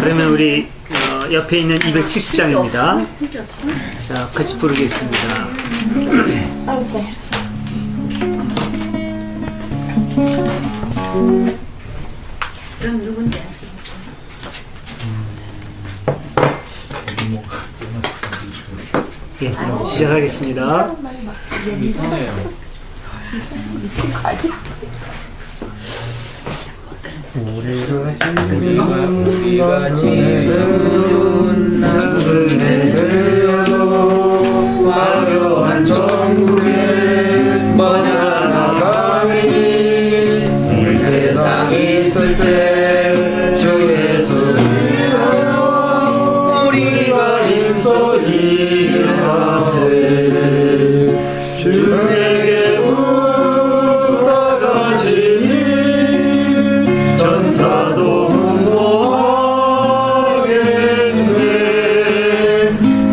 그러면 우리 옆에 있는 270장입니다. 자, 같이 부르겠습니다. 전 누군지 아시겠어요? 예, 시작하겠습니다. 우리가 지은 나그네 되어 화려한 천국에 먼저 나가니 이 세상에 있을 때 주 예수 위하여 우리가 힘써 일하세 주 내게 부탁하시니 전사도 흥모하겠네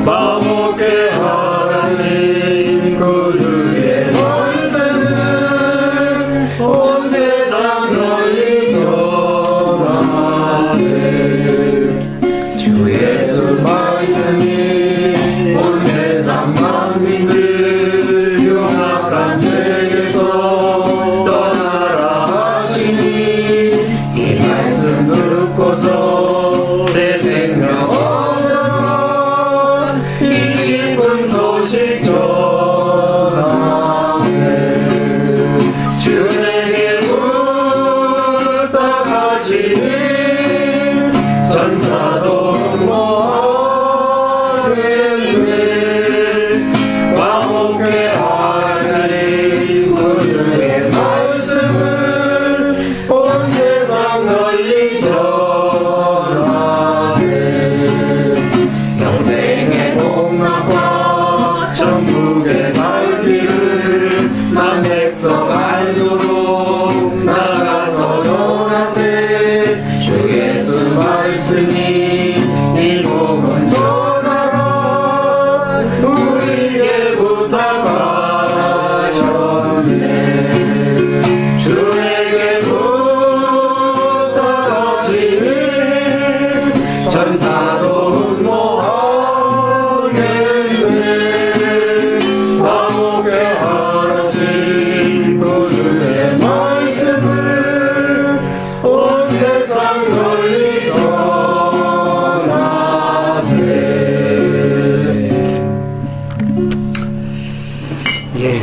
과목에 하신 그 주의 말씀을 온 세상 널리 전하세 주 예수 말씀이 온 세상 만민들 흉악한 죄에서 떠나라 하시니 이 말씀 듣고서 새 생명 얻는 이 기쁜 소식 전하세 주 내게 부탁하시니 전사도 흥모하겠네 과목에 하신 구주의 말씀을 온 세상 널리 전하세 영생의 복락과 천국의 발길을 난 백성 알도록 나가서 전하세 주 예수 말씀이 이 복음 전하라 우리에게 부탁하셨네 주에게 부탁하시니 전사도 흥모하겠네 과목에 하신 구주의 말씀을 온 세상 널리 전하세 예,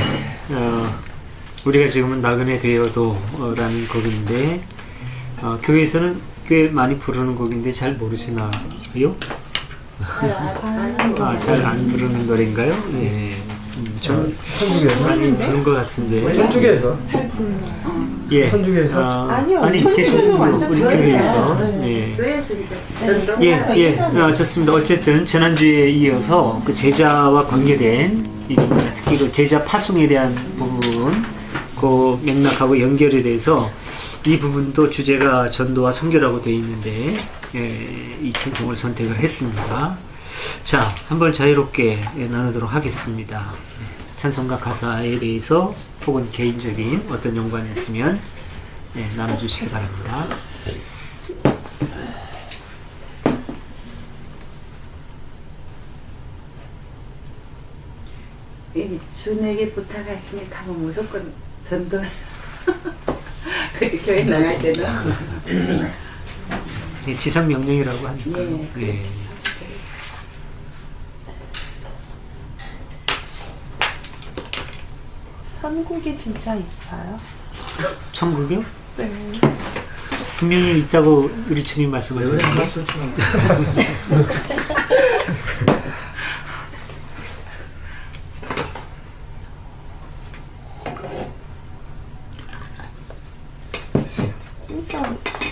우리가 지금은 나그네 되어도라는 곡인데 교회에서는 꽤 많이 부르는 곡인데 잘 모르시나요? 잘 안 부르는 노래인가요? 예, 좀 많이 부른 것 같은데. 천주교에서 예, 천주교에서? 아니 계신 우리 교회에서. 예. 교회에서 예, 좋습니다. 어쨌든 지난주에 이어서 그 제자와 관계된 특히 그 제자 파송에 대한 부분, 그 맥락하고 연결이 돼서 이 부분도 주제가 전도와 선교라고 되어 있는데 이 찬송을 선택을 했습니다. 자, 한번 자유롭게 나누도록 하겠습니다. 찬송가 가사에 대해서 혹은 개인적인 어떤 연관이 있으면 나눠주시기 바랍니다. 주 내게 부탁하시니 가면 무조건 전도 교회 나갈 때는 지상 명령이라고 하니까. 예. 천국이 진짜 있어요? 천국이요? 네. 분명히 있다고 우리 주님 말씀하셨는데.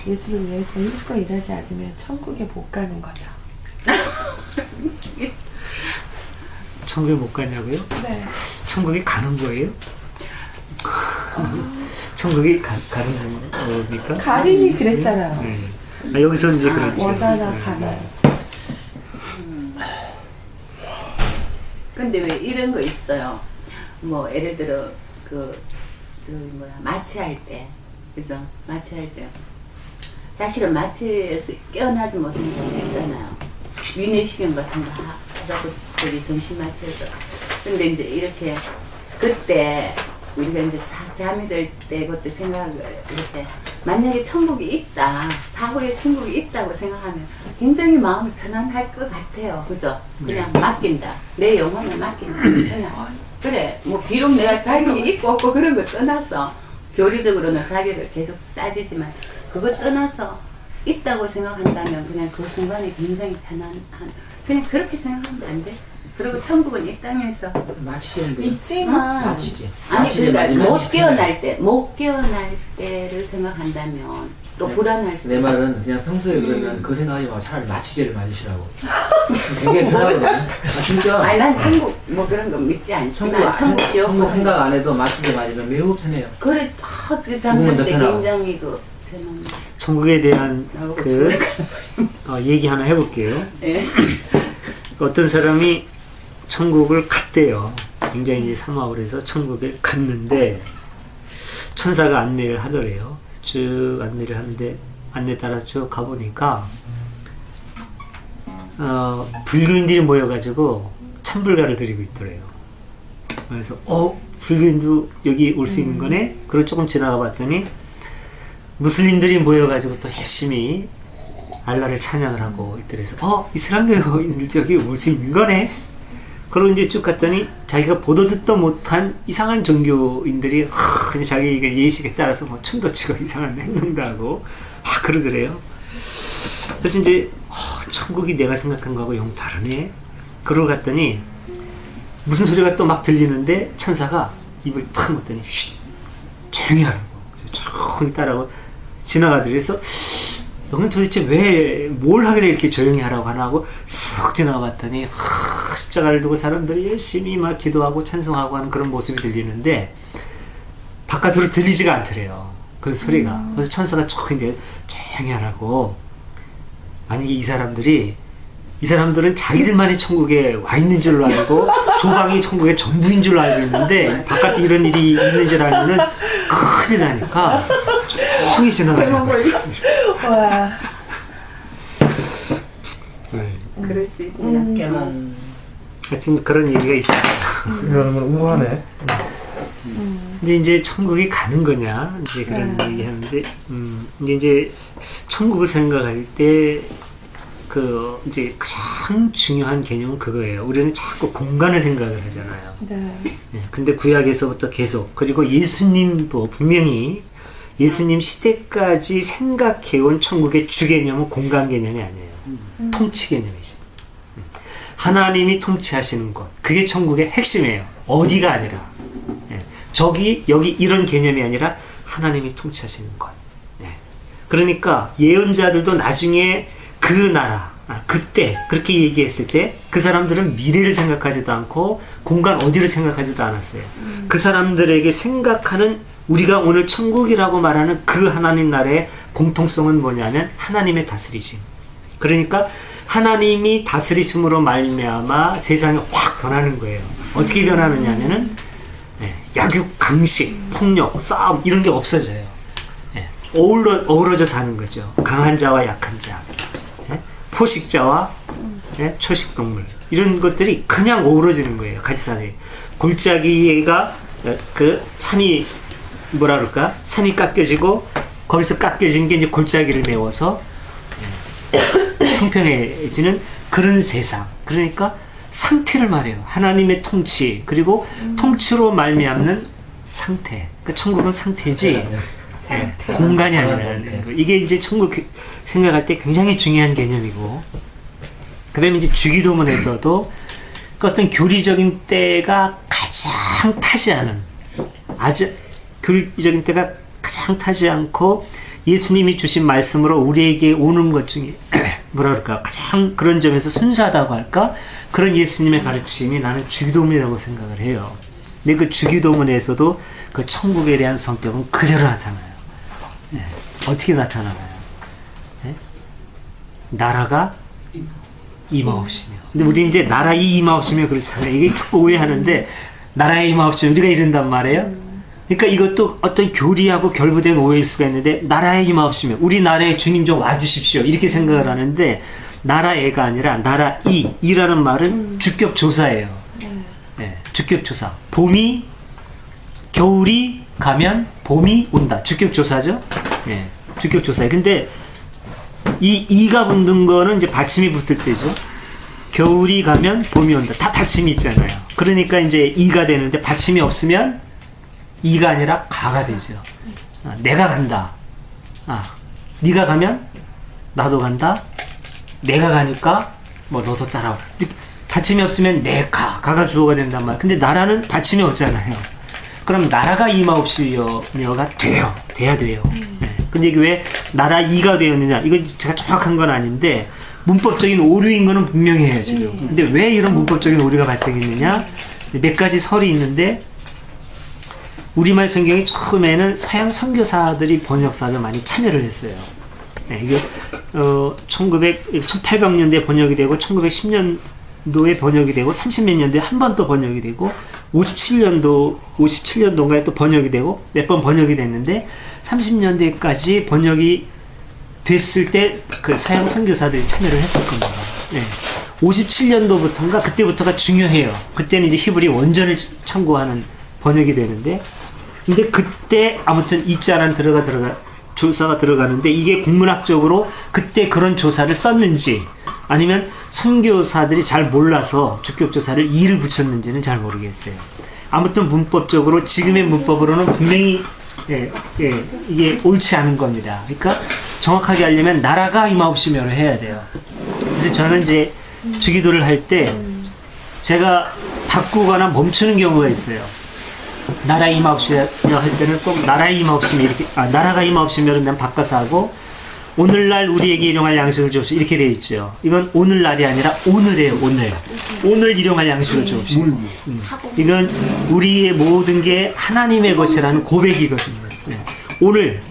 예수를 위해서 힘써 일하지 않으면 천국에 못 가는 거죠. 천국에 못 가냐고요? 네. 천국에 가는 거예요? 천국에 가는 겁니까? 가린이 그랬잖아요. 네. 여기서 이제 그랬죠. 여자나 가린. 근데 왜 이런 거 있어요? 뭐 예를 들어 마취할 때, 그죠? 마취할 때 사실은 마취에서 깨어나지 못한 경우가 있잖아요. 위내시경 같은 거 하다고 저기 전신마취에서. 근데 이제 이렇게 그때 우리가 이제 잠이 들 때 그때 생각을 이렇게 만약에 천국이 있다, 사후에 천국이 있다고 생각하면 굉장히 마음이 편안할 것 같아요. 그죠? 그냥 맡긴다. 내 영혼을 맡긴다. 그냥 그래. 뭐 비록 내가 자격이 있고 없고 그런 거 떠났어. 교리적으로는 자기를 계속 따지지만 그거 떠나서 있다고 생각한다면 그냥 그 순간이 굉장히 편안한 그냥 그렇게 생각하면 안 돼? 그리고 천국은 이 땅에서 마치는데. 있지만 마치지. 아니 마치지 그러니까 마지막 못 깨어날 때 못 깨어날 때를 생각한다면 또 네. 불안할 수 내 있어. 말은 그냥 평소에 그러면 그 생각하지 말고 차라리 마취제를 맞으시라고. 굉장히 편하거든요. 아, 진짜. 아니 난 천국 뭐 그런 거 믿지 않지만 천국 지옥 천국 생각 안 해도 마취제 맞으면 매우 편해요. 그래 그 죽으면 잠들 더 때 편하고. 굉장히 그 편한 천국에 대한 아이고, 그 얘기 하나 해볼게요. 예. 어떤 사람이 천국을 갔대요. 굉장히 이제 사마을 해서 천국에 갔는데 천사가 안내를 하더래요. 쭉 안내를 하는데 안내 따라 쭉 가보니까 불교인들이 모여가지고 찬불가를 드리고 있더래요. 그래서 불교인도 여기 올 수 있는 거네? 그리고 조금 지나가 봤더니 무슬림들이 모여가지고 또 열심히 알라를 찬양을 하고 있더래서 이슬람교인들도 여기 올 수 있는 거네? 그러고 이제 쭉 갔더니 자기가 보도 듣도 못한 이상한 종교인들이 그냥 자기 예식에 따라서 뭐 춤도 추고 이상한 행동도 하고 그러더래요. 그래서 이제 천국이 내가 생각한 거하고 영 다르네. 그러고 갔더니 무슨 소리가 또 막 들리는데 천사가 입을 탁 먹더니 쉿 조용히 하라고. 그래서 조용히 따라고 지나가더래요. 그래서 여기는 도대체 왜 뭘 하길래 이렇게 조용히 하라고 하나 하고 쓱 지나가 봤더니 십자가를 두고 사람들이 열심히 막 기도하고 찬송하고 하는 그런 모습이 들리는데 바깥으로 들리지가 않더래요. 그 소리가. 그래서 천사가 조용히 하라고. 만약에 이 사람들은 자기들만이 천국에 와 있는 줄로 알고 조방이 천국의 전부인 줄로 알고 있는데 바깥에 이런 일이 있는 줄 알면은 큰일 나니까 조용히 지나가자고. 와. 네. 그럴 수 있구나. 깨만. 하여튼 그런 얘기가 있습니다. 그러면 우울하네. 근데 이제 천국이 가는 거냐 이제 그런 얘기 하는데 이제 천국을 생각할 때 그 이제 가장 중요한 개념은 그거예요. 우리는 자꾸 공간을 생각을 하잖아요. 네. 네, 근데 구약에서부터 계속 그리고 예수님도 분명히 예수님 시대까지 생각해온 천국의 주개념은 공간 개념이 아니에요. 통치 개념이죠. 하나님이 통치하시는 것 그게 천국의 핵심이에요. 어디가 아니라 저기 여기 이런 개념이 아니라 하나님이 통치하시는 것. 그러니까 예언자들도 나중에 그 나라 그때 그렇게 얘기했을 때 그 사람들은 미래를 생각하지도 않고 공간 어디를 생각하지도 않았어요. 그 사람들에게 생각하는 우리가 오늘 천국이라고 말하는 그 하나님 나라의 공통성은 뭐냐면 하나님의 다스리심. 그러니까 하나님이 다스리심으로 말미암아 세상이 확 변하는 거예요. 어떻게 변하느냐면은 약육, 강식, 폭력, 싸움 이런 게 없어져요. 어우러져 사는 거죠. 강한 자와 약한 자, 포식자와 초식 동물 이런 것들이 그냥 어우러지는 거예요. 같이 사는. 골짜기가 그 산이 뭐라 그럴까? 산이 깎여지고 거기서 깎여진 게 이제 골짜기를 메워서 평평해지는 그런 세상. 그러니까 상태를 말해요. 하나님의 통치 그리고 통치로 말미암는 상태. 그러니까 천국은 상태지 공간이 아니라는 거. 이게 이제 천국 생각할 때 굉장히 중요한 개념이고, 그다음에 이제 주기도문에서도 그 어떤 교리적인 때가 가장 타지 않은 교리적인 때가 가장 타지 않고 예수님이 주신 말씀으로 우리에게 오는 것 중에 뭐라 그럴까 가장 그런 점에서 순수하다고 할까 그런 예수님의 가르침이 나는 주기도문이라고 생각을 해요. 근데 그 주기도문에서도 그 천국에 대한 성격은 그대로 나타나요. 어떻게 나타나나요? 나라가 임하옵시며. 근데 우리 이제 나라 임하옵시며 그렇잖아요. 이게 자꾸 오해하는데 나라의 임하옵시며 우리가 이런단 말이에요. 그러니까 이것도 어떤 교리하고 결부된 오해일 수가 있는데 나라에 임하옵시며 우리나라에 주님 좀 와주십시오 이렇게 생각을 하는데 나라에가 아니라 이라는 말은 주격조사예요. 네, 주격조사. 봄이 겨울이 가면 봄이 온다. 주격조사죠. 네, 주격조사예요. 근데 이가 붙는 거는 이제 받침이 붙을 때죠. 겨울이 가면 봄이 온다. 다 받침이 있잖아요. 그러니까 이제 이가 되는데 받침이 없으면 이가 아니라 가가 되죠. 내가 간다. 네가 가면 나도 간다. 내가 가니까 뭐 너도 따라와. 받침이 없으면 가가 주어가 된단 말이야. 근데 나라는 받침이 없잖아요. 그럼 나라가 임하옵시며가 돼야 돼요. 네. 근데 이게 왜 나라 이가 되었느냐? 이건 제가 정확한 건 아닌데 문법적인 오류인 거는 분명해요 지금. 근데 왜 이런 문법적인 오류가 발생했느냐? 몇 가지 설이 있는데 우리말 성경이 처음에는 서양 선교사들이 번역 사업에 많이 참여를 했어요. 네, 이게 1800년대에 번역이 되고 1910년도에 번역이 되고 30몇 년도에 한 번 또 번역이 되고 57년도인가에 또 번역이 되고 몇 번 번역이 됐는데 30년대까지 번역이 됐을 때 그 서양 선교사들이 참여를 했을 겁니다. 네. 57년도부터인가 그때부터가 중요해요. 그때는 이제 히브리 원전을 참고하는 번역이 되는데 근데 그때 아무튼 이자란 조사가 들어가는데 이게 국문학적으로 그때 그런 조사를 썼는지 아니면 선교사들이 잘 몰라서 주격조사를 이를 붙였는지는 잘 모르겠어요. 아무튼 문법적으로 지금의 문법으로는 분명히 이게 옳지 않은 겁니다. 그러니까 정확하게 하려면 나라가 임하옵시며를 해야 돼요. 그래서 저는 이제 주기도를 할 때 제가 바꾸거나 멈추는 경우가 있어요. 나라 임하옵시며 할 때는 꼭 나라 임하옵시며 이렇게 나라가 임하옵시며를 난 바꿔서 하고 오늘날 우리에게 일용할 양식을 주옵시오 이렇게 돼 있죠. 이건 오늘날이 아니라 오늘이에요. 오늘 일용할 양식을 주옵시오. 이건 우리의 모든 게 하나님의 것이라는 고백이거든요. 네. 오늘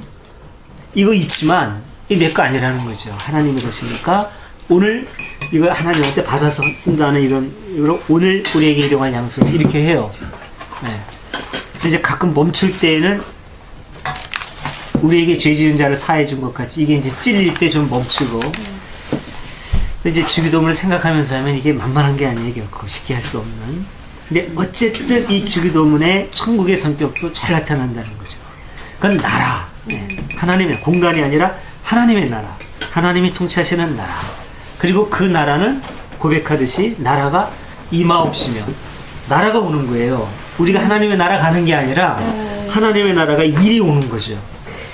이거 있지만 이게 내 거 아니라는 거죠. 하나님의 것이니까 오늘 이걸 하나님한테 받아서 쓴다는 이런 오늘 우리에게 일용할 양식을 이렇게 해요. 네. 이제 가끔 멈출 때는 우리에게 죄 지은 자를 사해 준 것 같이 이게 이제 찔릴 때 좀 멈추고 이제 주기도문을 생각하면서 하면 이게 만만한 게 아니에요. 결코 쉽게 할 수 없는. 근데 어쨌든 이 주기도문의 천국의 성격도 잘 나타난다는 거죠. 그건 나라. 네. 하나님의 공간이 아니라 하나님의 나라. 하나님이 통치하시는 나라. 그리고 그 나라는 고백하듯이 나라가 임하옵시며 나라가 오는 거예요. 우리가 하나님의 나라 가는 게 아니라 하나님의 나라가 이리 오는 거죠.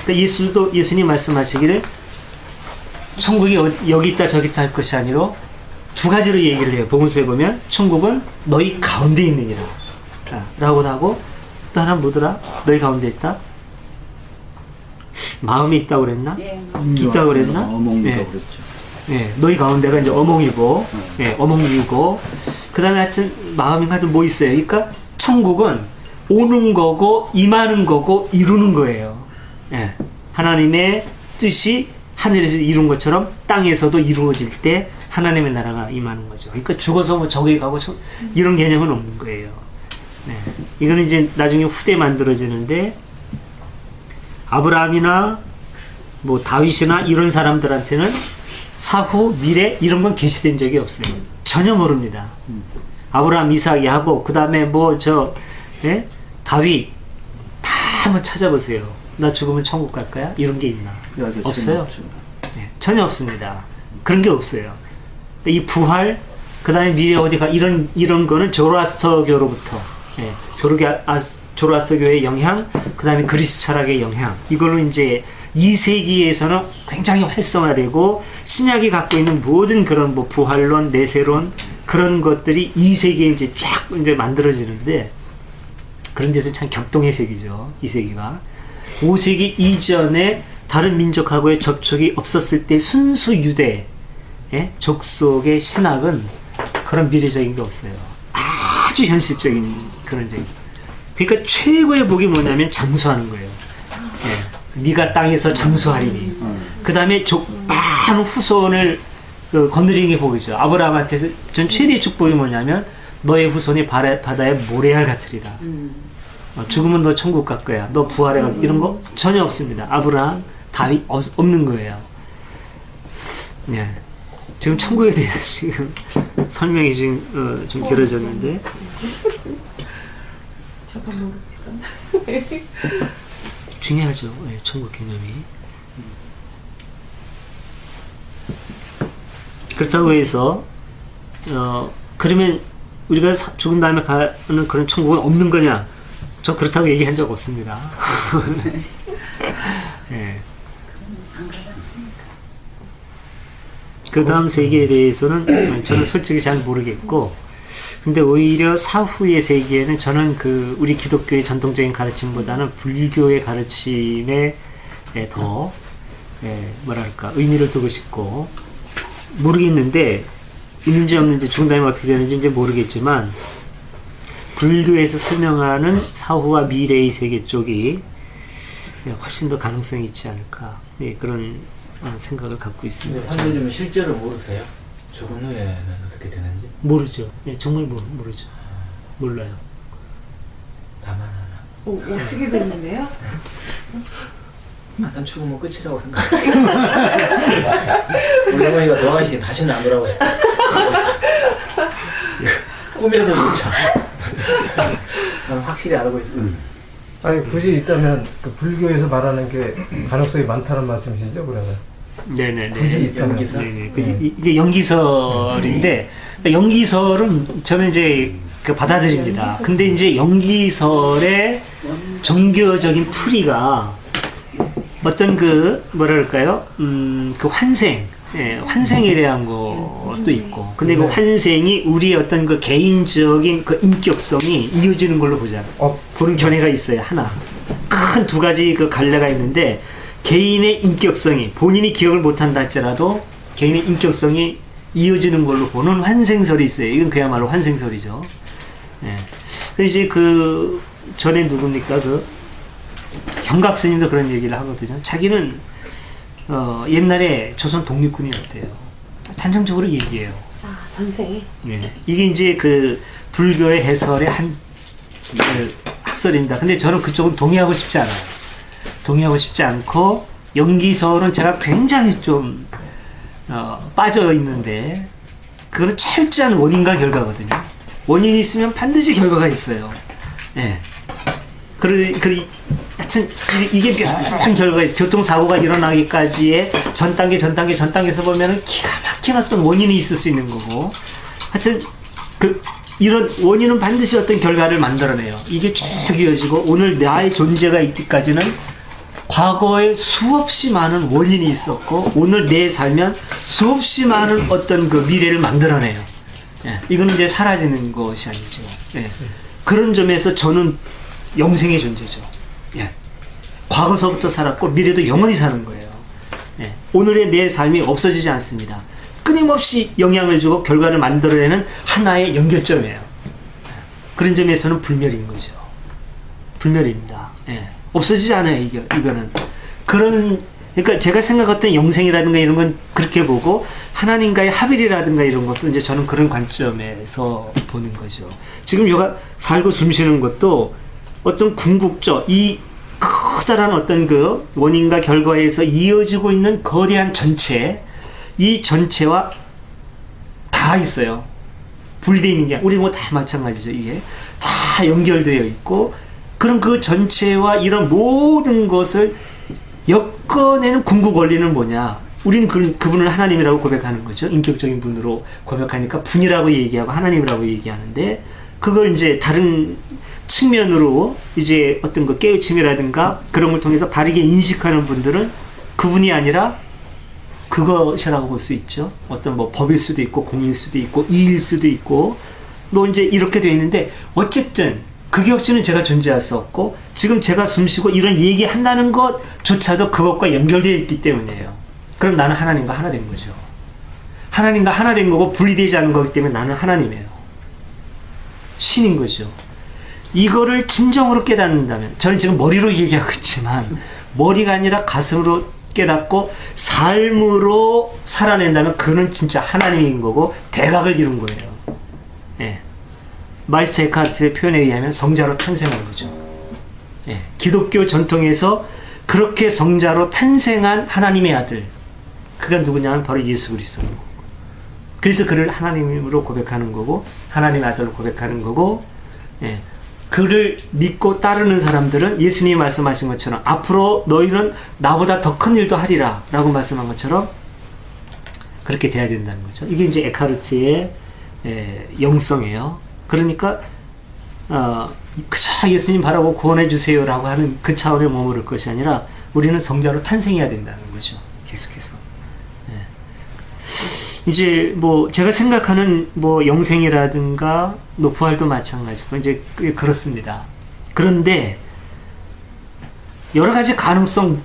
그러니까 예수님 말씀하시기를 천국이 여기 있다 저기 있다 할 것이 아니라 두 가지로 얘기를 해요. 복음서에 보면 천국은 너희 가운데 있느니라 라고도 하고 또 하나 뭐더라? 너희 가운데 있다? 마음이 있다고 그랬나? 예. 있다고 그랬나? 어몽이라고 네. 그랬죠. 네, 너희 가운데가 이제 어몽이고, 네, 어몽이고, 그 다음에 하여튼 마음인가 뭐 있어요. 그러니까 천국은 오는 거고, 임하는 거고, 이루는 거예요. 네, 하나님의 뜻이 하늘에서 이룬 것처럼 땅에서도 이루어질 때 하나님의 나라가 임하는 거죠. 그러니까 죽어서 뭐 저기 가고 이런 개념은 없는 거예요. 네, 이거는 이제 나중에 후대 만들어지는데 아브라함이나 뭐 다윗이나 이런 사람들한테는 사후 미래 이런 건 계시된 적이 없어요. 전혀 모릅니다. 아브라함, 이삭, 야곱, 그 다음에 다윗 다 한번 찾아보세요. 나 죽으면 천국 갈 거야? 이런 게 있나? 없어요. 네, 전혀 없습니다. 그런 게 없어요. 이 부활, 그 다음에 미래 어디 가 이런 거는 조로아스터교로부터 조로아스터교의 영향, 그 다음에 그리스 철학의 영향, 이걸로 이제 2세기에서는 굉장히 활성화되고 신약이 갖고 있는 모든 그런 뭐 부활론, 내세론 그런 것들이 2세기에 이제 쫙 이제 만들어지는데 그런 데서 참 격동의 세기죠. 2세기가 5세기 이전에 다른 민족하고의 접촉이 없었을 때 순수 유대 족속의 신학은 그런 미래적인 게 없어요. 아주 현실적인 그런 적이. 그러니까 최고의 복이 뭐냐면 장수하는 거예요. 네가 땅에서 장수하리니. 그 다음에 많은 후손을 거느리는 게 복이죠. 아브라함한테서 전 최대의 축복이 뭐냐면 너의 후손이 바다의 모래알 같으리라. 죽으면 너 천국 갈 거야. 너 부활해. 이런 거 전혀 없습니다. 아브라함, 다윗 없는 거예요. 네. 지금 천국에 대해서 지금 설명이 지금 좀 길어졌는데. 저도 모르겠어. 중요하죠. 예, 천국 개념이. 그렇다고 해서 그러면 우리가 죽은 다음에 가는 그런 천국은 없는 거냐? 저 그렇다고 얘기한 적 없습니다. 예. 그 다음 세계에 대해서는 저는 솔직히 잘 모르겠고, 근데 오히려 사후의 세계에는 저는 우리 기독교의 전통적인 가르침보다는 불교의 가르침에 더 뭐랄까 의미를 두고 싶고, 모르겠는데 있는지 없는지 죽은 다음에 어떻게 되는지 이제 모르겠지만 불교에서 설명하는 사후와 미래의 세계 쪽이 훨씬 더 가능성이 있지 않을까, 그런 생각을 갖고 있습니다. 선생님은 실제로 모르세요? 죽은 후에는 어떻게 되는지? 모르죠. 정말 모르죠. 몰라요. 나만 하나. 어떻게 됐는데요? 난 죽으면 끝이라고 생각해. 우리 어머니가 돌아가시니 다시는 안 돌아오고 싶어. 꿈에서 그렇죠. 난 확실히 알고 있어. 아니 굳이 있다면 그 불교에서 말하는 게 가능성이 많다는 말씀이시죠, 그러면? 네네네. 굳이 있다면. 연기설? 네네. 이제 연기설인데, 연기설은 저는 이제 받아들입니다. 근데 이제 연기설의 종교적인 풀이가 어떤 뭐랄까요, 그 환생에 대한 것도 있고, 근데 그 환생이 우리의 어떤 그 개인적인 그 인격성이 이어지는 걸로 보잖아요. 그런 견해가 있어요. 하나. 큰 두 가지 그 갈래가 있는데, 개인의 인격성이, 본인이 기억을 못한다 할지라도, 개인의 인격성이 이어지는 걸로 보는 환생설이 있어요. 이건 그야말로 환생설이죠. 예. 이제 전에 누굽니까? 형각 스님도 그런 얘기를 하거든요. 자기는 옛날에 조선 독립군이었대요. 단정적으로 얘기해요. 전생에? 네. 이게 이제 불교의 해설의 한 학설입니다. 근데 저는 그쪽은 동의하고 싶지 않아요. 동의하고 싶지 않고, 연기설은 제가 굉장히 좀 빠져 있는데, 그거는 철저한 원인과 결과거든요. 원인이 있으면 반드시 결과가 있어요. 예. 하여튼 이게 묘한 결과가 교통사고가 일어나기까지의 전 단계에서 보면은 기가 막힌 어떤 원인이 있을 수 있는 거고, 하여튼 이런 원인은 반드시 어떤 결과를 만들어내요. 이게 쭉 이어지고 오늘 나의 존재가 있기까지는 과거에 수없이 많은 원인이 있었고, 오늘 내 살면 수없이 많은 어떤 미래를 만들어내요. 예. 이거는 이제 사라지는 것이 아니죠. 예. 그런 점에서 저는 영생의 존재죠. 예. 과거서부터 살았고 미래도 영원히 사는 거예요. 예. 오늘의 내 삶이 없어지지 않습니다. 끊임없이 영향을 주고 결과를 만들어내는 하나의 연결점이에요. 그런 점에서는 불멸인 거죠. 불멸입니다. 예. 없어지지 않아요. 이거는. 그러니까 제가 생각했던 영생이라든가 이런 건 그렇게 보고, 하나님과의 합일이라든가 이런 것도 이제 저는 그런 관점에서 보는 거죠. 지금 여가 살고 숨쉬는 것도 어떤 궁극적, 이 커다란 어떤 원인과 결과에서 이어지고 있는 거대한 전체, 이 전체와 다 있어요. 분리되어 있는 게, 우리 다 마찬가지죠. 이게 다 연결되어 있고, 그럼 그 전체와 이런 모든 것을 엮어내는 궁극 원리는 뭐냐? 우리는 그분을 하나님이라고 고백하는 거죠. 인격적인 분으로 고백하니까 분이라고 얘기하고 하나님이라고 얘기하는데, 그걸 이제 다른 측면으로 이제 어떤 깨우침이라든가 그런 걸 통해서 바르게 인식하는 분들은 그분이 아니라 그것이라고 볼 수 있죠. 어떤 법일 수도 있고, 공일 수도 있고, 이일 수도 있고, 이제 이렇게 되어 있는데, 어쨌든 그게 없이는 제가 존재할 수 없고, 지금 제가 숨쉬고 이런 얘기한다는 것조차도 그것과 연결되어 있기 때문이에요. 그럼 나는 하나님과 하나 된 거죠. 하나님과 하나 된 거고 분리되지 않은 거기 때문에 나는 하나님이에요. 신인 거죠. 이거를 진정으로 깨닫는다면, 저는 지금 머리로 얘기하고 있지만 머리가 아니라 가슴으로 깨닫고 삶으로 살아낸다면 그는 진짜 하나님인 거고 대각을 이룬 거예요. 예. 마이스터 에카르트의 표현에 의하면 성자로 탄생한 거죠. 기독교 전통에서 그렇게 성자로 탄생한 하나님의 아들, 그가 누구냐면 바로 예수 그리스도고, 그래서 그를 하나님으로 고백하는 거고 하나님의 아들로 고백하는 거고, 그를 믿고 따르는 사람들은 예수님이 말씀하신 것처럼 앞으로 너희는 나보다 더 큰 일도 하리라 라고 말씀한 것처럼 그렇게 돼야 된다는 거죠. 이게 이제 에카르트의 영성이에요. 그러니까 그저 예수님 바라고 구원해 주세요라고 하는 그 차원에 머무를 것이 아니라 우리는 성자로 탄생해야 된다는 거죠. 계속해서. 이제 뭐 제가 생각하는 뭐 영생이라든가 뭐 부활도 마찬가지고 이제 그렇습니다. 그런데 여러 가지 가능성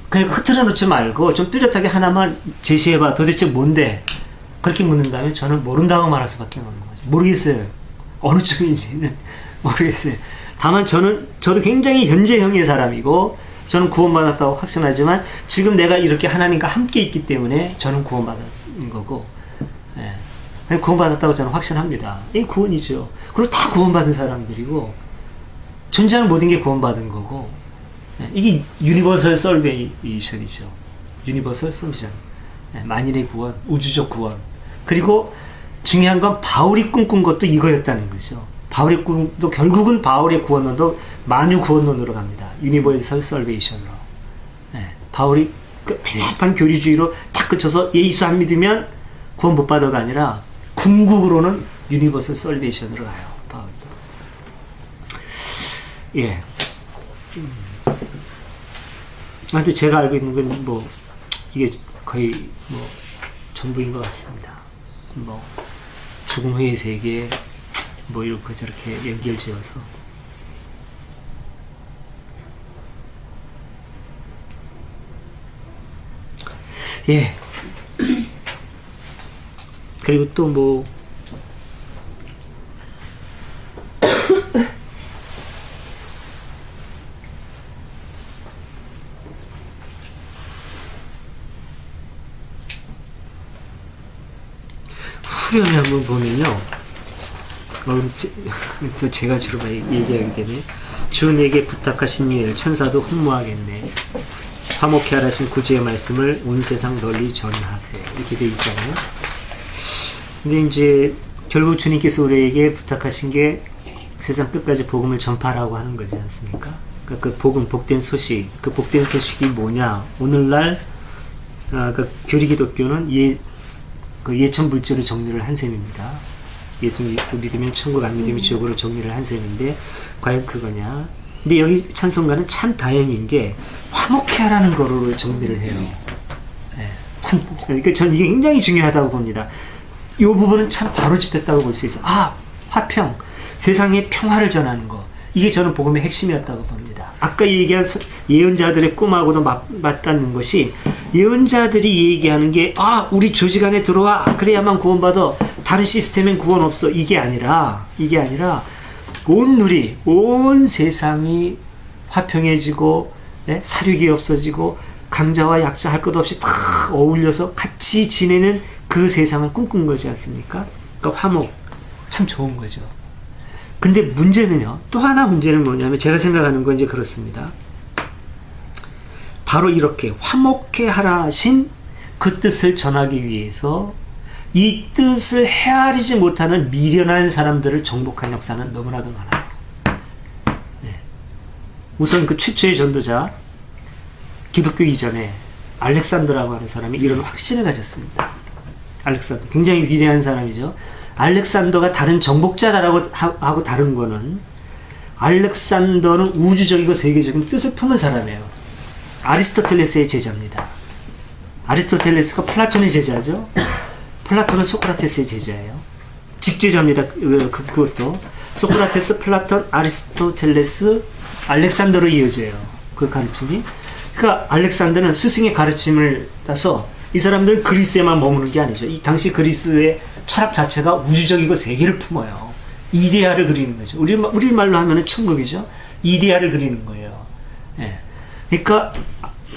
그냥 흐트러 놓지 말고 좀 뚜렷하게 하나만 제시해봐. 도대체 뭔데? 그렇게 묻는다면 저는 모른다고 말할 수밖에 없는 거죠. 모르겠어요. 어느 쪽인지는 모르겠어요. 다만 저도 굉장히 현재형의 사람이고 저는 구원받았다고 확신하지만 지금 내가 이렇게 하나님과 함께 있기 때문에 저는 구원받은 거고, 구원받았다고 저는 확신합니다. 이게 구원이죠. 그리고 다 구원받은 사람들이고 존재하는 모든 게 구원받은 거고, 이게 유니버설 설베이션이죠. 유니버설 설베이션. 만인의 구원, 우주적 구원. 그리고 중요한 건 바울이 꿈꾼 것도 이거였다는 거죠. 바울의 꿈도 결국은 바울의 구원론도 만유 구원론으로 갑니다. 유니버설 설베이션으로. 바울이 편협한 교리주의로 탁 그쳐서 예수 안 믿으면 구원 못 받아가 아니라 궁극으로는 유니버설 설베이션으로 가요. 바울도. 예. 아무튼 제가 알고 있는 건 뭐 이게 거의 뭐 전부인 것 같습니다. 뭐 죽음 후의 세계 뭐 이렇게 저렇게 연결지어서 예. 그리고 또 뭐 후렴에 한번 보면요. 또 제가 주로 얘기하게 되네. 주 내게 부탁하신 일 천사도 흠모하겠네. 화목케 하라신 구주의 말씀을 온 세상 널리 전하세요. 이렇게 되어 있잖아요. 근데 이제 결국 주님께서 우리에게 부탁하신 게 세상 끝까지 복음을 전파라고 하는 거지 않습니까? 그러니까 그 복음, 복된 소식, 그 복된 소식이 뭐냐? 오늘날 그 교리기독교는 예천불제로 정리를 한 셈입니다. 예수 믿으면 천국, 안 믿으면 지옥으로 정리를 한 셈인데 과연 그거냐? 근데 여기 찬송가는 참 다행인 게 화목케 하라는 거로 정리를 해요. 참, 그러니까 전 이게 굉장히 중요하다고 봅니다. 이 부분은 참 바로 짚혔다고 볼 수 있어요. 화평, 세상에 평화를 전하는 거. 이게 저는 복음의 핵심이었다고 봅니다. 아까 얘기한 예언자들의 꿈하고도 맞닿는 것이, 예언자들이 얘기하는 게 우리 조직 안에 들어와 그래야만 구원받아, 다른 시스템엔 구원 없어, 이게 아니라 온 누리, 온 세상이 화평해지고 사륙이 없어지고 강자와 약자 할 것 없이 다 어울려서 같이 지내는 그 세상을 꿈꾼 거지 않습니까? 그러니까 화목, 참 좋은 거죠. 근데 문제는요, 또 하나 문제는 뭐냐면, 제가 생각하는 건 이제 그렇습니다. 바로 이렇게 화목케 하라 하신 그 뜻을 전하기 위해서 이 뜻을 헤아리지 못하는 미련한 사람들을 정복한 역사는 너무나도 많아요. 우선 그 최초의 전도자, 기독교 이전에 알렉산더라고 하는 사람이 이런 확신을 가졌습니다. 알렉산더, 굉장히 위대한 사람이죠. 알렉산더가 다른 정복자다라고 하고 다른 거는, 알렉산더는 우주적이고 세계적인 뜻을 품은 사람이에요. 아리스토텔레스의 제자입니다. 아리스토텔레스가 플라톤의 제자죠. 플라톤은 소크라테스의 제자예요. 직제자입니다. 그것도 소크라테스, 플라톤, 아리스토텔레스, 알렉산더로 이어져요. 그 가르침이. 그러니까 알렉산더는 스승의 가르침을 따서, 이 사람들은 그리스에만 머무는 게 아니죠. 이 당시 그리스의 철학 자체가 우주적이고 세계를 품어요. 이데아를 그리는 거죠. 우리말로 하면은 천국이죠. 이데아를 그리는 거예요. 그러니까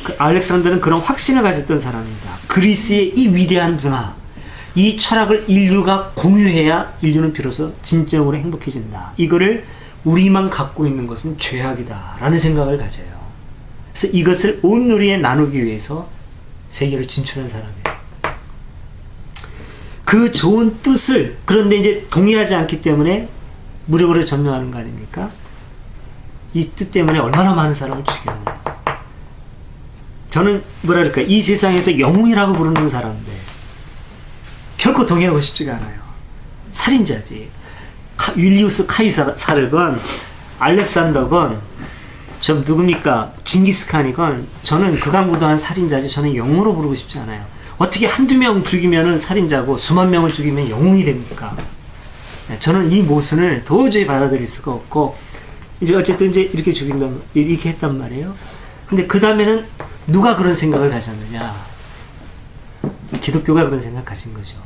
그 알렉산더는 그런 확신을 가졌던 사람입니다. 그리스의 이 위대한 문화, 이 철학을 인류가 공유해야 인류는 비로소 진정으로 행복해진다. 이거를 우리만 갖고 있는 것은 죄악이다라는 생각을 가져요. 그래서 이것을 온 누리에 나누기 위해서 세계로 진출한 사람이에요. 그 좋은 뜻을 그런데 이제 동의하지 않기 때문에 무력으로 점령하는 거 아닙니까? 이 뜻 때문에 얼마나 많은 사람을 죽였냐. 저는 뭐랄까 이 세상에서 영웅이라고 부르는 사람들 결코 동의하고 싶지가 않아요. 살인자지. 율리우스 카이사르건 알렉산더건 저 누굽니까 징기스칸이건 저는 극악무도한 살인자지 저는 영웅으로 부르고 싶지 않아요. 어떻게 한두 명 죽이면은 살인자고 수만 명을 죽이면 영웅이 됩니까? 저는 이 모순을 도저히 받아들일 수가 없고 이제 어쨌든 이제 이렇게 이렇게 했단 말이에요. 근데 그 다음에는 누가 그런 생각을 가졌느냐? 기독교가 그런 생각 가진 거죠.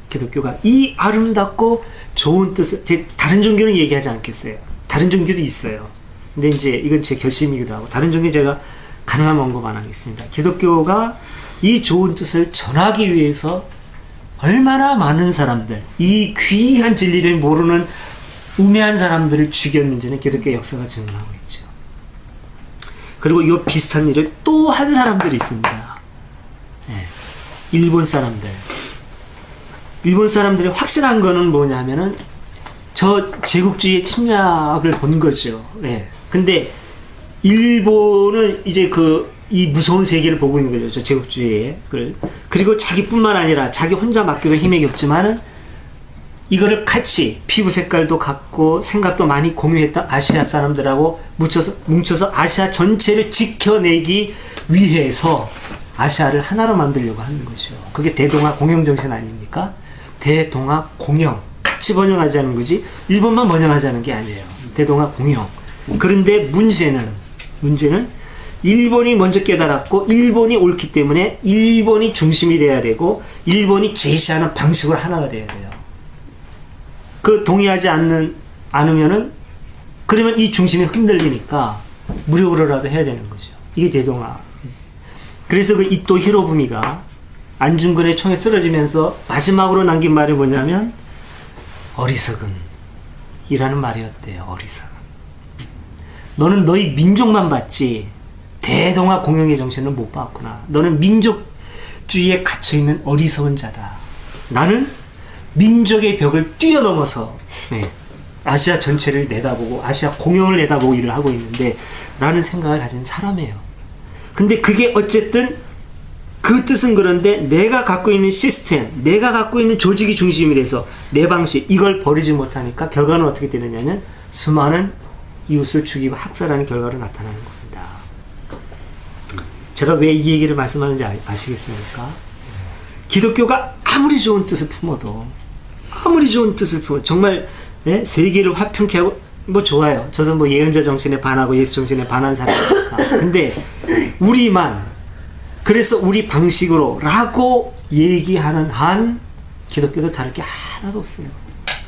기독교가 이 아름답고 좋은 뜻을 다른 종교는 얘기하지 않겠어요. 다른 종교도 있어요. 근데 이제 이건 제 결심이기도 하고 다른 종교 제가 가능하면 언급 안 하겠습니다. 기독교가 이 좋은 뜻을 전하기 위해서 얼마나 많은 사람들, 이 귀한 진리를 모르는 우매한 사람들을 죽였는지는 기독교 역사가 증언하고 있죠. 그리고 이 비슷한 일을 또 한 사람들이 있습니다. 네. 일본 사람들. 일본 사람들이 확실한 거는 뭐냐면은 저 제국주의의 침략을 본 거죠. 네. 근데 일본은 이제 이 무서운 세계를 보고 있는 거죠. 저 제국주의의. 그리고 자기뿐만 아니라 자기 혼자 맡기도 힘이 없지만은 이거를 같이 피부 색깔도 같고 생각도 많이 공유했던 아시아 사람들하고 뭉쳐서 아시아 전체를 지켜내기 위해서 아시아를 하나로 만들려고 하는 거죠. 그게 대동아 공영정신 아닙니까? 대동아 공영. 같이 번영하자는 거지 일본만 번영하자는 게 아니에요. 대동아 공영. 그런데 문제는 일본이 먼저 깨달았고 일본이 옳기 때문에 일본이 중심이 돼야 되고 일본이 제시하는 방식으로 하나가 돼야 돼요. 동의하지 않으면은 그러면 이 중심이 흔들리니까 무력으로라도 해야 되는 거죠. 이게 대동아. 그래서 그 이토 히로부미가 안중근의 총에 쓰러지면서 마지막으로 남긴 말이 뭐냐면 어리석은 이라는 말이었대요. 어리석은. 너는 너희 민족만 봤지 대동아 공영의 정신을 못 봤구나. 너는 민족주의에 갇혀있는 어리석은 자다. 나는 민족의 벽을 뛰어넘어서 아시아 전체를 내다보고 아시아 공영을 내다보고 일을 하고 있는데 라는 생각을 가진 사람이에요. 근데 그게 어쨌든 그 뜻은 그런데 내가 갖고 있는 시스템, 내가 갖고 있는 조직이 중심이 돼서 내 방식 이걸 버리지 못하니까 결과는 어떻게 되느냐면 수많은 이웃을 죽이고 학살하는 결과로 나타나는 겁니다. 제가 왜 이 얘기를 말씀하는지 아시겠습니까? 기독교가 아무리 좋은 뜻을 품어도 정말 세계를 화평케 하고 뭐 좋아요. 저도 뭐 예언자 정신에 반하고 예수 정신에 반한 사람이니까. 근데 우리만 그래서 우리 방식으로 라고 얘기하는 한 기독교도 다를 게 하나도 없어요.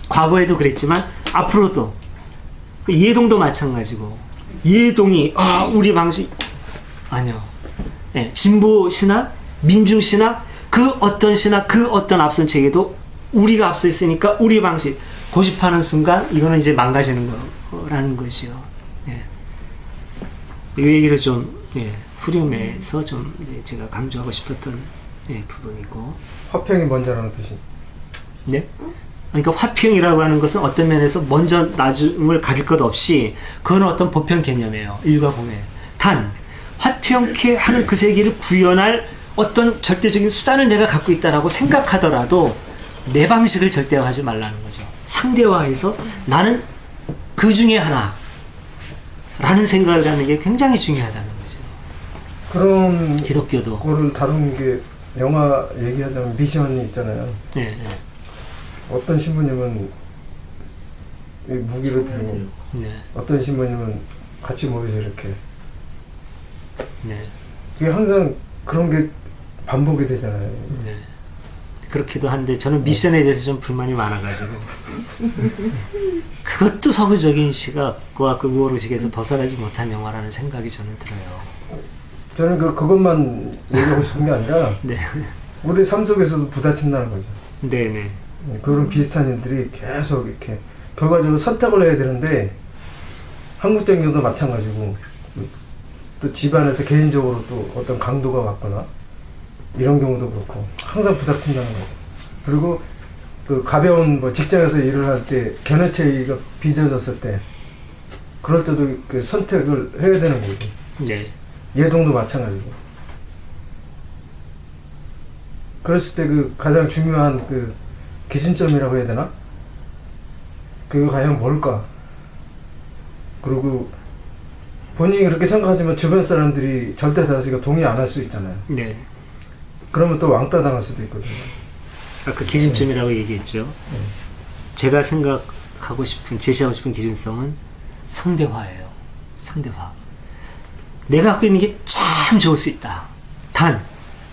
과거에도 그랬지만 앞으로도 예동도 마찬가지고 예동이 우리 방식 아니요. 진보 신학, 민중 신학 그 어떤 신학 그 어떤 앞선 체계도 우리가 앞서 있으니까 우리 방식 고집하는 순간 이거는 이제 망가지는 거라는 것이요. 이 얘기를 좀 후렴에서 좀 제가 강조하고 싶었던 부분이고. 화평이 먼저라는 뜻이. 네? 그러니까 화평이라고 하는 것은 어떤 면에서 먼저 나중을 가릴 것 없이 그건 어떤 보편 개념이에요. 일과 공회. 단 화평케 하는 그 세계를 구현할 어떤 절대적인 수단을 내가 갖고 있다라고 생각하더라도 내 방식을 절대화하지 말라는 거죠. 상대화해서 나는 그 중에 하나라는 생각을 갖는 게 굉장히 중요하다는 거죠. 그럼 기독교도 그거를 다룬 게 영화 얘기하자면 미션이 있잖아요. 네. 어떤 신부님은 이 무기를 들고 어떤 신부님은 같이 모여서 이렇게 그게 항상 그런 게 반복이 되잖아요. 그렇기도 한데 저는 미션에 대해서 좀 불만이 많아가지고 그것도 서구적인 시각과 그 우월의식에서 벗어나지 못한 영화라는 생각이 저는 들어요. 저는 그것만 얘기하고 싶은 게 아니라 우리 삶 속에서도 부딪힌다는 거죠. 네네. 그런 비슷한 일들이 계속 이렇게 결과적으로 선택을 해야 되는데 한국적인 경우도 마찬가지고 또 집안에서 개인적으로 또 어떤 강도가 왔거나 이런 경우도 그렇고 항상 부닥친다는 거죠. 그리고 그 가벼운 뭐 직장에서 일을 할 때 견해차이가 빚어졌을 때 그럴 때도 그 선택을 해야 되는 거고 네. 예동도 마찬가지고 그랬을 때 그 가장 중요한 그 기준점이라고 해야 되나? 그거 과연 뭘까? 그리고 본인이 그렇게 생각하지만 주변 사람들이 절대 다수가 동의 안 할 수 있잖아요. 네. 그러면 또 왕따 당할 수도 있거든요. 아까 기준점이라고 얘기했죠. 제가 생각하고 싶은, 제시하고 싶은 기준성은 상대화예요. 상대화. 내가 갖고 있는 게 참 좋을 수 있다. 단,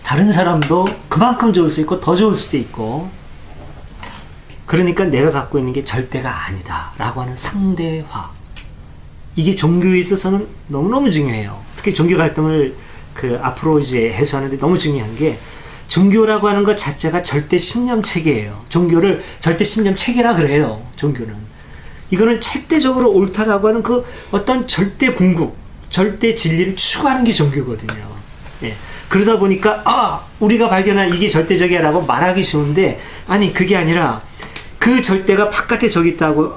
다른 사람도 그만큼 좋을 수 있고 더 좋을 수도 있고, 그러니까 내가 갖고 있는 게 절대가 아니다 라고 하는 상대화. 이게 종교에 있어서는 너무너무 중요해요. 특히 종교 갈등을 그 앞으로 이제 해소하는데 너무 중요한 게, 종교라고 하는 것 자체가 절대 신념 체계예요. 종교를 절대 신념 체계라 그래요. 종교는. 이거는 절대적으로 옳다라고 하는 그 어떤 절대 궁극, 절대 진리를 추구하는 게 종교거든요. 예. 그러다 보니까 우리가 발견한 이게 절대적이야라고 말하기 쉬운데, 아니 그게 아니라 그 절대가 바깥에 저기 있다고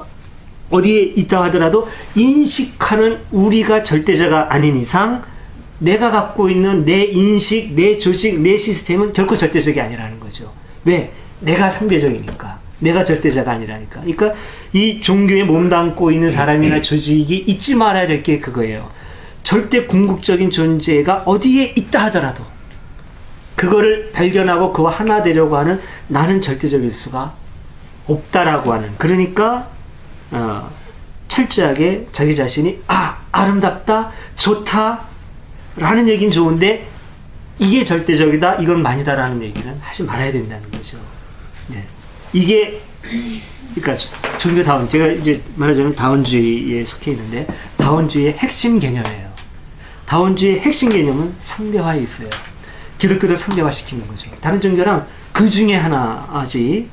어디에 있다 하더라도 인식하는 우리가 절대자가 아닌 이상 내가 갖고 있는 내 인식, 내 조직, 내 시스템은 결코 절대적이 아니라는 거죠. 왜? 내가 상대적이니까. 내가 절대자가 아니라니까. 그러니까 이 종교에 몸담고 있는 사람이나 조직이 잊지 말아야 될 게 그거예요. 절대 궁극적인 존재가 어디에 있다 하더라도 그거를 발견하고 그와 하나 되려고 하는 나는 절대적일 수가 없다라고 하는. 그러니까 철저하게 자기 자신이 아름답다, 좋다 라는 얘기는 좋은데 이게 절대적이다, 이건 아니다라는 얘기는 하지 말아야 된다는 거죠. 네. 이게 그러니까 종교다운, 제가 이제 말하자면 다원주의에 속해 있는데 다원주의의 핵심 개념이에요. 다원주의의 핵심 개념은 상대화에 있어요. 기독교도 상대화시키는 거죠. 다른 종교랑 그 중에 하나지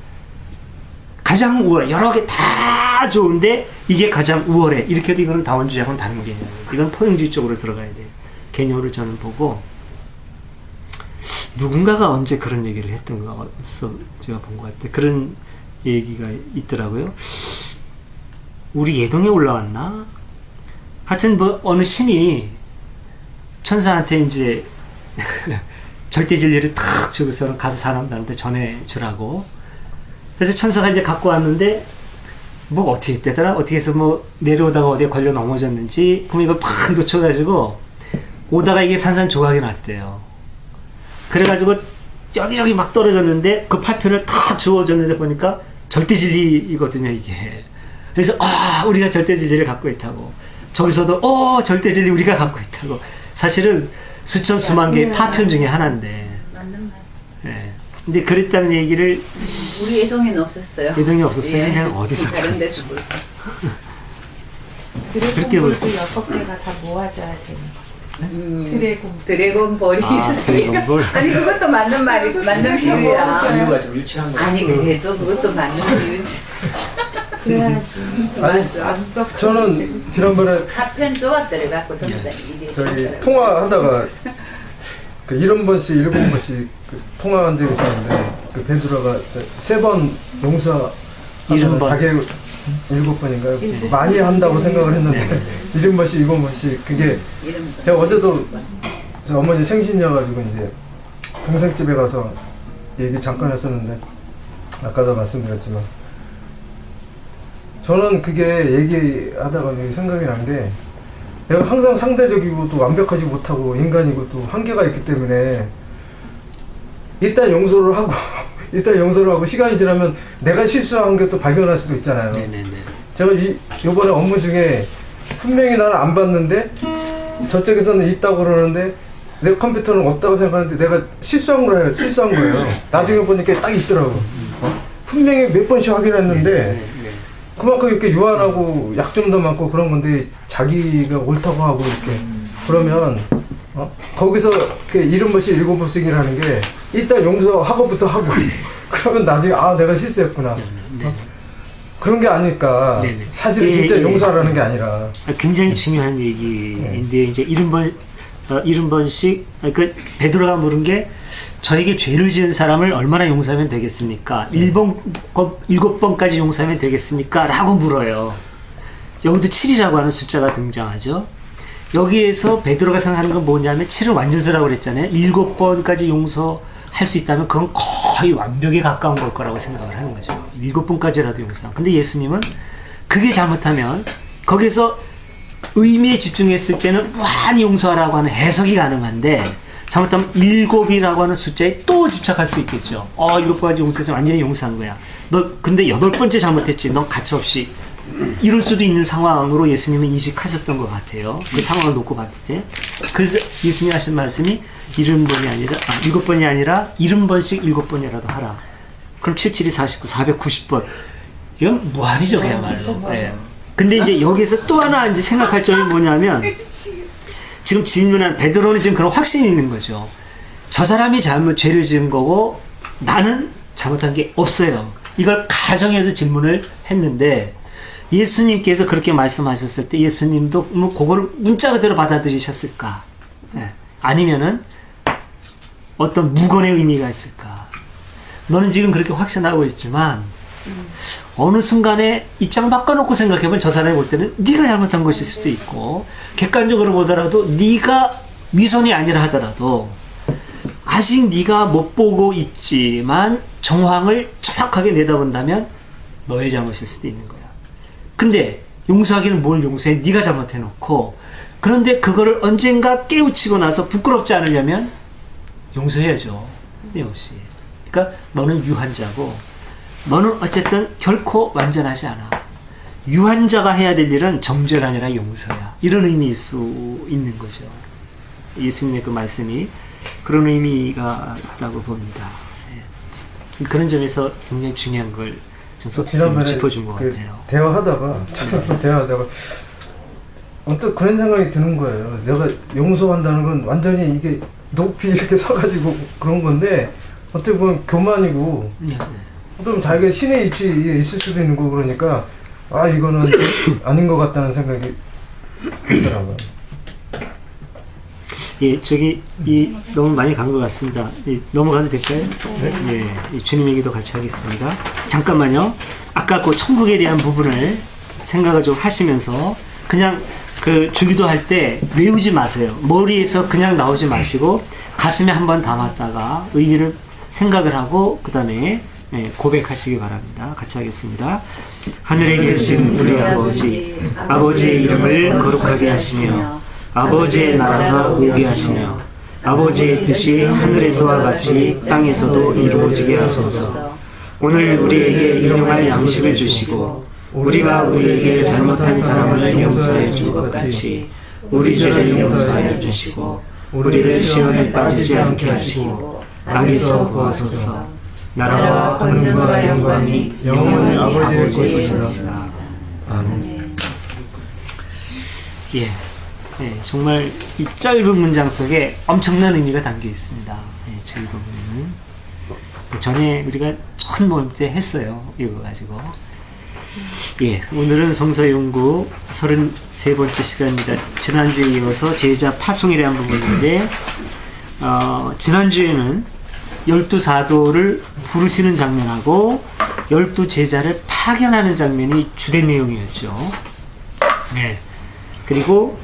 가장 우월, 여러 개 다 좋은데 이게 가장 우월해. 이렇게 해도 이거는 다원주의하고는 다른 개념이에요. 이건 포용주의 쪽으로 들어가야 돼요. 개념으로 저는 보고, 누군가가 언제 그런 얘기를 했던가 어디서 제가 본 것 같아요. 그런 얘기가 있더라고요. 우리 예동에 올라왔나? 하여튼 뭐 어느 신이 천사한테 이제 절대 진리를 탁 주고서 가서 사람들한테 전해주라고. 그래서 천사가 이제 갖고 왔는데 뭐 어떻게 했대더라? 어떻게 해서 뭐 내려오다가 어디에 걸려 넘어졌는지, 그럼 이걸 팍 놓쳐가지고 오다가 이게 산산조각이 났대요. 그래가지고 여기저기 막 떨어졌는데 그 파편을 탁 주워줬는데 보니까 절대 진리이거든요, 이게. 그래서 우리가 절대 진리를 갖고 있다고. 저기서도 절대 진리 우리가 갖고 있다고. 사실은 수천 수만 개의 파편 중에 하나인데. 맞는 말. 예. 근데 그랬다는 얘기를. 우리 예동에는 없었어요. 예동이 없었어요? 예. 그냥 어디서 다른 데서 보죠. 그렇게 볼 수 드래곤볼도 6개가 다 모아져야 되는 거죠. 드래곤볼이 드래곤볼. 아니 그것도 맞는 말이 맞는 비유야. 이유가 좀 유치한 거. 아니 그래도 그것도 맞는 비유지. 그래야지. 맞아. 저는 지난번에 파편 조각들을 갖고 전부 다 이게 저희 통화하다가 그 7번씩 7번씩 그 통화한 적이 있었는데, 그 베드로가 3번 용서 70번. 자기 7번인가요? 많이 한다고 생각을 했는데 70번씩 7번씩 그게, 이름 제가 어제도 저 어머니 생신이어가지고 이제 동생 집에 가서 얘기 잠깐 했었는데 아까도 말씀드렸지만, 저는 그게 얘기하다가 생각이 난 게, 내가 항상 상대적이고 또 완벽하지 못하고 인간이고 또 한계가 있기 때문에 일단 용서를 하고 시간이 지나면 내가 실수한 게 또 발견할 수도 있잖아요. 네네네. 제가 요번에 업무 중에 분명히 나는 안 봤는데 저쪽에서는 있다고 그러는데 내 컴퓨터는 없다고 생각하는데 내가 실수한 거예요. 나중에 보니까 딱 있더라고. 분명히 몇 번씩 확인했는데 그만큼 이렇게 유한하고 약점도 많고 그런 건데 자기가 옳다고 하고 이렇게 그러면 거기서 70번씩 7번씩이라는 게 일단 용서하고부터 하고 그러면 나중에 내가 실수했구나. 그런 게 아닐까. 네네. 사실 예, 진짜 예. 용서하라는 게 아니라. 굉장히 중요한 얘기인데 이제 70번씩 그 베드로가 물은 게 저에게 죄를 지은 사람을 얼마나 용서하면 되겠습니까? 7번까지 용서하면 되겠습니까? 라고 물어요. 여기도 7이라고 하는 숫자가 등장하죠. 여기에서 베드로가 생각하는 건 뭐냐면 7은 완전수라고 그랬잖아요. 7번까지 용서할 수 있다면 그건 거의 완벽에 가까운 걸 거라고 생각을 하는 거죠. 7번까지라도 용서. 근데 예수님은 그게 잘못하면 거기서 의미에 집중했을 때는 무한히 용서하라고 하는 해석이 가능한데 잘못하면 7이라고 하는 숫자에 또 집착할 수 있겠죠. 7번까지 용서해서 완전히 용서한 거야. 너 근데 8번째 잘못했지. 넌 가차없이. 이럴 수도 있는 상황으로 예수님은 인식하셨던 것 같아요. 그 상황을 놓고 봤을 때. 그래서 예수님이 하신 말씀이 7번이 아니라 70번씩 7번이라도 하라. 그럼 7, 7이 49, 490번. 이건 무한이죠, 그야말로. 예. 근데 이제 여기서 또 하나 이제 생각할 점이 뭐냐면, 지금 질문한 베드로는 지금 그런 확신이 있는 거죠. 저 사람이 죄를 지은 거고, 나는 잘못한 게 없어요. 이걸 가정해서 질문을 했는데, 예수님께서 그렇게 말씀하셨을 때, 예수님도 뭐 그걸 문자 그대로 받아들이셨을까? 예. 아니면은, 어떤 무건의 의미가 있을까? 너는 지금 그렇게 확신하고 있지만, 어느 순간에 입장 바꿔놓고 생각해보면 저 사람이 볼 때는 네가 잘못한 것일 수도 있고 객관적으로 보더라도 네가 위선이 아니라 하더라도 아직 네가 못 보고 있지만 정황을 정확하게 내다본다면 너의 잘못일 수도 있는 거야. 근데 용서하기는 뭘 용서해? 네가 잘못해놓고 그런데 그거를 언젠가 깨우치고 나서 부끄럽지 않으려면 용서해야죠. 역시. 그러니까 너는 유한자고 너는 어쨌든 결코 완전하지 않아. 유한자가 해야 될 일은 정죄가 아니라 용서야. 이런 의미일 수 있는 거죠. 예수님의 그 말씀이 그런 의미가 있다고 봅니다. 예. 그런 점에서 굉장히 중요한 걸 좀 소프트웨어로 짚어준 것 같아요. 대화하다가 언뜻 그런 생각이 드는 거예요. 내가 용서한다는 건 완전히 이게 높이 이렇게 서가지고 그런 건데 어떻게 보면 교만이고 어쩌면 자기가 신의 위치에 있을 수도 있는 거고 그러니까 이거는 아닌 것 같다는 생각이 들더라고요. 예, 너무 많이 간 것 같습니다. 넘어가도 될까요? 네. 예, 주님 얘기도 같이 하겠습니다. 잠깐만요. 아까 그 천국에 대한 부분을 생각을 좀 하시면서 그냥 그 주기도 할 때 외우지 마세요. 머리에서 그냥 나오지 마시고 가슴에 한번 담았다가 의미를 생각을 하고 그 다음에 고백하시기 바랍니다. 같이 하겠습니다. 하늘에 계신 우리 아버지, 아버지의 이름을 거룩하게 하시며 아버지의 나라가 오게 하시며 아버지의 뜻이 하늘에서와 같이 땅에서도 이루어지게 하소서. 오늘 우리에게 일용할 양식을 주시고 우리가 우리에게 잘못한 사람을 용서해 준 것 같이 우리 죄를 용서하여 주시고 우리를 시험에 빠지지 않게 하시고 악에서 구하소서. 나라와 권능과 영광이 영원히 아버지의 것입니다. 아멘. 예. 네, 정말 이 짧은 문장 속에 엄청난 의미가 담겨 있습니다. 네, 저희 부분은 전에 우리가 처음 모임 때 했어요. 이거 가지고. 예, 오늘은 성서연구 33번째 시간입니다. 지난주에 이어서 제자 파송에 대한 부분인데 지난주에는 12사도를 부르시는 장면하고 12제자를 파견하는 장면이 주된 내용이었죠. 네. 그리고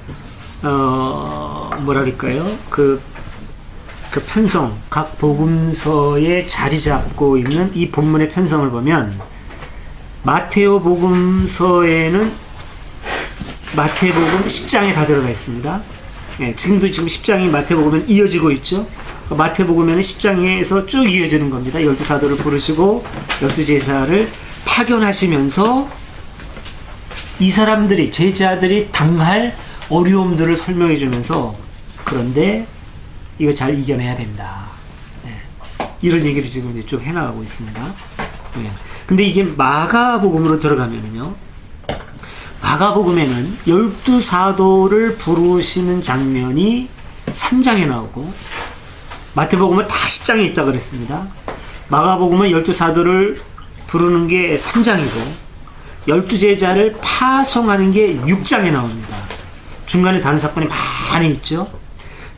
뭐랄까요? 그 편성, 각 복음서에 자리 잡고 있는 이 본문의 편성을 보면 마테오 복음서에는 마태복음 10장에 다 들어가 있습니다. 예, 지금 10장이 마태복음은 이어지고 있죠. 마태복음에는 10장에서 쭉 이어지는 겁니다. 12사도를 부르시고 12제자를 파견하시면서 이 사람들이, 제자들이 당할 어려움들을 설명해 주면서 그런데 이거 잘 이겨내야 된다. 네. 이런 얘기를 지금 이제 쭉 해나가고 있습니다. 네. 근데 이게 마가복음으로 들어가면은요, 마가복음에는 12사도를 부르시는 장면이 3장에 나오고, 마태복음은 다 10장에 있다 그랬습니다. 마가복음은 12사도를 부르는 게 3장이고, 12제자를 파송하는 게 6장에 나옵니다. 중간에 다른 사건이 많이 있죠.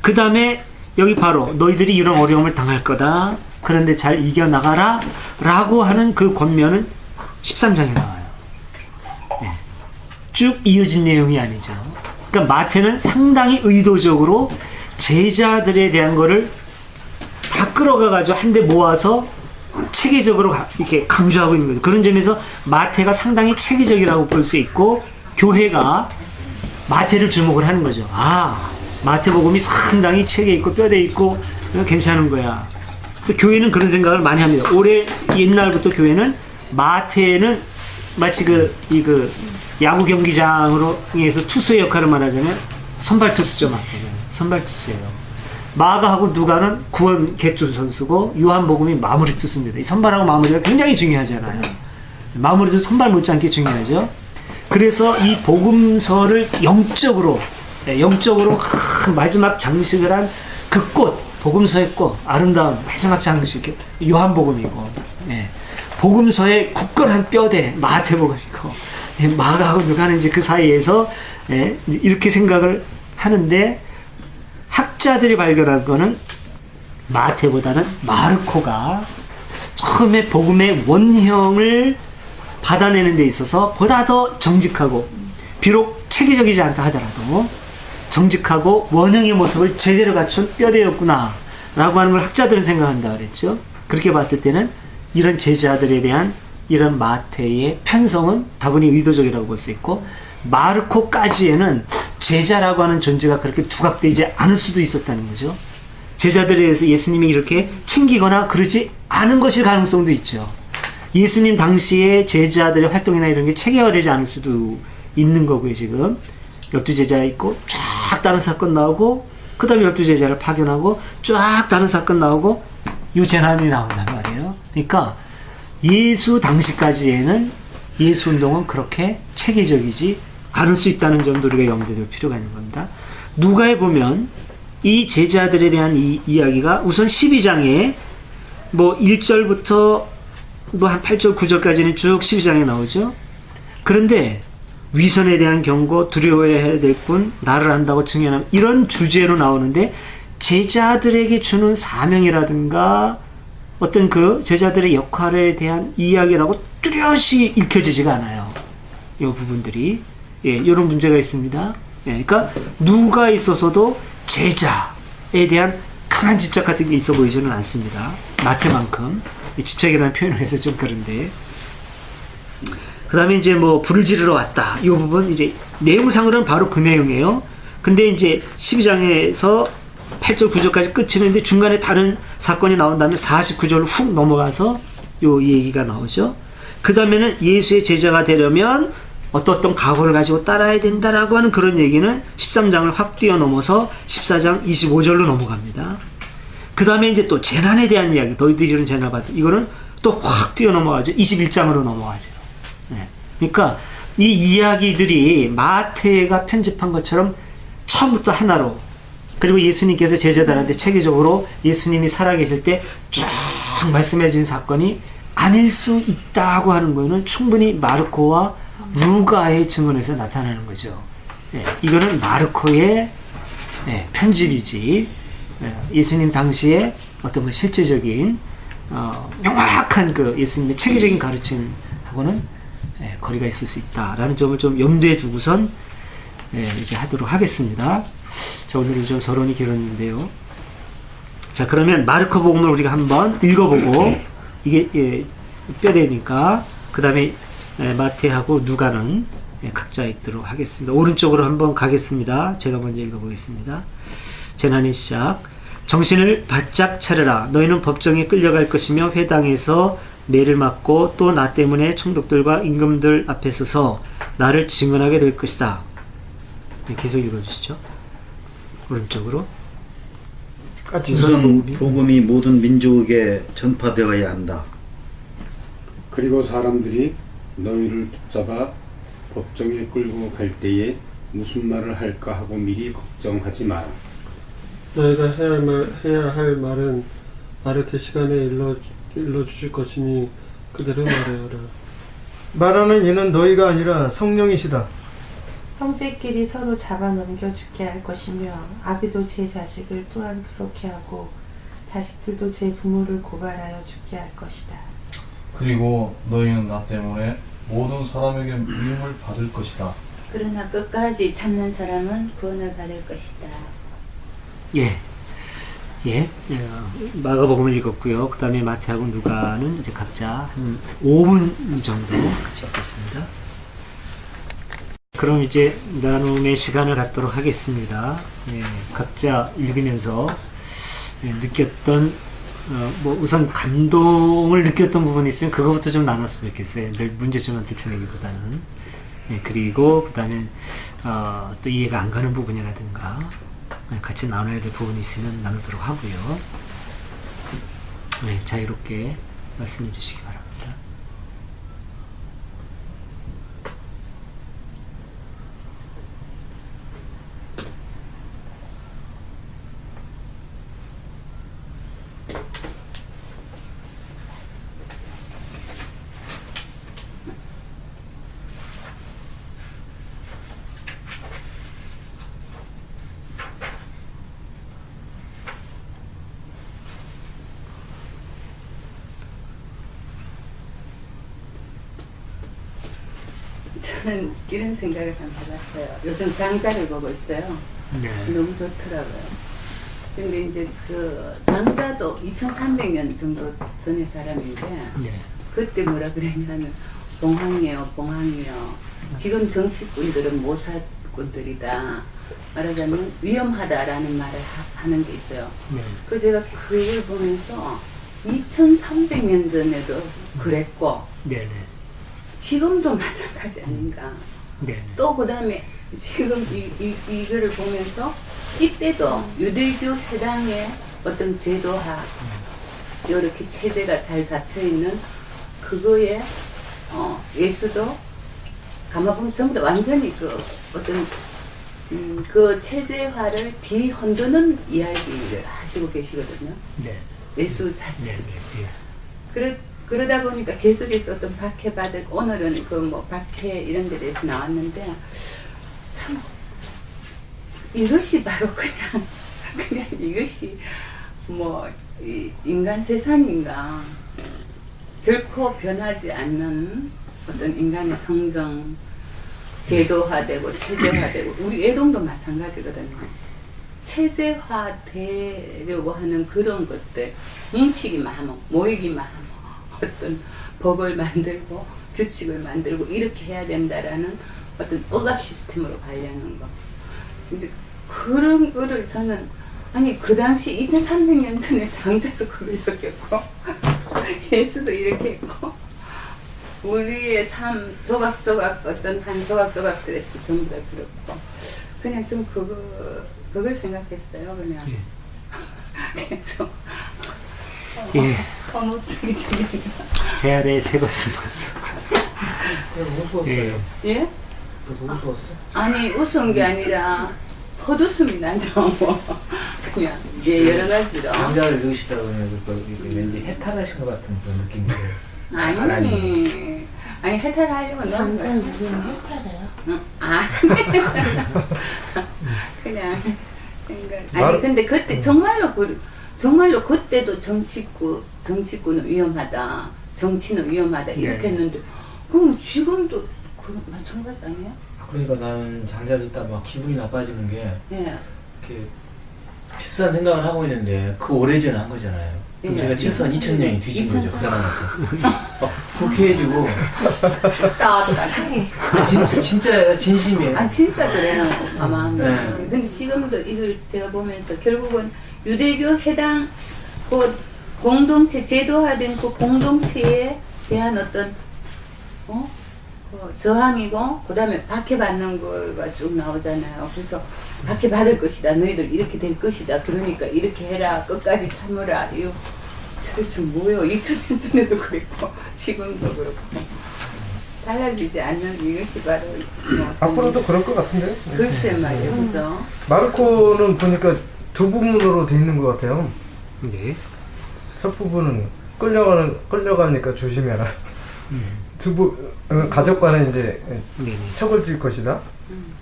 그 다음에 여기 바로 너희들이 이런 어려움을 당할 거다. 그런데 잘 이겨나가라 라고 하는 그 권면은 13장에 나와요. 네. 쭉 이어진 내용이 아니죠. 그러니까 마태는 상당히 의도적으로 제자들에 대한 거를 다 끌어가가지고 한데 모아서 체계적으로 이렇게 강조하고 있는 거죠. 그런 점에서 마태가 상당히 체계적이라고 볼 수 있고 교회가 마태를 주목을 하는 거죠. 아, 마태복음이 상당히 체계 있고 뼈대 있고 괜찮은 거야. 그래서 교회는 그런 생각을 많이 합니다. 옛날부터 교회는 마태는 마치 그 야구 경기장으로 해서 투수의 역할을 말하자면 선발 투수죠. 마태는 선발 투수예요. 마가하고 누가는 구원 개투 선수고 요한복음이 마무리 투수입니다. 이 선발하고 마무리가 굉장히 중요하잖아요. 마무리도 선발 못지않게 중요하죠. 그래서 이 복음서를 영적으로 마지막 장식을 한 그 꽃, 복음서의 꽃, 아름다운 마지막 장식, 요한복음이고, 네. 복음서의 굳건한 뼈대, 마태복음이고, 네. 마가하고 누가는 이제 그 사이에서 네. 이렇게 생각을 하는데, 학자들이 발견한 거는 마태보다는 마르코가 처음에 복음의 원형을 받아내는 데 있어서 보다 더 정직하고, 비록 체계적이지 않다 하더라도 정직하고 원형의 모습을 제대로 갖춘 뼈대였구나 라고 하는 걸 학자들은 생각한다 그랬죠. 그렇게 봤을 때는 이런 제자들에 대한 이런 마태의 편성은 다분히 의도적이라고 볼 수 있고, 마르코까지에는 제자라고 하는 존재가 그렇게 두각되지 않을 수도 있었다는 거죠. 제자들에 대해서 예수님이 이렇게 챙기거나 그러지 않은 것일 가능성도 있죠. 예수님 당시에 제자들의 활동이나 이런 게 체계화되지 않을 수도 있는 거고요. 지금 12제자 있고 쫙 다른 사건 나오고 그 다음에 12제자를 파견하고 쫙 다른 사건 나오고 요 재난이 나온단 말이에요. 그러니까 예수 당시까지에는 예수 운동은 그렇게 체계적이지 않을 수 있다는 점도 우리가 염두에 둘 필요가 있는 겁니다. 누가에 보면 이 제자들에 대한 이 이야기가 우선 12장에 뭐 1절부터 뭐 한 8절 9절까지는 쭉 12장에 나오죠. 그런데 위선에 대한 경고, 두려워해야 될 뿐, 나를 안다고 증언함, 이런 주제로 나오는데 제자들에게 주는 사명이라든가 어떤 그 제자들의 역할에 대한 이야기라고 뚜렷이 읽혀지지가 않아요. 이 부분들이 이런 문제가 있습니다. 그러니까 누가 있어서도 제자에 대한 강한 집착 같은 게 있어 보이지는 않습니다. 마태만큼 집착이라는 표현을 해서 좀 그런데. 그 다음에 이제 뭐 불을 지르러 왔다. 이 부분 이제 내용상으로는 바로 그 내용이에요. 근데 이제 12장에서 8절 9절까지 끝이는데 중간에 다른 사건이 나온 다음에 49절로 훅 넘어가서 요 얘기가 나오죠. 그 다음에는 예수의 제자가 되려면 어떤 각오를 가지고 따라야 된다라고 하는 그런 얘기는 13장을 확 뛰어넘어서 14장 25절로 넘어갑니다. 그 다음에 이제 또 재난에 대한 이야기, 너희들이 이런 재난을 받다. 이거는 또 확 뛰어넘어가죠. 21장으로 넘어가죠. 네. 그러니까 이 이야기들이 마태가 편집한 것처럼 처음부터 하나로, 그리고 예수님께서 제자들한테 체계적으로 예수님이 살아계실 때 쫙 말씀해 주신 사건이 아닐 수 있다고 하는 거는 충분히 마르코와 루가의 증언에서 나타나는 거죠. 네. 이거는 마르코의 편집이지 예수님 당시에 어떤 그 실제적인 명확한 그 예수님의 체계적인 가르침하고는 거리가 있을 수 있다라는 점을 좀 염두에 두고선 이제 하도록 하겠습니다. 자, 오늘은 좀 서론이 길었는데요. 자, 그러면 마르코 복음을 우리가 한번 읽어보고 이게 뼈대니까 그 다음에 마태하고 누가는 각자 읽도록 하겠습니다. 오른쪽으로 한번 가겠습니다. 제가 먼저 읽어보겠습니다. 재난의 시작. 정신을 바짝 차려라. 너희는 법정에 끌려갈 것이며 회당에서 매를 맞고 또 나 때문에 총독들과 임금들 앞에 서서 나를 증언하게 될 것이다. 계속 읽어주시죠. 오른쪽으로. 우선 복음이 모든 민족에게 전파되어야 한다. 그리고 사람들이 너희를 붙잡아 법정에 끌고 갈 때에 무슨 말을 할까 하고 미리 걱정하지 마라. 너희가 해야 할 말은 아르테 시간에 일러 주실 것이니 그대로 말하여라. 말하는 이는 너희가 아니라 성령이시다. 형제끼리 서로 잡아 넘겨 죽게 할 것이며 아비도 제 자식을 또한 그렇게 하고 자식들도 제 부모를 고발하여 죽게 할 것이다. 그리고 너희는 나 때문에 모든 사람에게 미움을 받을 것이다. 그러나 끝까지 참는 사람은 구원을 받을 것이다. 예. 예. 마가복음을 읽었고요. 그 다음에 마태하고 누가는 이제 각자 한 5분 정도 같이 읽겠습니다. 그럼 이제 나눔의 시간을 갖도록 하겠습니다. 예, 각자 읽으면서 느꼈던 뭐 우선 감동을 느꼈던 부분이 있으면 그거부터 좀 나눴으면 좋겠어요. 늘 문제점만 들춰내기보다는. 예, 그리고 그 다음에 또 이해가 안 가는 부분이라든가 같이 나눠야 될 부분이 있으면 나누도록 하고요. 네, 자유롭게 말씀해 주시기 바랍니다. 저는 이런 생각을 한번 해봤어요. 요즘 장자를 보고 있어요. 네. 너무 좋더라고요. 근데 이제 그 장자도 2300년 정도 전의 사람인데 네. 그때 뭐라 그랬냐면 봉황이에요, 봉황이요. 지금 정치꾼들은 모사꾼들이다. 말하자면 위험하다라는 말을 하는 게 있어요. 네. 그 제가 그걸 보면서 2300년 전에도 그랬고 네. 지금도 마찬가지 아닌가. 네. 또 그 다음에 지금 이거를 보면서 이때도 유대교 회당의 어떤 제도화 이렇게 체제가 잘 잡혀있는 그거에 예수도 가마보면 전부 다 완전히 그 어떤 그 체제화를 뒤흔드는 이야기를 하시고 계시거든요. 네. 예수 자체. 네. 네. 그러다 보니까 계속해서 어떤 박해받을, 오늘은 그 뭐 박해 이런 데 대해서 나왔는데, 참, 이것이 바로 그냥 이것이 뭐, 인간 세상인가. 결코 변하지 않는 어떤 인간의 성정, 제도화되고 체제화되고, 우리 애동도 마찬가지거든요. 체제화 되려고 하는 그런 것들, 뭉치기만 하면, 모이기만 하면, 어떤 법을 만들고 규칙을 만들고 이렇게 해야 된다라는 어떤 억압 시스템으로 가려는 거. 이제 그런 거를 저는 아니 그 당시 2300년 전에 장자도 그걸 겪었고 예수도 이렇게 했고 우리의 삶 조각조각 어떤 한 조각조각들에서 전부 다 그렇고 그냥 좀 그걸 생각했어요. 그냥 그냥 좀 예. 허무증이 배 아래 새 것을 봤어. 우스웠어요. 예? 그래서 우스웠어? 아니 웃은 게 아니라 헛웃음이 나죠. 그냥 여러 가지로. 장자를 넣으시다 보면 왠지 해탈하신 것 같은 그런 느낌이 들어요. 아니 해탈하려고 너무 잠깐 누구는 해탈해요? 응? 그냥 생각. 아니 근데 그때 정말로 그때도 정치꾼은 위험하다, 정치는 위험하다 이렇게 했는데 그럼 지금도 그 마찬가지 아니에요? 그러니까 나는 장자를 있다 막 기분이 나빠지는 게 예. 이렇게 비슷한 생각을 하고 있는데 그 오래전에 한 거잖아요. 그럼 예. 제가 최소한 2000년이 뒤진 거죠 그 사람한테. 불쾌해지고. 상해. 진짜 진심이에요. 아 진짜 그래요. 아마. 네. 근데 지금도 이걸 제가 보면서 결국은 유대교 해당 그 공동체 제도화된 그 공동체에 대한 어떤 그 저항이고 그다음에 박해받는 거가 쭉 나오잖아요. 그래서 박해받을 것이다. 너희들 이렇게 될 것이다. 그러니까 이렇게 해라. 끝까지 참으라. 이거 도대체 뭐예요? 2000년 전에도 그랬고 지금도 그렇고 달라지지 않는 이것이 바로 앞으로도 그럴 것 같은데? 글쎄 말이에요. 그죠? 마르코는 보니까 두 부분으로 돼 있는 것 같아요. 네. 첫 부분은 끌려가니까 조심해라. 가족 간에 이제 네네. 척을 질 것이다.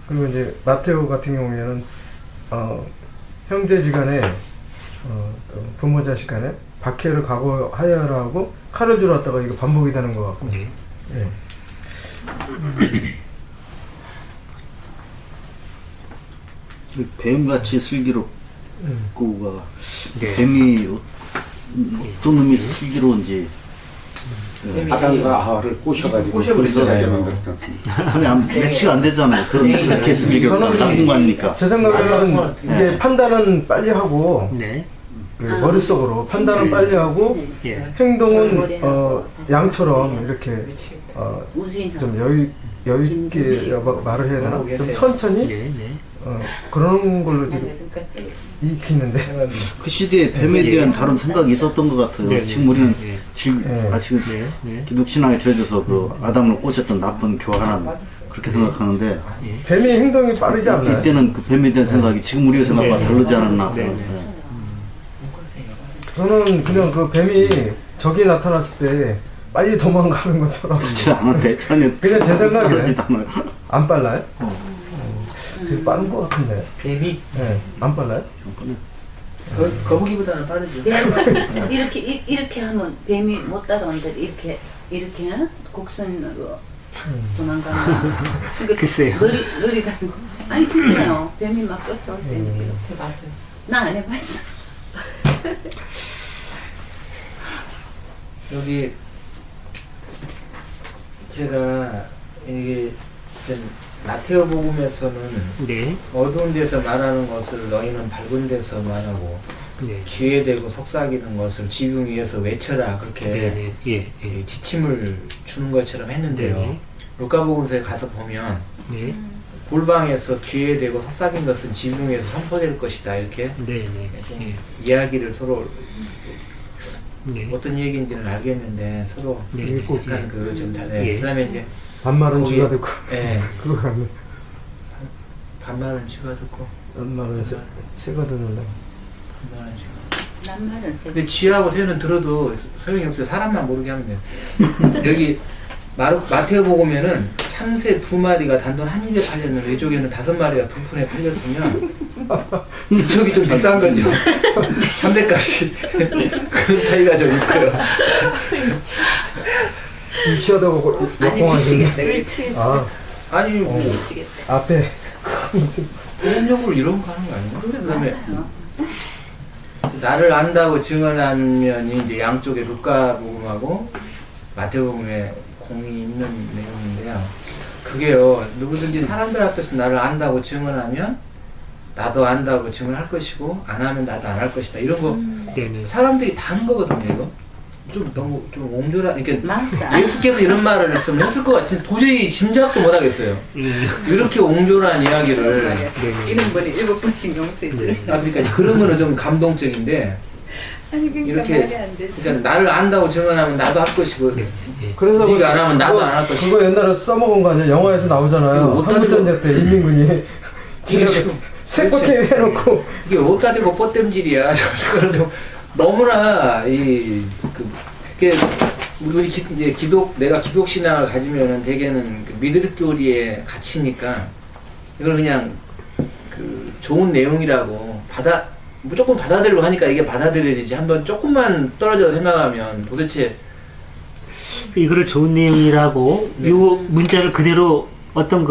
그리고 이제 마테오 같은 경우에는 형제지간에 부모 자식간에 박해를 각오하여라 하고 칼을 주러 왔다가 이거 반복이 되는 것 같고. 네. 예. 뱀같이 슬기롭고가 네. 뱀이 어떤 놈이 슬기로운지 아담과 하와를 꼬셔가지고 꼬셔버리잖아요. 만들었지 않습니까? 그냥 매치가 안 되잖아요. 그렇게 슬기롭다 나쁜 거 아닙니까? 제 생각에는 이게 판단은 빨리 하고 네. 그 머릿속으로 판단은 빨리 하고 예. 행동은 양처럼 이렇게 우주인 좀 여유 있게 말을 해야 되나? 좀 천천히 네. 네. 그런 걸로 지금 익히는데 그 시대에 뱀에 대한 다른 생각이 있었던 것 같아요. 네, 지금 우리는 네. 지금 네. 네. 기독신앙에 들어져서 그 아담을 꽂혔던 나쁜 교환한 그렇게 생각하는데 뱀이 행동이 빠르지 않나요? 이때는 그 뱀에 대한 생각이 지금 우리의 생각과 네. 다르지 않았나. 네. 네. 저는 그냥 그 뱀이 적이 나타났을 때 빨리 도망가는 것처럼 그렇지 않은데 전혀 그냥 제 생각에 그러지도 않아요. 안 빨라요? 되게 빠른 것 같은데. 뱀이 네, 안 빨라요? 거북이보다는 빠르죠. 이렇게 하면 뱀이 못 따라오는데 이렇게 곡선으로 도망가면 그러니까 글쎄요. 머리가 아니 진짜요. 뱀이 막 쫓아올 때는 이렇게 봤어요. 나 안 해봤어. 여기 제가 이게 마테오 복음에서는 네. 어두운 데서 말하는 것을 너희는 밝은 데서 말하고 네. 기회 되고 속삭이는 것을 지금 위해서 외쳐라 그렇게 네. 예. 예. 지침을 주는 것처럼 했는데요. 네. 루카복음서에 가서 보면 네. 골방에서 기회 되고 속삭인 것은 지금 위해서 선포될 것이다 이렇게 네. 좀 네. 이야기를 서로 네. 어떤 얘기인지는 알겠는데 서로 네. 약간 그좀 다르네. 예. 그다음에 이제 반말은 거기에- 쥐가 듣고 예. 그거 같네. 반말은 쥐가 듣고 반말은 새가 듣는다. 반말은 쥐가. 남말은 근데 쥐하고 새는 들어도 소용이 없어요. 사람만 모르게 하면 돼요. 여기 마테오 복음에는 참새 2마리가 단돈 한 입에 팔렸는데 이쪽에는 5마리가 2푼에 팔렸으면 이쪽이 좀 비싼 거죠. 참새값이 그런 차이가 좀 있고요. 유치하다고 아니 역공하시네. 미치겠다. 아, 아니 뭐 미치겠다. 앞에 보험용으로 이런 거 하는 거 아니야? 그다음에 맞아요. 나를 안다고 증언한 면이 이제 양쪽에 루카 복음하고 마테오 복음에 공이 있는 내용인데요. 그게요, 누구든지 사람들 앞에서 나를 안다고 증언하면 나도 안다고 증언할 것이고 안 하면 나도 안 할 것이다. 이런 거 네네. 사람들이 다 하는 거거든요. 이거 좀 너무 좀 옹졸한. 그러니까 맞아. 예수께서 이런 말을 했으면 했을 것 같은데 도저히 짐작도 못 하겠어요. 이렇게 옹졸한 이야기를. 네네. 이런 분이 7번씩 용서해줘요. 아, 그러니까 그런 거는 좀 감동적인데. 아니 그러니까 이렇게 말이 안 돼서. 그러니까 나를 안다고 증언하면 나도 할 것이고 그래서 네가 안 하면 나도 안 할 것이고. 그거 옛날에 써먹은 거 아니야? 영화에서 나오잖아요. 이거 못 한국전쟁 때 인민군이 이게 지금 새꼬챙이 해놓고 이게 어디다 대고 뻗땜질이야. 저는 너무나 우리 이제 내가 기독 신앙을 가지면은 대개는 그 미드교리에 갇히니까 이걸 그냥 그 좋은 내용이라고 무조건 받아들이려고 하니까 이게 받아들여지지. 한번 조금만 떨어져서 생각하면 도대체 이거를 좋은 내용이라고 네. 이 문자를 그대로 어떤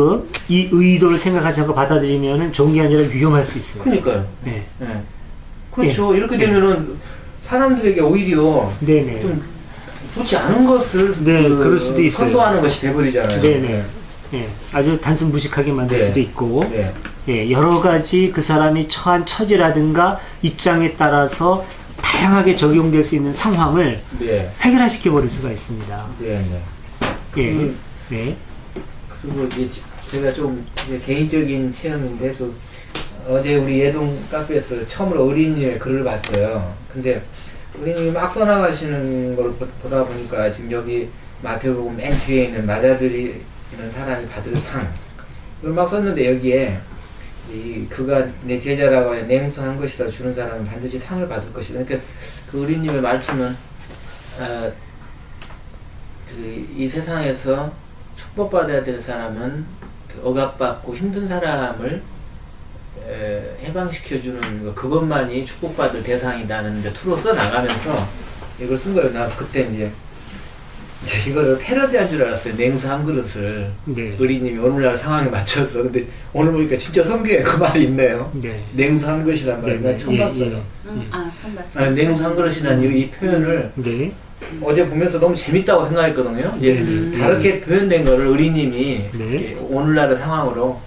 이 의도를 생각하지 않고 받아들이면은 좋은 게 아니라 위험할 수 있어요. 그러니까요. 네. 네. 그렇죠. 이렇게 되면은 사람들에게 오히려 네네. 좀 좋지 않은 것을 네, 그럴 수도 있어요. 선도하는 것이 돼버리잖아요. 네네. 예, 아주 단순 무식하게 만들 네. 수도 있고, 네. 예, 여러 가지 그 사람이 처한 처지라든가 입장에 따라서 다양하게 적용될 수 있는 상황을 네. 해결시켜 버릴 수가 있습니다. 네. 네. 예, 네. 그리고 이제 제가 좀 이제 개인적인 체험인데 또 어제 우리 예동 카페에서 처음으로 어린이의 글을 봤어요. 근데 어린이 막 써나가시는 걸 보다 보니까 지금 여기 마태복음 맨 뒤에 있는 맞아들이는 사람이 받을 상 이걸 막 썼는데 여기에 그가 내 제자라고 냉소한 것이다 주는 사람은 반드시 상을 받을 것이다. 그러니까 그 어린이의 말투는 이 세상에서 축복받아야 될 사람은 그 억압받고 힘든 사람을 해방시켜주는 거, 그것만이 축복받을 대상이다는 이제 투로 써나가면서 이걸 쓴 거예요. 나 그때 이제 이거를 패러디한 줄 알았어요. 냉수 한 그릇을. 네. 의리님이 오늘날 상황에 맞춰서. 근데 오늘 보니까 진짜 성경에 그 말이 있네요. 네. 냉수 한 그릇이란 말을 네, 난 처음 봤어요. 처음 봤어요. 냉수 한 그릇이라는 이 표현을 네. 어제 보면서 너무 재밌다고 생각했거든요. 이제 다르게 표현된 거를 의리님이 네. 이렇게 오늘날의 상황으로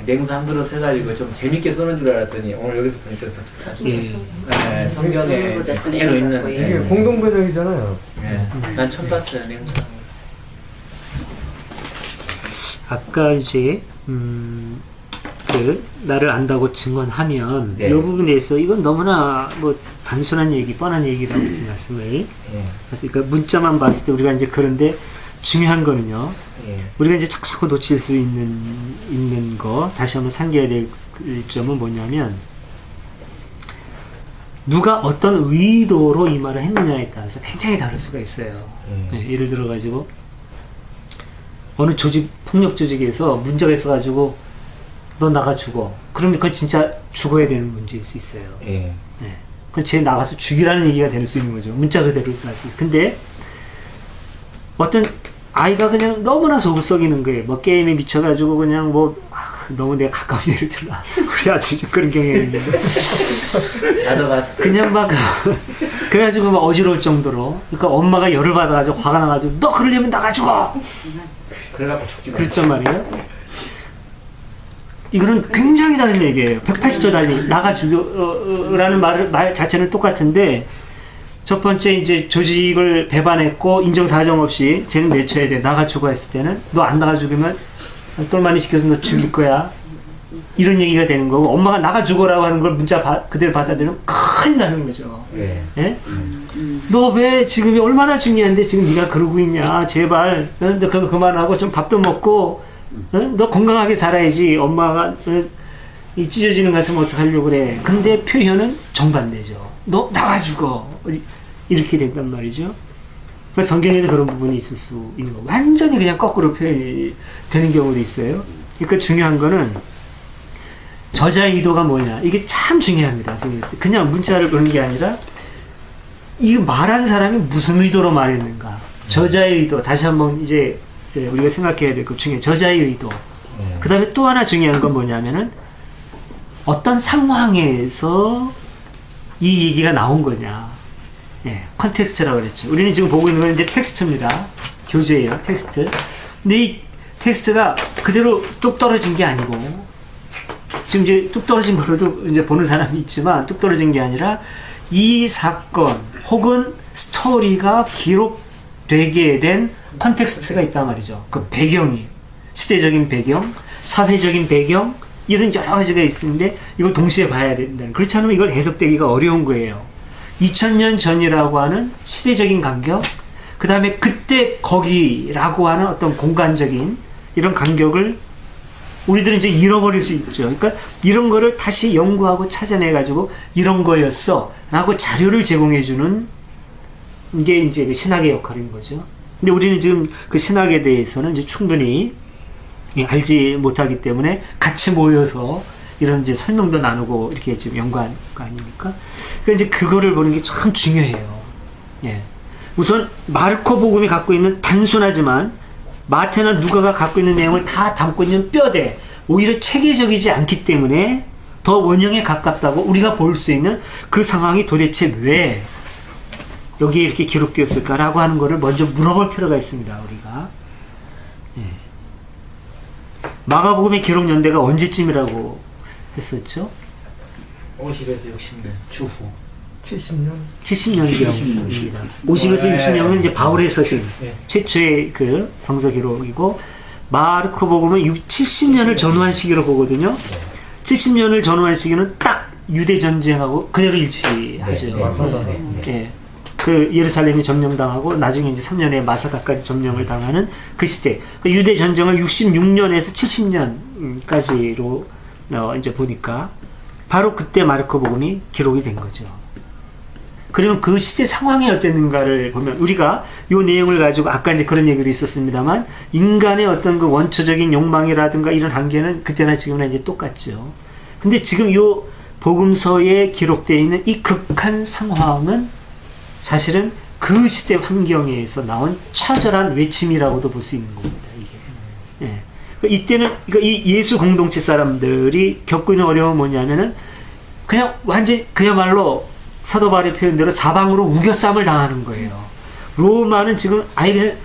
냉수 한 그릇 해가지고 좀 재밌게 써놓은 줄 알았더니 오늘 여기서 보니까 예. 성경에 그대로 있는. 이게 공동 번역이잖아요. 난 처음 봤어요. 냉수 한 그릇. 아까 이제 그 나를 안다고 증언하면 네. 이 부분에 대해서 이건 너무나 뭐 단순한 얘기, 뻔한 얘기라고 말씀을 그러니까 문자만 봤을 때 우리가 이제 그런데 중요한 거는요. 우리가 이제 자꾸 놓칠 수 있는 거 다시 한번 상기해야 될 점은 뭐냐면 누가 어떤 의도로 이 말을 했느냐에 따라서 굉장히 다를 수가 있어요. 네, 예를 들어 가지고 어느 조직 폭력 조직에서 문제가 있어가지고 너 나가 죽어. 그러면 그건 진짜 죽어야 되는 문제일 수 있어요. 네. 그건 쟤 나가서 죽이라는 얘기가 될 수 있는 거죠. 문자 그대로까지. 근데 어떤 아이가 그냥 너무나 속을 썩이는 거예요. 뭐 게임에 미쳐가지고 그냥 뭐 너무 내가 가까운 예를 들어. 우리 아들이 좀 그런 경향이 있는데. 나도 봤어. 그냥 막 그래가지고 막 어지러울 정도로. 그러니까 엄마가 열을 받아가지고 화가 나가지고 너 그러려면 나가 죽어. 그래갖고 죽지. 그랬단 말이에요. 이거는 굉장히 다른 얘기예요. 180도 달리 나가 죽여라는 말 자체는 똑같은데 첫 번째 이제 조직을 배반했고 인정사정 없이 쟤는 내쳐야 돼. 나가 죽어 했을 때는 너 안 나가 죽으면 똘마니 시켜서 너 죽일 거야. 이런 얘기가 되는 거고 엄마가 나가 죽어라고 하는 걸 문자 그대로 받아들이면 큰일 나는 거죠. 예? 너 왜 지금이 얼마나 중요한데 지금 네가 그러고 있냐. 제발 너 그거 그만하고 좀 밥도 먹고 너 건강하게 살아야지. 엄마가 이 찢어지는 가슴 어떡하려고 그래. 근데 표현은 정반대죠. 너 나가 죽어. 이렇게 된단 말이죠. 그래서 성경에도 그런 부분이 있을 수 있는 거고 완전히 그냥 거꾸로 표현이 되는 경우도 있어요. 그러니까 중요한 거는 저자의 의도가 뭐냐. 이게 참 중요합니다. 그냥 문자를 보는 게 아니라 이 말한 사람이 무슨 의도로 말했는가. 저자의 의도. 다시 한번 이제 우리가 생각해야 될 것 중에 저자의 의도. 그 다음에 또 하나 중요한 건 뭐냐면은 어떤 상황에서 이 얘기가 나온 거냐. 컨텍스트라고 그랬죠. 우리는 지금 보고 있는 건 이제 텍스트입니다. 교재예요, 텍스트. 근데 이 텍스트가 그대로 뚝 떨어진 게 아니고, 지금 이제 뚝 떨어진 걸로도 이제 보는 사람이 있지만, 뚝 떨어진 게 아니라, 이 사건, 혹은 스토리가 기록되게 된 컨텍스트가 있단 말이죠. 그 배경이, 시대적인 배경, 사회적인 배경, 이런 여러 가지가 있는데, 이걸 동시에 봐야 된다는. 그렇지 않으면 이걸 해석되기가 어려운 거예요. 2000년 전이라고 하는 시대적인 간격, 그 다음에 그때 거기라고 하는 어떤 공간적인 이런 간격을 우리들은 이제 잃어버릴 수 있죠. 그러니까 이런 거를 다시 연구하고 찾아내가지고 이런 거였어 라고 자료를 제공해주는 게 이제 그 신학의 역할인 거죠. 근데 우리는 지금 그 신학에 대해서는 이제 충분히 알지 못하기 때문에 같이 모여서 이런 이제 설명도 나누고 이렇게 지금 연구한 거 아닙니까? 그러니까 이제 그거를 보는 게 참 중요해요. 우선 마르코 복음이 갖고 있는 단순하지만 마태나 누가가 갖고 있는 내용을 다 담고 있는 뼈대, 오히려 체계적이지 않기 때문에 더 원형에 가깝다고 우리가 볼 수 있는 그 상황이 도대체 왜 여기에 이렇게 기록되었을까라고 하는 거를 먼저 물어볼 필요가 있습니다. 우리가. 마가복음의 기록 연대가 언제쯤이라고 했었죠? 50에서 60년 주후. 70년경입니다. 50에서 60년은 이제 바울의 서신 최초의 그 성서 기록이고 마르코 복음은 70년을 전후한 시기로 보거든요. 70년을 전후한 시기는 딱 유대 전쟁하고 그대로 일치하죠. 그 예루살렘이 점령당하고 나중에 이제 3년에 마사다까지 점령을 당하는 그 시대. 그 유대 전쟁을 66년에서 70년까지로 이제 보니까 바로 그때 마르코 복음이 기록이 된 거죠. 그러면 그 시대 상황이 어땠는가를 보면 우리가 이 내용을 가지고 아까 이제 그런 얘기도 있었습니다만 인간의 어떤 그 원초적인 욕망이라든가 이런 한계는 그때나 지금이나 이제 똑같죠. 근데 지금 이 복음서에 기록되어 있는 이 극한 상황은 사실은 그 시대 환경에서 나온 처절한 외침이라고도 볼 수 있는 겁니다. 이게. 예. 이때는 이 예수 공동체 사람들이 겪고 있는 어려움은 뭐냐면은 그냥 완전 그야말로 사도 바울의 표현대로 사방으로 우겨쌈을 당하는 거예요. 로마는 지금 아예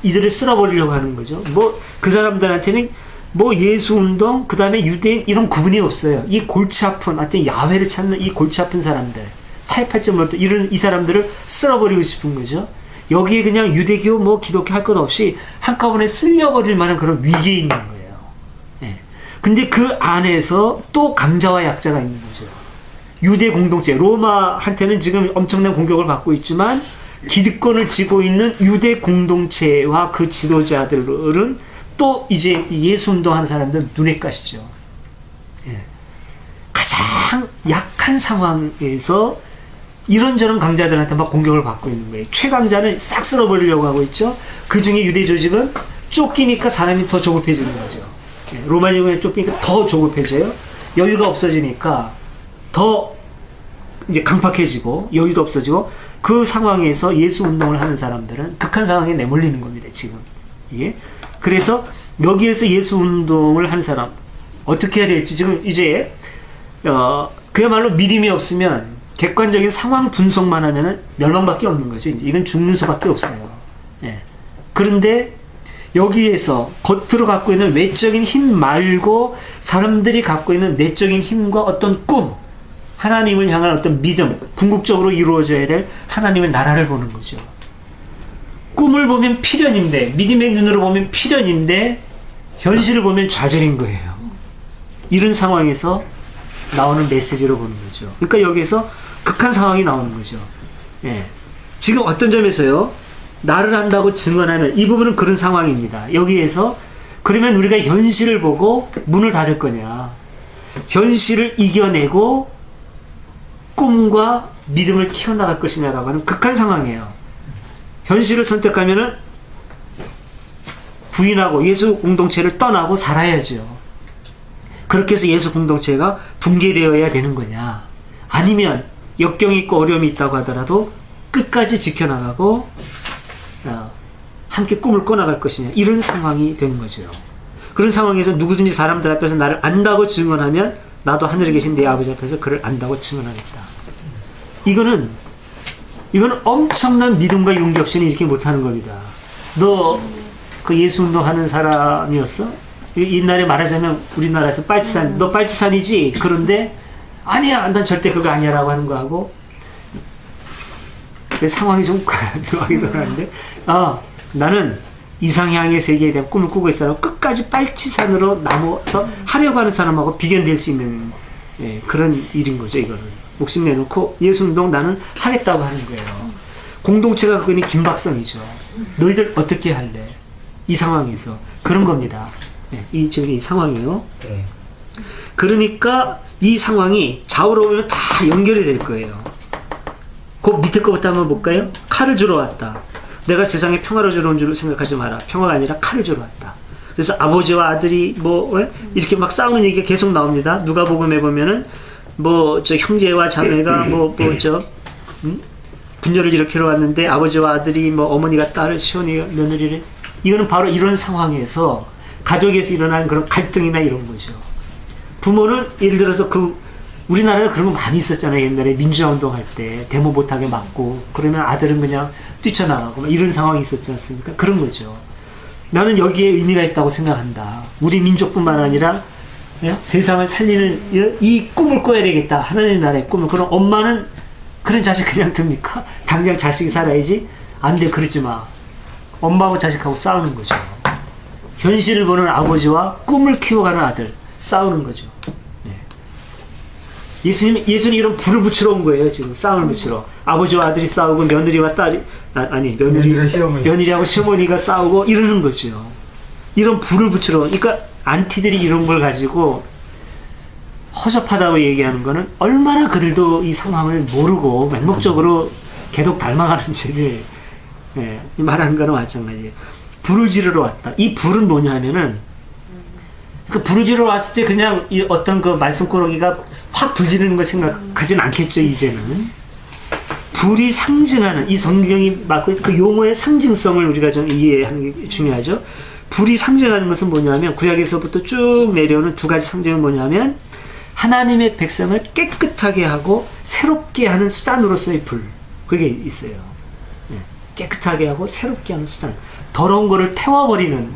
이들을 쓸어버리려고 하는 거죠. 뭐 그 사람들한테는 뭐 예수 운동 그 다음에 유대인 이런 구분이 없어요. 이 골치 아픈 하여튼 야훼를 찾는 이 골치 아픈 사람들 타협할지몰라도 이런 이 사람들을 쓸어버리고 싶은 거죠. 여기에 그냥 유대교 뭐 기독교 할 것 없이 한꺼번에 쓸려버릴 만한 그런 위기에 있는 거예요. 예. 근데 그 안에서 또 강자와 약자가 있는 거죠. 유대 공동체 로마한테는 지금 엄청난 공격을 받고 있지만 기득권을 쥐고 있는 유대 공동체와 그 지도자들은 또 이제 예수 운동하는 사람들 눈에 까시죠. 예. 가장 약한 상황에서 이런저런 강자들한테 막 공격을 받고 있는 거예요. 최강자는 싹 쓸어버리려고 하고 있죠. 그 중에 유대 조직은 쫓기니까 사람이 더 조급해지는 거죠. 예. 로마 제국에 쫓기니까 더 조급해져요. 여유가 없어지니까 더 이제 강팍해지고 여유도 없어지고 그 상황에서 예수 운동을 하는 사람들은 극한 상황에 내몰리는 겁니다. 지금 이게 그래서 여기에서 예수 운동을 하는 사람 어떻게 해야 될지 지금 이제 그야말로 믿음이 없으면 객관적인 상황 분석만 하면은 멸망밖에 없는 거지. 이건 죽는 수밖에 없어요. 예. 그런데 여기에서 겉으로 갖고 있는 외적인 힘 말고 사람들이 갖고 있는 내적인 힘과 어떤 꿈, 하나님을 향한 어떤 믿음, 궁극적으로 이루어져야 될 하나님의 나라를 보는 거죠. 꿈을 보면 필연인데, 믿음의 눈으로 보면 필연인데, 현실을 보면 좌절인 거예요. 이런 상황에서 나오는 메시지로 보는 거죠. 그러니까 여기에서 극한 상황이 나오는 거죠. 예. 지금 어떤 점에서요, 나를 안다고 증언하는 이 부분은 그런 상황입니다. 여기에서 그러면 우리가 현실을 보고 문을 닫을 거냐, 현실을 이겨내고 꿈과 믿음을 키워나갈 것이냐라고 하는 극한 상황이에요. 현실을 선택하면은 부인하고 예수 공동체를 떠나고 살아야죠. 그렇게 해서 예수 공동체가 붕괴되어야 되는 거냐, 아니면 역경이 있고 어려움이 있다고 하더라도 끝까지 지켜나가고 함께 꿈을 꿔나갈 것이냐, 이런 상황이 되는 거죠. 그런 상황에서 누구든지 사람들 앞에서 나를 안다고 증언하면 나도 하늘에 계신 내 아버지 앞에서 그를 안다고 증언하겠다. 이거는 엄청난 믿음과 용기 없이는 이렇게 못하는 겁니다. 너 그 예수 운동하는 사람이었어? 옛날에 말하자면 우리나라에서 빨치산, 너 빨치산이지? 그런데 아니야, 난 절대 그거 아니야 라고 하는 거하고, 상황이 좀 묘하기도 하는데, 나는 이상향의 세계에 대한 꿈을 꾸고 있어요. 끝까지 빨치산으로 남아서 하려고 하는 사람하고 비견될 수 있는 그런 일인 거죠. 이거는 목숨 내놓고 예수 운동 나는 하겠다고 하는 거예요. 공동체가 그거니 긴박성이죠. 너희들 어떻게 할래? 이 상황에서 그런 겁니다. 지금 이 상황이에요. 그러니까 이 상황이 좌우로 보면 다 연결이 될 거예요. 그 밑에 거부터 한번 볼까요? 칼을 주러 왔다. 내가 세상에 평화를 주러 온 줄 생각하지 마라. 평화가 아니라 칼을 주러 왔다. 그래서 아버지와 아들이 이렇게 막 싸우는 얘기가 계속 나옵니다. 누가복음에 보면은 저 형제와 자매가 분열을 일으키러 왔는데 아버지와 아들이 어머니가 딸을 시온이가 며느리를, 이거는 바로 이런 상황에서 가족에서 일어나는 그런 갈등이나 이런 거죠. 부모는 예를 들어서 우리나라에 그런 거 많이 있었잖아요. 옛날에 민주화 운동할 때 데모 못하게 막고 그러면 아들은 그냥 뛰쳐나가고 이런 상황이 있었지 않습니까? 그런 거죠. 나는 여기에 의미가 있다고 생각한다. 우리 민족뿐만 아니라 세상을 살리는 이 꿈을 꿔야 되겠다. 하나님의 나라의 꿈을. 그럼 엄마는 그런 자식 그냥 둡니까? 당장 자식이 살아야지? 안 돼, 그러지 마. 엄마하고 자식하고 싸우는 거죠. 현실을 보는 아버지와 꿈을 키워가는 아들 싸우는 거죠. 예수님 이런 불을 붙이러 온 거예요. 지금 싸움을 붙이러. 아버지와 아들이 싸우고 며느리와 딸이 며느리하고 시어머니가 싸우고 이러는 거죠. 이런 불을 붙이러. 그러니까 안티들이 이런 걸 가지고 허접하다고 얘기하는 거는 얼마나 그들도 이 상황을 모르고 맹목적으로 계속 닮아가는지를 말하는 거는 마찬가지예요. 불을 지르러 왔다. 이 불은 뭐냐 하면은 그 불을 지르러 왔을 때 그냥 이 어떤 그 말씀꾸러기가 확 불 지르는 거 생각하진 않겠죠. 이제는 불이 상징하는 이 성경이 맡고 있는 그 용어의 상징성을 우리가 좀 이해하는 게 중요하죠. 불이 상징하는 것은 뭐냐면 구약에서부터 쭉 내려오는 두 가지 상징은 뭐냐면 하나님의 백성을 깨끗하게 하고 새롭게 하는 수단으로서의 불. 그게 있어요. 깨끗하게 하고 새롭게 하는 수단. 더러운 거를 태워버리는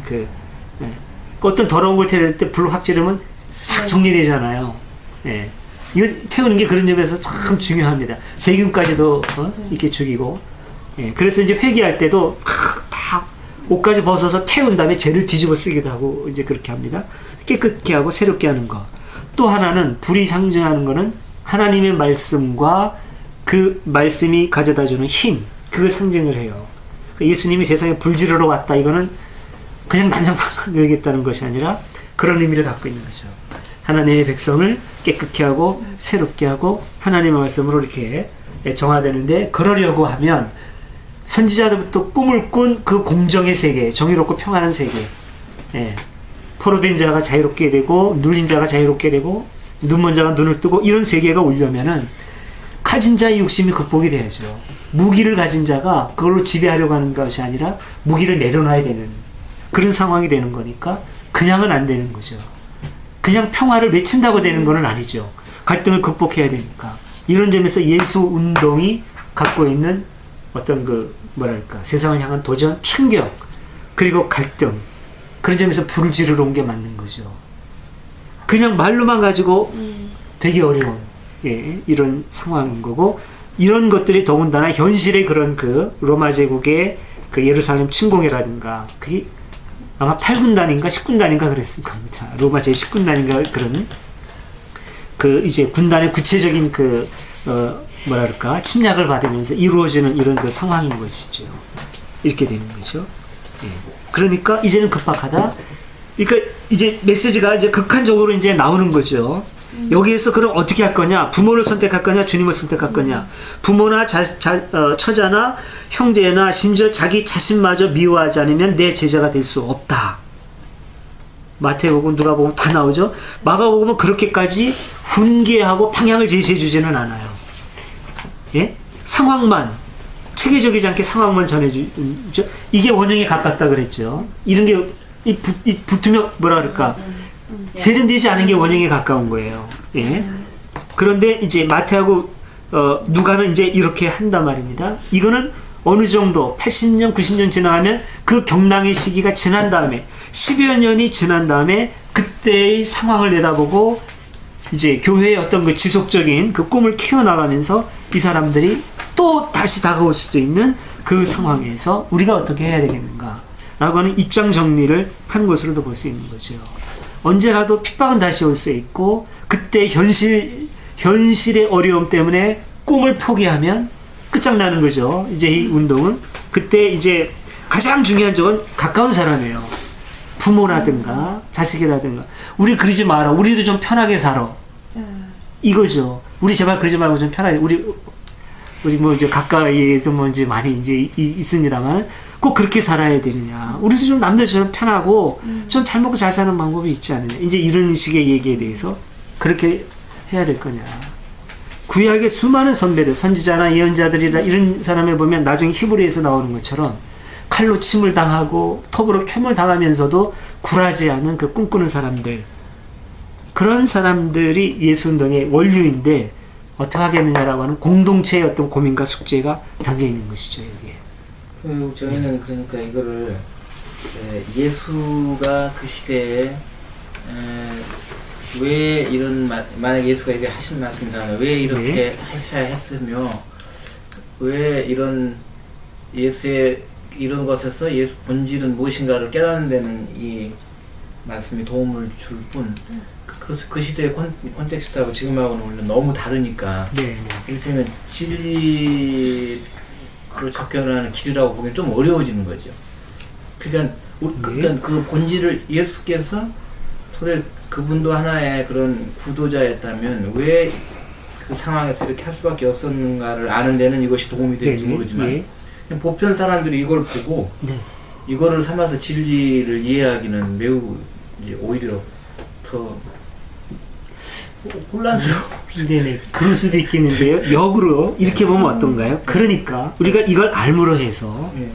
어떤 더러운 걸 태울 때 불 확 지르면 싹 정리되잖아요. 이거 태우는 게 그런 점에서 참 중요합니다. 세균까지도 이렇게 죽이고. 그래서 이제 회개할 때도 다 옷까지 벗어서 태운 다음에 죄를 뒤집어 쓰기도 하고 이제 그렇게 합니다. 깨끗게 하고 새롭게 하는 거. 또 하나는 불이 상징하는 거는 하나님의 말씀과 그 말씀이 가져다주는 힘, 그걸 상징을 해요. 예수님이 세상에 불 지르러 왔다. 이거는 그냥 만장만장 열겠다는 것이 아니라 그런 의미를 갖고 있는 거죠. 하나님의 백성을 깨끗게 하고 새롭게 하고 하나님의 말씀으로 이렇게 정화되는데, 그러려고 하면 선지자들부터 꿈을 꾼 그 공정의 세계, 정의롭고 평안한 세계, 포로된 자가 자유롭게 되고 눌린 자가 자유롭게 되고 눈먼 자가 눈을 뜨고 이런 세계가 오려면은 가진 자의 욕심이 극복이 돼야죠. 무기를 가진 자가 그걸로 지배하려고 하는 것이 아니라 무기를 내려놔야 되는 그런 상황이 되는 거니까 그냥은 안 되는 거죠. 그냥 평화를 외친다고 되는 건 아니죠. 갈등을 극복해야 되니까. 이런 점에서 예수 운동이 갖고 있는 어떤 세상을 향한 도전, 충격, 그리고 갈등, 그런 점에서 불을 지르러 온 게 맞는 거죠. 그냥 말로만 가지고 되게 어려운 이런 상황인 거고, 이런 것들이 더군다나 현실의 그런 로마 제국의 예루살렘 침공이라든가, 그게 아마 8군단인가 10군단인가 그랬을 겁니다. 로마 제10군단인가 그런 이제 군단의 구체적인 침략을 받으면서 이루어지는 이런 상황인 것이죠. 이렇게 되는 거죠. 그러니까 이제는 급박하다. 그러니까 이제 메시지가 이제 극한적으로 이제 나오는 거죠. 여기에서 그럼 어떻게 할 거냐? 부모를 선택할 거냐? 주님을 선택할 거냐? 부모나 처자나 형제나 심지어 자기 자신마저 미워하지 않으면 내 제자가 될 수 없다. 마태복음, 누가복음 다 나오죠. 마가복음은 그렇게까지 훈계하고 방향을 제시해 주지는 않아요. 상황만, 체계적이지 않게 상황만 전해주죠. 이게 원형에 가깝다 그랬죠. 이런 게 붙으면 세련되지 않은 게 원형에 가까운 거예요. 그런데 이제 마태하고 누가는 이제 이렇게 한단 말입니다. 이거는 어느 정도 80년, 90년 지나가면 그 경랑의 시기가 지난 다음에 10여 년이 지난 다음에 그때의 상황을 내다보고 이제 교회의 어떤 지속적인 꿈을 키워나가면서 이 사람들이 또 다시 다가올 수도 있는 그 상황에서 우리가 어떻게 해야 되겠는가 라고 하는 입장 정리를 한 것으로도 볼 수 있는 거죠. 언제라도 핍박은 다시 올 수 있고, 그때 현실의 어려움 때문에 꿈을 포기하면 끝장나는 거죠. 이제 이 운동은 그때 이제 가장 중요한 점은 가까운 사람이에요. 부모라든가 자식이라든가. 우리 그러지 마라. 우리도 좀 편하게 살아. 이거죠. 우리 제발 그러지 말고 좀 편하게. 우리 이제 가까이에도 이제 많이 이제 있습니다만 꼭 그렇게 살아야 되느냐. 우리도 좀 남들처럼 편하고 좀 잘 먹고 잘 사는 방법이 있지 않느냐. 이제 이런 식의 얘기에 대해서 그렇게 해야 될 거냐. 구약의 수많은 선배들, 선지자나 예언자들이나 이런 사람을 보면 나중에 히브리에서 나오는 것처럼 칼로 침을 당하고 톱으로 켬을 당하면서도 굴하지 않은 꿈꾸는 사람들, 그런 사람들이 예수운동의 원류인데 어떻게 하겠느냐라고 하는 공동체의 어떤 고민과 숙제가 담겨 있는 것이죠. 여기에. 저희는 그러니까 이거를 예수가 그 시대에 왜 이런 만약 예수가 이렇게 하신 말씀이라면 왜 이렇게 하셔야 했으며 왜 이런 예수의 이런 것에서 예수 본질은 무엇인가를 깨닫는 데는 이 말씀이 도움을 줄 뿐 그 시대의 콘텍스트하고 지금하고는 물론 너무 다르니까 이를테면 진리를 접견하는 길이라고 보기엔 좀 어려워지는 거죠. 그러니까 그 본질을 예수께서 도대체 그분도 하나의 그런 구도자였다면 왜 그 상황에서 이렇게 할 수밖에 없었는가를 아는 데는 이것이 도움이 될지 네네. 모르지만 예. 그냥 보편 사람들이 이걸 보고 네. 이거를 삼아서 진리를 이해하기는 매우 이제 오히려 더 혼란스러워. 네네. 그럴 수도 있겠는데요. 역으로 이렇게 보면 어떤가요? 그러니까 우리가 이걸 알므로 해서 네.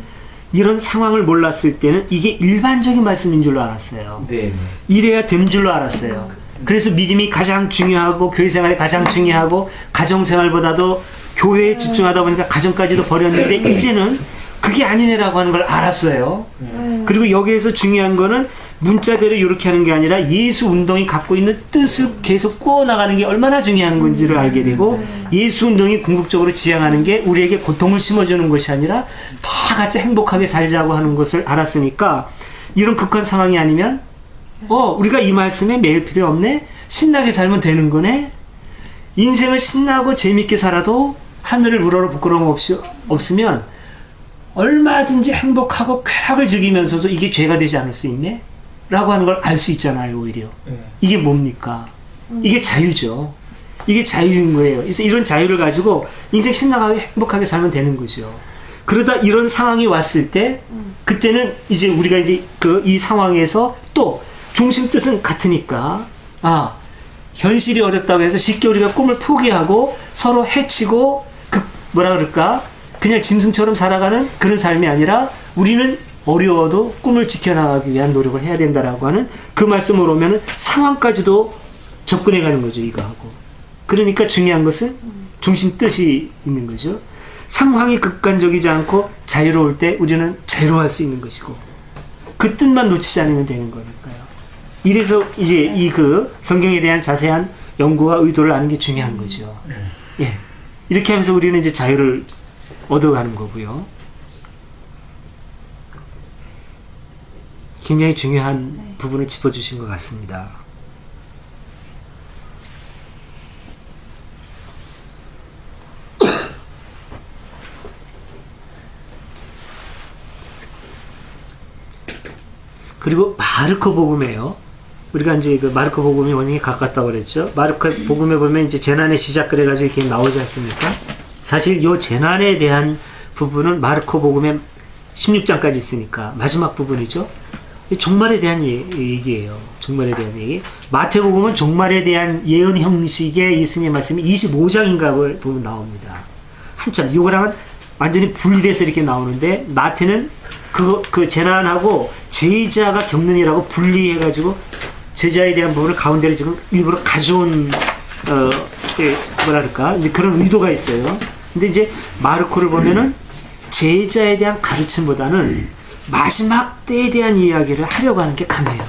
이런 상황을 몰랐을 때는 이게 일반적인 말씀인 줄로 알았어요. 네. 이래야 되는 줄로 알았어요. 그래서 믿음이 가장 중요하고 교회 생활이 가장 중요하고 가정 생활보다도 교회에 집중하다 보니까 가정까지도 버렸는데 이제는 그게 아니네라고 하는 걸 알았어요. 그리고 여기에서 중요한 거는 문자대로 이렇게 하는 게 아니라 예수 운동이 갖고 있는 뜻을 계속 꾸어나가는 게 얼마나 중요한 건지를 알게 되고 예수 운동이 궁극적으로 지향하는 게 우리에게 고통을 심어주는 것이 아니라 다 같이 행복하게 살자고 하는 것을 알았으니까 이런 극한 상황이 아니면 우리가 이 말씀에 매일 필요 없네? 신나게 살면 되는 거네? 인생을 신나고 재밌게 살아도 하늘을 우러러 부끄러움 없으면 얼마든지 행복하고 쾌락을 즐기면서도 이게 죄가 되지 않을 수 있네? 라고 하는 걸 알 수 있잖아요, 오히려. 이게 뭡니까? 이게 자유죠. 이게 자유인 거예요. 그래서 이런 자유를 가지고 인생 신나게 행복하게 살면 되는 거죠. 그러다 이런 상황이 왔을 때, 그때는 이제 우리가 이제 이 상황에서 또 중심 뜻은 같으니까, 현실이 어렵다고 해서 쉽게 우리가 꿈을 포기하고 서로 해치고, 뭐라 그럴까? 그냥 짐승처럼 살아가는 그런 삶이 아니라 우리는 어려워도 꿈을 지켜나가기 위한 노력을 해야 된다라고 하는 그 말씀으로 오면은 상황까지도 접근해 가는 거죠, 이거하고. 그러니까 중요한 것은 중심 뜻이 있는 거죠. 상황이 극단적이지 않고 자유로울 때 우리는 자유로워할 수 있는 것이고 그 뜻만 놓치지 않으면 되는 거니까요. 이래서 이제 성경에 대한 자세한 연구와 의도를 아는 게 중요한 거죠. 예. 이렇게 하면서 우리는 이제 자유를 얻어가는 거고요. 굉장히 중요한 부분을 짚어주신 것 같습니다. 그리고 마르코 복음에요. 우리가 이제 그 마르코 복음이 원인이 가깝다고 그랬죠. 마르코 복음에 보면 이제 재난의 시작 그래가지고 이렇게 나오지 않습니까? 사실 요 재난에 대한 부분은 마르코 복음에 16장까지 있으니까 마지막 부분이죠. 종말에 대한 얘기예요. 종말에 대한 얘기. 마태복음은 종말에 대한 예언 형식의 예수님의 말씀이 25장인가 보면 나옵니다. 한참 이거랑은 완전히 분리돼서 이렇게 나오는데 마태는 그 재난하고 제자가 겪는 일하고 분리해가지고 제자에 대한 부분을 가운데로 지금 일부러 가져온 뭐랄까 이제 그런 의도가 있어요. 근데 이제 마르코를 보면은 제자에 대한 가르침보다는 마지막 때에 대한 이야기를 하려고 하는 게 강해요.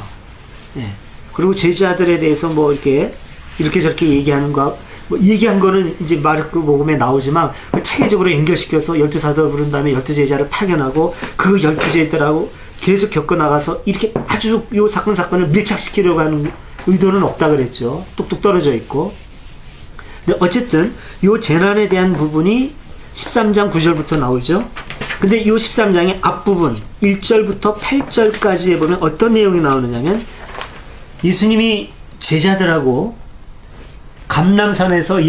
예. 그리고 제자들에 대해서 뭐 이렇게 저렇게 얘기하는 거, 뭐 얘기한 거는 이제 마르코 복음에 나오지만 체계적으로 연결시켜서 12사도를 부른 다음에 12제자를 파견하고 그 12제자들하고 계속 겪어나가서 이렇게 아주 요 사건을 밀착시키려고 하는 의도는 없다 그랬죠. 뚝뚝 떨어져 있고. 근데 어쨌든 요 재난에 대한 부분이 13장 9절부터 나오죠. 근데 이 13장의 앞부분 1절부터 8절까지에 보면 어떤 내용이 나오느냐면 예수님이 제자들하고 감람산에서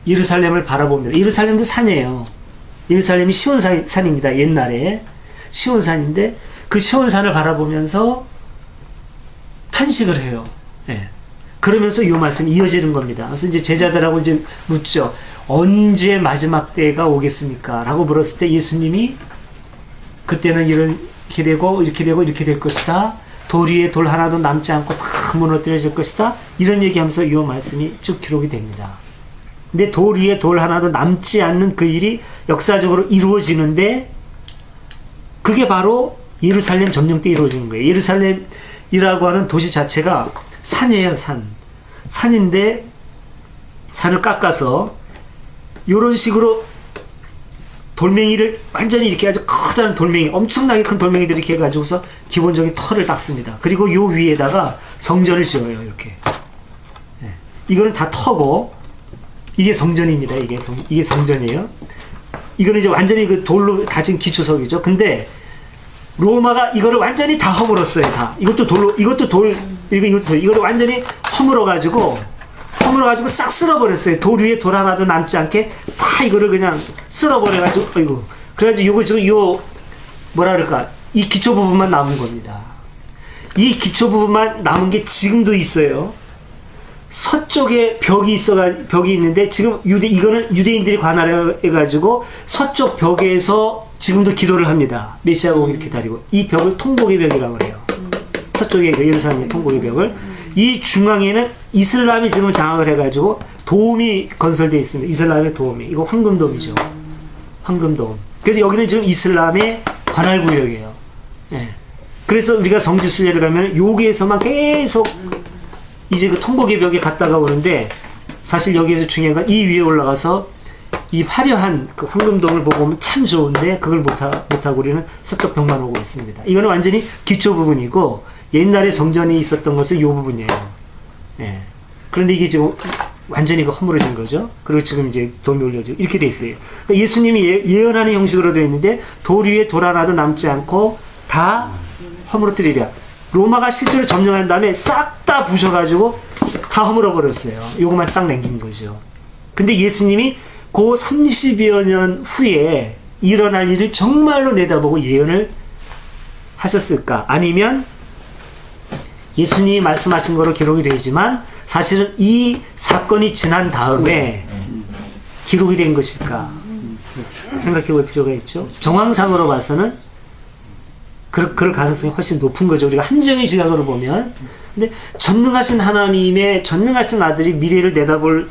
예루살렘을 바라보며, 예루살렘도 산이에요. 예루살렘이 시온산입니다. 옛날에 시온산인데 그 시온산을 바라보면서 탄식을 해요. 예. 그러면서 이 말씀이 이어지는 겁니다. 그래서 이제 제자들하고 이제 묻죠. 언제 마지막 때가 오겠습니까? 라고 물었을 때 예수님이 그때는 이렇게 되고 이렇게 되고 이렇게 될 것이다. 돌 위에 돌 하나도 남지 않고 다 무너뜨려질 것이다. 이런 얘기하면서 이 말씀이 쭉 기록이 됩니다. 근데 돌 위에 돌 하나도 남지 않는 그 일이 역사적으로 이루어지는데 그게 바로 예루살렘 점령 때 이루어지는 거예요. 예루살렘이라고 하는 도시 자체가 산이에요. 산인데 산을 깎아서 이런 식으로 돌멩이를 완전히 이렇게 아주 커다란 돌멩이, 엄청나게 큰 돌멩이들 이렇게 해가지고서 기본적인 터를 닦습니다. 그리고 요 위에다가 성전을 지어요. 이렇게. 네. 이거는 다 터고 이게 성전입니다. 이게 성전이에요. 이거는 이제 완전히 그 돌로 다진 기초석이죠. 근데 로마가 이거를 완전히 다 허물었어요. 다. 이것도 돌로, 이것도 돌 그리고 이걸 완전히 허물어가지고 싹 쓸어버렸어요. 돌 위에 돌 하나도 남지 않게 다 이거를 그냥 쓸어버려가지고, 어이구. 그래가지고 요거 지금 뭐라 그럴까. 이 기초 부분만 남은 겁니다. 이 기초 부분만 남은 게 지금도 있어요. 서쪽에 벽이 있는데 지금 이거는 유대인들이 관할해가지고 서쪽 벽에서 지금도 기도를 합니다. 메시아가 오기를 기다리고. 이 벽을 통곡의 벽이라고 그래요. 서쪽에 예루살렘의 통곡의 벽을. 이 중앙에는 이슬람이 지금 장악을 해가지고 도움이 건설되어 있습니다. 이슬람의 도움이. 이거 황금돔이죠. 황금돔. 그래서 여기는 지금 이슬람의 관할구역이에요. 예. 그래서 우리가 성지순례를 가면 여기에서만 계속 이제 그 통곡의 벽에 갔다가 오는데 사실 여기에서 중요한 건 이 위에 올라가서 이 화려한 그 황금돔을 보고 오면 참 좋은데 그걸 못하고 우리는 서쪽 벽만 오고 있습니다. 이거는 완전히 기초 부분이고 옛날에 성전이 있었던 것은 이 부분이에요. 예. 그런데 이게 지금 완전히 허물어진 거죠. 그리고 지금 이제 돌이 올려지고 이렇게 돼 있어요. 그러니까 예수님이 예언하는 형식으로 되어 있는데 돌 위에 돌 하나도 남지 않고 다 허물어뜨리랴. 로마가 실제로 점령한 다음에 싹 다 부셔가지고 다 허물어 버렸어요. 요것만 딱 남긴 거죠. 근데 예수님이 그 30여 년 후에 일어날 일을 정말로 내다보고 예언을 하셨을까? 아니면 예수님이 말씀하신 거로 기록이 되지만 사실은 이 사건이 지난 다음에 기록이 된 것일까? 생각해 볼 필요가 있죠. 정황상으로 봐서는 그럴 가능성이 훨씬 높은 거죠. 우리가 함정의 시각으로 보면. 근데 전능하신 하나님의 전능하신 아들이 미래를 내다볼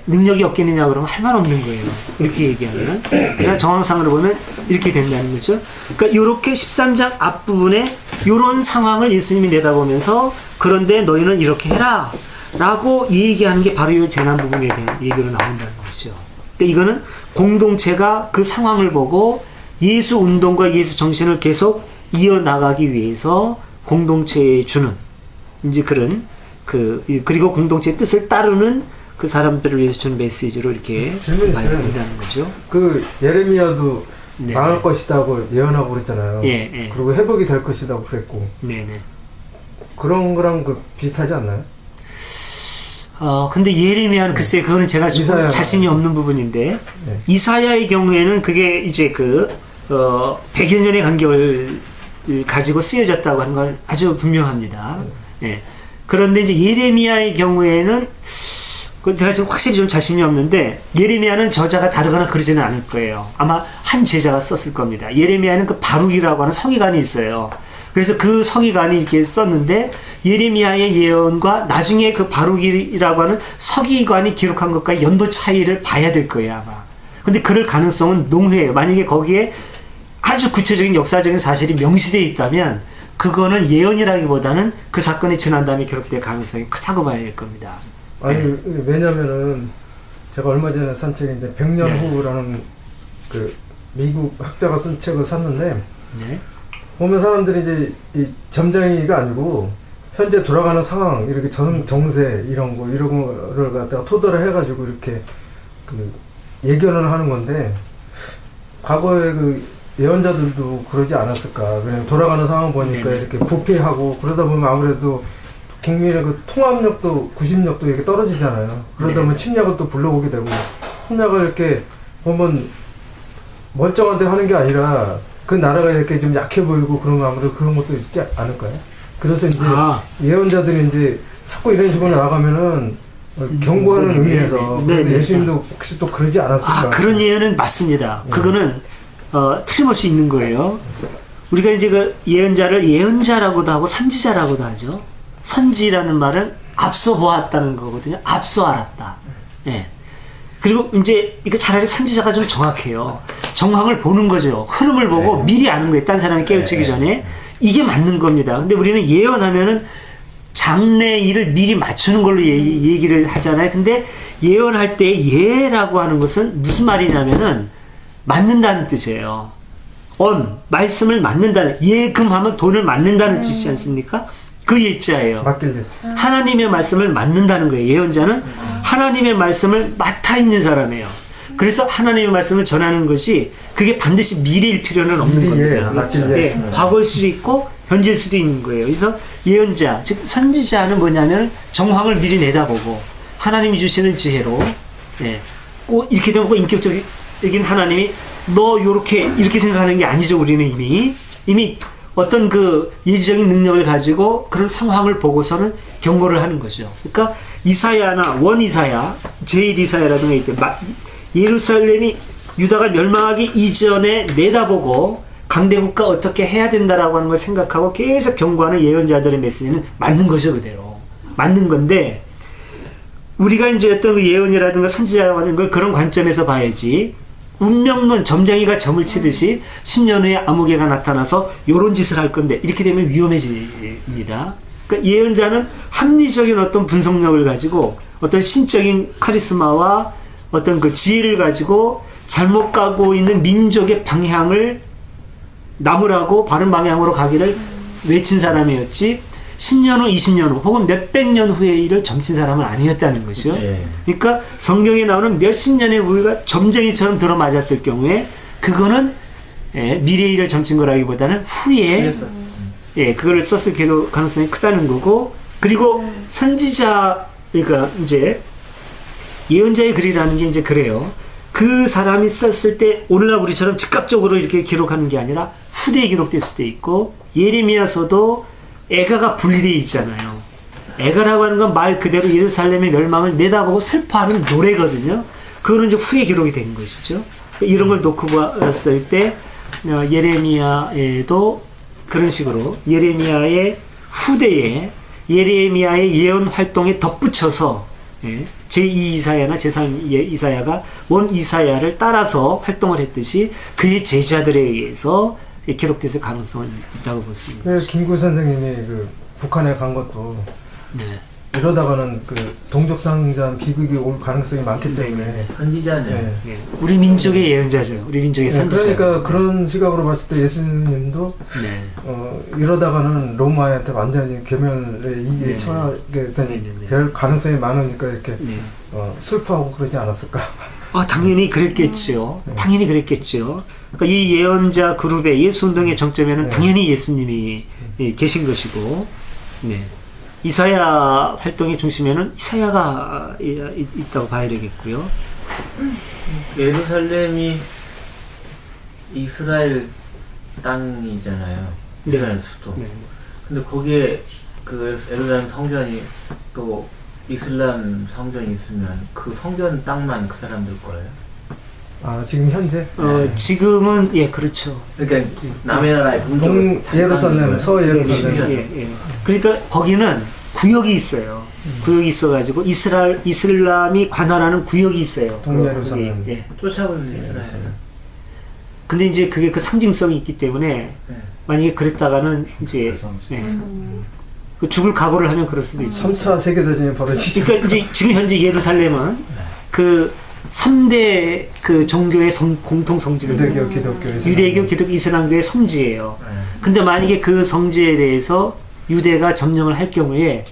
능력이 없겠느냐 그러면 할 말 없는 거예요. 이렇게 얘기하면. 그러니까 정황상으로 보면 이렇게 된다는 거죠. 그러니까 이렇게 13장 앞부분에 이런 상황을 예수님이 내다보면서 그런데 너희는 이렇게 해라 라고 얘기하는 게 바로 이 재난 부분에 대한 얘기로 나온다는 거죠. 근데 이거는 공동체가 그 상황을 보고 예수 운동과 예수 정신을 계속 이어나가기 위해서 공동체에 주는 이제 그런 그리고 공동체의 뜻을 따르는 그 사람들을 위해서 주는 메시지로 이렇게 많이 된다는 거죠. 그 예레미야도 네. 망할 것이다고 예언하고 그랬잖아요. 예, 예. 그리고 회복이 될 것이다고 그랬고. 네네. 그런 거랑 비슷하지 않나요? 근데 예레미야는 글쎄 그거는 제가 좀 이사야. 자신이 없는 부분인데 네. 이사야의 경우에는 그게 이제 100여 년의 간격을 가지고 쓰여졌다고 하는 건 아주 분명합니다. 예. 그런데 이제 예레미야의 경우에는 제가 지금 확실히 좀 자신이 없는데 예레미야는 저자가 다르거나 그러지는 않을 거예요. 아마 한 제자가 썼을 겁니다. 예레미야는 그 바룩이라고 하는 서기관이 있어요. 그래서 그 서기관이 이렇게 썼는데 예레미야의 예언과 나중에 그 바룩이라고 하는 서기관이 기록한 것과 연도 차이를 봐야 될 거예요 아마. 근데 그럴 가능성은 농후해요. 만약에 거기에 아주 구체적인 역사적인 사실이 명시되어 있다면 그거는 예언이라기보다는 그 사건이 지난 다음에 기록될 가능성이 크다고 봐야 될 겁니다. 아니 왜냐면은 제가 얼마 전에 산 책인데 100년 네. 후라는 그 미국 학자가 쓴 책을 샀는데 네. 보면 사람들이 이제 이 점쟁이가 아니고 현재 돌아가는 상황 이렇게 정세 이런 거를 갖다가 토대를 해가지고 이렇게 그 예견을 하는 건데 과거에 그 예언자들도 그러지 않았을까. 그냥 돌아가는 상황 보니까 네네. 이렇게 부패하고 그러다 보면 아무래도 국민의 그 통합력도 구심력도 이렇게 떨어지잖아요. 그러다 보면 침략을 또 불러오게 되고 침략을 이렇게 보면 멀쩡한데 하는 게 아니라 그 나라가 이렇게 좀 약해 보이고 그런 거 아무래도 그런 것도 있지 않을까요? 그래서 이제 예언자들이 이제 자꾸 이런 식으로 나가면은 경고하는 의미에서 예수님도 혹시 또 그러지 않았을까? 그런 예언은 맞습니다. 그거는 틀림없이 있는 거예요. 우리가 이제 그 예언자를 예언자라고도 하고 선지자라고도 하죠. 선지라는 말은 앞서 보았다는 거거든요. 앞서 알았다. 예. 그리고 이제 이거 차라리 선지자가 좀 정확해요. 정황을 보는 거죠. 흐름을 보고 미리 아는 거예요. 딴 사람이 깨우치기 전에. 이게 맞는 겁니다. 근데 우리는 예언하면은 장래 일을 미리 맞추는 걸로 얘기를 하잖아요. 근데 예언할 때 예라고 하는 것은 무슨 말이냐면은 맞는다는 뜻이에요. 말씀을 맞는다는, 예금하면 돈을 맞는다는 뜻이지 않습니까? 그 예자예요. 하나님의 말씀을 맞는다는 거예요. 예언자는 하나님의 말씀을 맡아 있는 사람이에요. 그래서 하나님의 말씀을 전하는 것이 그게 반드시 미래일 필요는 없는 겁니다. 과거일 수도 있고 현재일 수도 있는 거예요. 그래서 예언자, 즉 선지자는 뭐냐면 정황을 미리 내다보고 하나님이 주시는 지혜로 꼭 이렇게 되면 꼭 인격적인 하나님이 너 이렇게 생각하는 게 아니죠. 우리는 이미 어떤 그 예지적인 능력을 가지고 그런 상황을 보고서는 경고를 하는 거죠. 그러니까 이사야나 원 이사야, 제1 이사야라든가 이때 예루살렘이 유다가 멸망하기 이전에 내다보고 강대국가 어떻게 해야 된다라고 하는 걸 생각하고 계속 경고하는 예언자들의 메시지는 맞는 거죠. 그대로 맞는 건데 우리가 이제 어떤 그 예언이라든가 선지자라고 하는 걸 그런 관점에서 봐야지, 운명론 점쟁이가 점을 치듯이 10년 후에 아무개가 나타나서 요런 짓을 할 건데 이렇게 되면 위험해집니다. 그러니까 예언자는 합리적인 어떤 분석력을 가지고 어떤 신적인 카리스마와 어떤 그 지혜를 가지고 잘못 가고 있는 민족의 방향을 나무라고 바른 방향으로 가기를 외친 사람이었지 10년 후, 20년 후 혹은 몇백 년 후의 일을 점친 사람은 아니었다는 것이요. 그러니까 성경에 나오는 몇십 년의 우리가 점쟁이처럼 들어맞았을 경우에 그거는 미래의 일을 점친 거라기보다는 후에 그걸 썼을 가능성이 크다는 거고, 그리고 선지자, 그러니까 이제 예언자의 글이라는 게 이제 그래요. 그 사람이 썼을 때 오늘날 우리처럼 즉각적으로 이렇게 기록하는 게 아니라 후대에 기록될 수도 있고, 예레미야서도 애가가 분리되어 있잖아요. 애가라고 하는 건 말 그대로 예루살렘의 멸망을 내다보고 슬퍼하는 노래거든요. 그거는 이제 후에 기록이 된 것이죠. 이런 걸 놓고 봤을 때 예레미야에도 그런 식으로 예레미야의 후대에 예레미야의 예언 활동에 덧붙여서 제2 이사야나 제3 이사야가 원 이사야를 따라서 활동을 했듯이 그의 제자들에 의해서 기록돼서 가능성은 있다고 볼 수 있습니다. 김구 선생님이 그 북한에 간 것도 이러다가는 그 동족상잔 비극이 올 가능성이 많기 때문에 선지자는 우리 민족의 예언자죠. 우리 민족의 선지자. 그러니까 그런 시각으로 봤을 때 예수님도 이러다가는 로마한테 완전히 괴멸에 처하게 될 가능성이 많으니까 이렇게 슬퍼하고 그러지 않았을까? 당연히 그랬겠죠. 당연히 그랬겠죠. 그러니까 이 예언자 그룹의 예수운동의 정점에는 당연히 예수님이 계신 것이고, 이사야 활동의 중심에는 이사야가 있다고 봐야 되겠고요. 예루살렘이 이스라엘 땅이잖아요. 이스라엘 수도. 근데 거기에 그 예루살렘 성전이 또 이슬람 성전이 있으면 그 성전 땅만 그 사람들 거예요? 지금 현재? 지금은 그렇죠. 그러니까 남의 나라의 동 예루살렘, 서예루살렘. 그러니까 거기는 구역이 있어요. 구역이 있어가지고 이슬람이 관할하는 구역이 있어요. 동예루살렘. 쫓아오고 있는 이스라엘에서. 근데 이제 그게 그 상징성이 있기 때문에 만약에 그랬다가는 이제 죽을 각오를 하면 그럴 수도 있죠. 3차 세계대전이 벌어지죠. 그러니까 이제 지금 현재 예루살렘은 그 3대 그 종교의 공통 성지거든요. 유대교, 기독교, 이슬람교의 성지예요. 근데 만약에 그 성지에 대해서 유대가 점령을 할 경우에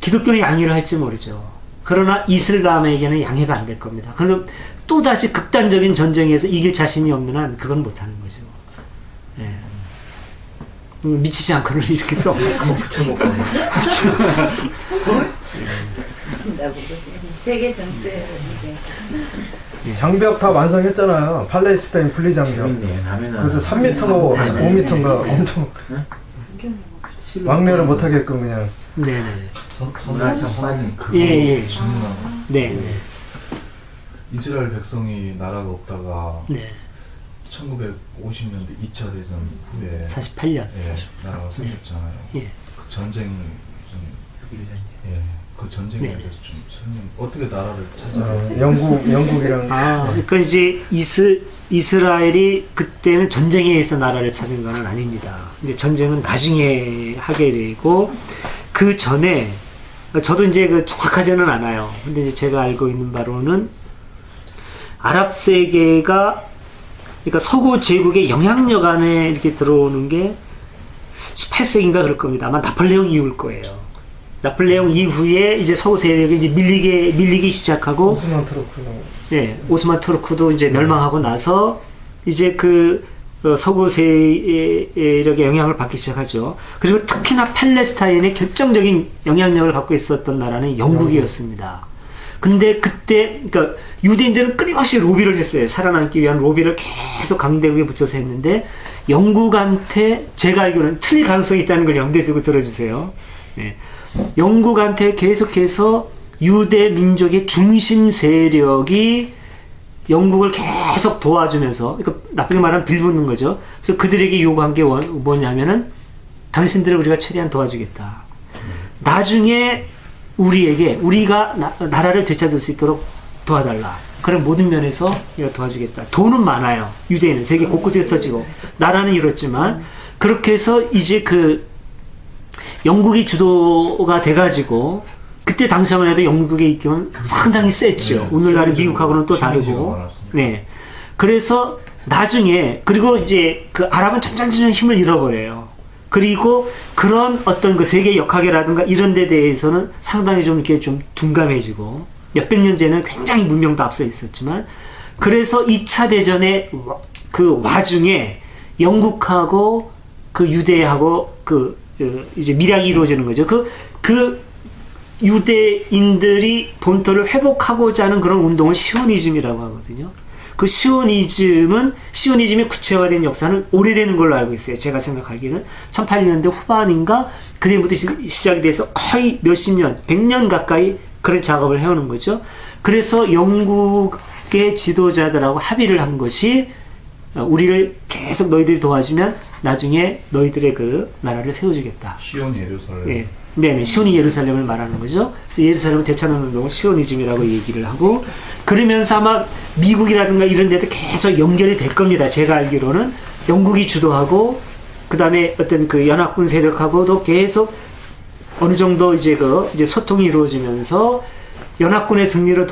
기독교는 양해를 할지 모르죠. 그러나 이슬람에게는 양해가 안 될 겁니다. 그럼 또다시 극단적인 전쟁에서 이길 자신이 없는 한 그건 못하는 거죠. 미치지 않고는 이렇게 써. 세계 정세. 장벽 다 완성했잖아요. 팔레스타인 분리장벽. 그래도 3m가 5m인가 엄청 왕래를 못하게끔 그냥. 이스라엘 백성이 나라가 없다가 1950년대 2차 대전 후에 48년 나라가 생겼잖아요. 그 전쟁 그 전쟁에 대해서 좀 설명. 어떻게 나라를 찾아요? 영국이랑. 그러니까 이제 이스라엘이 그때는 전쟁에 의해서 나라를 찾은 건 아닙니다. 이제 전쟁은 나중에 하게 되고, 그 전에 저도 이제 그 정확하지는 않아요. 근데 이제 제가 알고 있는 바로는 아랍 세계가, 그러니까 서구 제국의 영향력 안에 이렇게 들어오는 게 18세기인가 그럴 겁니다. 아마 나폴레옹 이후일 거예요. 나폴레옹 이후에 이제 서구 세력이 이제 밀리기 시작하고, 오스만 투르크. 오스만 투르크도 이제 멸망하고 나서 이제 그 서구 세력의 영향을 받기 시작하죠. 그리고 특히나 팔레스타인에 결정적인 영향력을 갖고 있었던 나라는 영국이었습니다. 근데 그때 그러니까 유대인들은 끊임없이 로비를 했어요. 살아남기 위한 로비를 계속 강대국에 붙여서 했는데 영국한테 제가 알기로는 틀릴 가능성이 있다는 걸 염두에 두고 들어주세요. 네. 영국한테 계속해서 유대 민족의 중심 세력이 영국을 계속 도와주면서, 그러니까 나쁘게 말하면 빌붙는 거죠. 그래서 그들에게 요구한 게 뭐냐면은 당신들을 우리가 최대한 도와주겠다. 나중에 우리가 나라를 되찾을 수 있도록 도와달라. 그런 모든 면에서 우리가 도와주겠다. 돈은 많아요. 유대인은 세계 곳곳에 터지고 나라는 이렇지만 그렇게 해서 이제 그 영국이 주도가 돼가지고 그때 당시만 해도 영국의 입김은 상당히 셌죠. 오늘날의 미국하고는 또 다르고. 네. 그래서 나중에 그리고 이제 그 아랍은 점점 힘을 잃어버려요. 그리고 그런 어떤 그 세계 역학이라든가 이런 데 대해서는 상당히 좀 이렇게 좀 둔감해지고 몇백 년 전에는 굉장히 문명도 앞서 있었지만 그래서 2차 대전의 그 와중에 영국하고 그 유대하고 이제 밀약이 이루어지는 거죠. 그 유대인들이 본토를 회복하고자 하는 그런 운동을 시오니즘이라고 하거든요. 그 시오니즘이 구체화된 역사는 오래되는 걸로 알고 있어요. 제가 생각하기에는 1800년대 후반인가 그때부터 시작이 돼서 거의 몇십 년, 100년 가까이 그런 작업을 해오는 거죠. 그래서 영국의 지도자들하고 합의를 한 것이 우리를 계속 너희들이 도와주면 나중에 너희들의 그 나라를 세워주겠다. 시온 예루살렘. 예. 네네, 시온이 예루살렘을 말하는 거죠. 그래서 예루살렘을 되찾는 운동을 시오니즘이라고 얘기를 하고, 그러면서 아마 미국이라든가 이런 데도 계속 연결이 될 겁니다. 제가 알기로는 영국이 주도하고, 그 다음에 어떤 그 연합군 세력하고도 계속 어느 정도 이제 소통이 이루어지면서 연합군의 승리로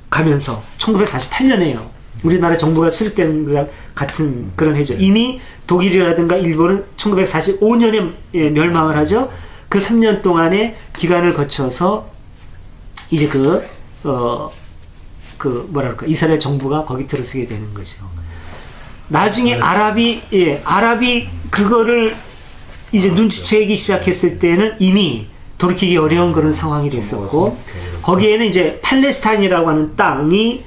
가면서 1948년에요. 우리나라 정부가 수립된 것 같은 그런 해죠. 이미 독일이라든가 일본은 1945년에 멸망을 하죠. 그 3년 동안의 기간을 거쳐서 이제 이스라엘 정부가 거기 들어서게 되는 거죠. 나중에 아랍이 그거를 이제 눈치채기 시작했을 때는 이미 돌이키기 어려운 그런 상황이 됐었고, 거기에는 이제 팔레스타인이라고 하는 땅이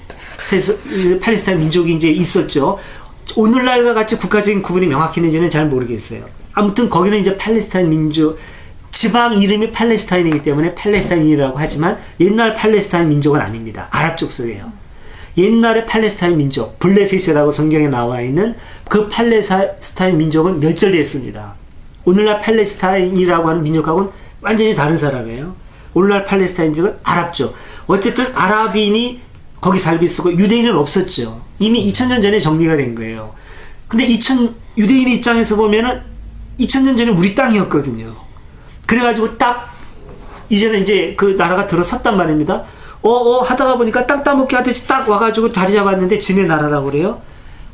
팔레스타인 민족이 이제 있었죠. 오늘날과 같이 국가적인 구분이 명확히 있는지는 잘 모르겠어요. 아무튼 거기는 이제 팔레스타인 민족, 지방 이름이 팔레스타인이기 때문에 팔레스타인이라고 하지만 옛날 팔레스타인 민족은 아닙니다. 아랍 족속이에요. 옛날의 팔레스타인 민족, 블레셋이라고 성경에 나와 있는 그 팔레스타인 민족은 멸절됐습니다. 오늘날 팔레스타인이라고 하는 민족하고는 완전히 다른 사람이에요. 오늘날 팔레스타인족은 아랍족. 어쨌든 아랍인이 거기 살고 있었고 유대인은 없었죠. 이미 2000년 전에 정리가 된 거예요. 근데 유대인 입장에서 보면은 2000년 전에 우리 땅이었거든요. 그래가지고 딱 이제는 이제 그 나라가 들어섰단 말입니다. 하다가 보니까 땅 따먹기 하듯이 딱 와가지고 자리 잡았는데 지네 나라라고 그래요.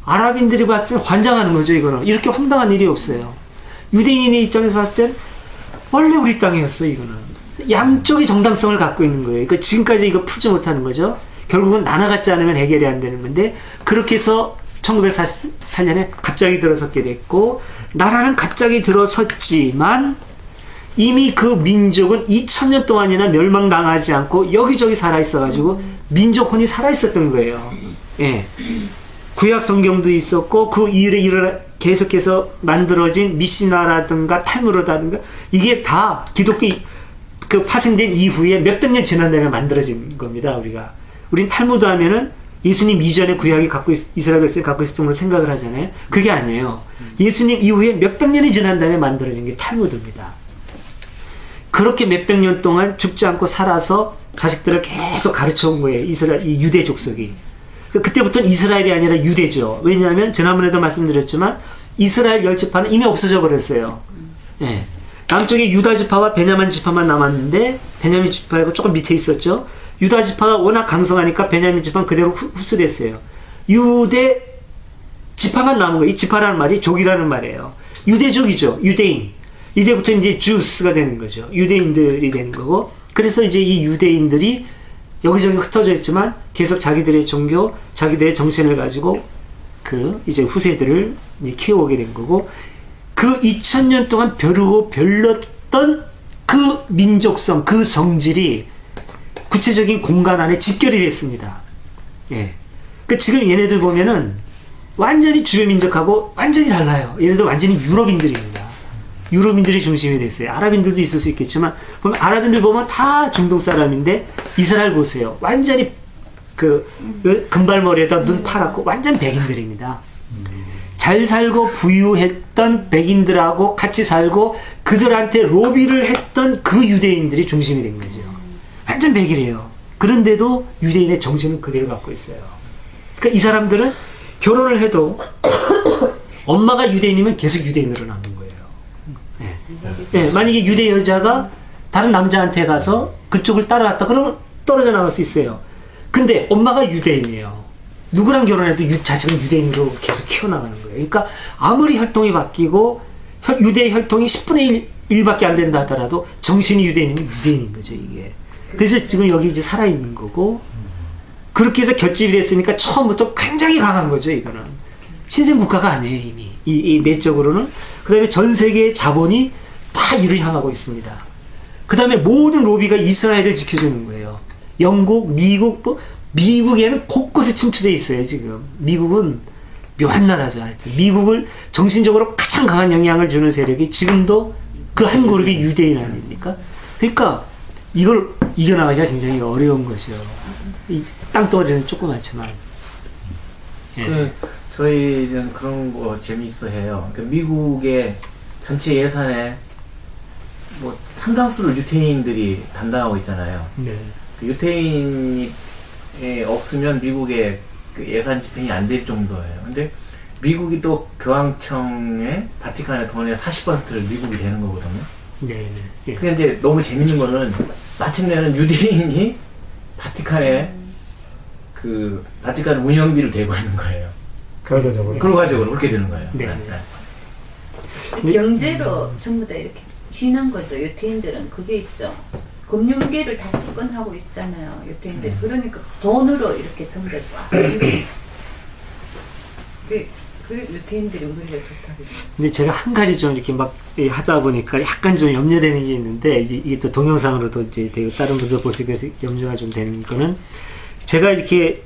아랍인들이 봤을 때 환장하는 거죠. 이거는 이렇게 황당한 일이 없어요. 유대인의 입장에서 봤을 땐 원래 우리 땅이었어. 이거는 양쪽이 정당성을 갖고 있는 거예요. 그러니까 지금까지 이거 풀지 못하는 거죠. 결국은 나눠갖지 않으면 해결이 안 되는 건데, 그렇게 해서 1948년에 갑자기 들어섰게 됐고, 나라는 갑자기 들어섰지만 이미 그 민족은 2000년 동안이나 멸망당하지 않고 여기저기 살아있어가지고 민족혼이 살아있었던 거예요. 예. 구약 성경도 있었고 그 이후에 계속해서 만들어진 미시나라든가 탈무르다든가 이게 다 기독교 그 파생된 이후에 몇백 년 지난 다음에 만들어진 겁니다. 우린 탈무드 하면은 예수님 이전에 구약이 이스라엘 백성이 갖고 있었던 걸로 생각을 하잖아요. 그게 아니에요. 예수님 이후에 몇백 년이 지난 다음에 만들어진 게 탈무드입니다. 그렇게 몇백 년 동안 죽지 않고 살아서 자식들을 계속 가르쳐 온 거예요. 이 유대 족속이. 그때부터는 이스라엘이 아니라 유대죠. 왜냐하면 지난번에도 말씀드렸지만 이스라엘 10지파는 이미 없어져 버렸어요. 예. 남쪽에 유다 지파와 베냐민 지파만 남았는데, 베냐민 지파가 조금 밑에 있었죠. 유다 지파가 워낙 강성하니까 베냐민 지파는 그대로 흡수됐어요. 유대 지파만 남은 거예요. 이 지파라는 말이 족이라는 말이에요. 유대족이죠. 유대인. 이때부터 이제 주스가 되는 거죠. 유대인들이 되는 거고, 그래서 이제 이 유대인들이 여기저기 흩어져 있지만 계속 자기들의 종교, 자기들의 정신을 가지고 그 이제 후세들을 이제 키워오게 된 거고, 그 2000년 동안 벼르고 별렀던 그 민족성, 그 성질이 구체적인 공간 안에 집결이 됐습니다. 예. 그 지금 얘네들 보면은 완전히 주요 민족하고 완전히 달라요. 얘네들 완전히 유럽인들입니다. 유럽인들이 중심이 됐어요. 아랍인들도 있을 수 있겠지만, 보면 아랍인들 보면 다 중동 사람인데, 이스라엘 보세요. 완전히 그 금발머리에다 눈 파랗고 완전 백인들입니다. 잘 살고 부유했던 백인들하고 같이 살고 그들한테 로비를 했던 그 유대인들이 중심이 된 거죠. 완전 백이래요. 그런데도 유대인의 정신은 그대로 갖고 있어요. 그러니까 이 사람들은 결혼을 해도 엄마가 유대인이면 계속 유대인으로 남는 거예요. 네. 네, 만약에 유대 여자가 다른 남자한테 가서 그쪽을 따라갔다 그러면 떨어져 나갈 수 있어요. 근데 엄마가 유대인이에요. 누구랑 결혼해도 자식은 유대인으로 계속 키워나가는 거예요. 그러니까 아무리 혈통이 바뀌고 유대 혈통이 10분의 1밖에 안 된다 하더라도 정신이 유대인이면 유대인인 거죠, 이게. 그래서 지금 여기 이제 살아있는 거고, 그렇게 해서 결집이 됐으니까 처음부터 굉장히 강한 거죠, 이거는. 신생국가가 아니에요, 이미. 이 내적으로는. 그 다음에 전 세계의 자본이 다 이를 향하고 있습니다. 그 다음에 모든 로비가 이스라엘을 지켜주는 거예요. 영국, 미국, 미국에는 곳곳에 침투되어 있어요, 지금. 미국은 묘한 나라죠, 하여튼. 미국을 정신적으로 가장 강한 영향을 주는 세력이 지금도 그 한 그룹이 유대인 아닙니까? 그러니까 이걸 이겨나가기가 굉장히 어려운 거죠. 이 땅덩어리는 조그맣지만. 예. 저희는 그런 거 재미있어 해요. 그러니까 미국의 전체 예산에 뭐 상당수를 유태인들이 담당하고 있잖아요. 네. 그 유태인이 없으면 미국의 그 예산 집행이 안 될 정도예요. 근데 미국이 또 교황청의 바티칸의 돈의 40%를 미국이 되는 거거든요. 네. 예. 근데 이제 너무 재밌는 거는 마침내는 유대인이 바티칸의 그 바티칸 운영비를 대고 있는 거예요. 결과적으로. 결과적으로 그렇게 되는 거예요. 네. 경제로 전부 다 이렇게 쥐는 거죠. 유태인들은 그게 있죠. 금융계를 다 접근하고 있잖아요. 유태인들. 그러니까 돈으로 이렇게 전부 다 그 유태인들이 우리가 좋다고. 근데 제가 한 가지 좀 이렇게 막 하다 보니까 약간 좀 염려되는 게 있는데, 이게 또 동영상으로도 이제 되고 다른 분들 보시기 위해서 염려가 좀 되는 거는, 제가 이렇게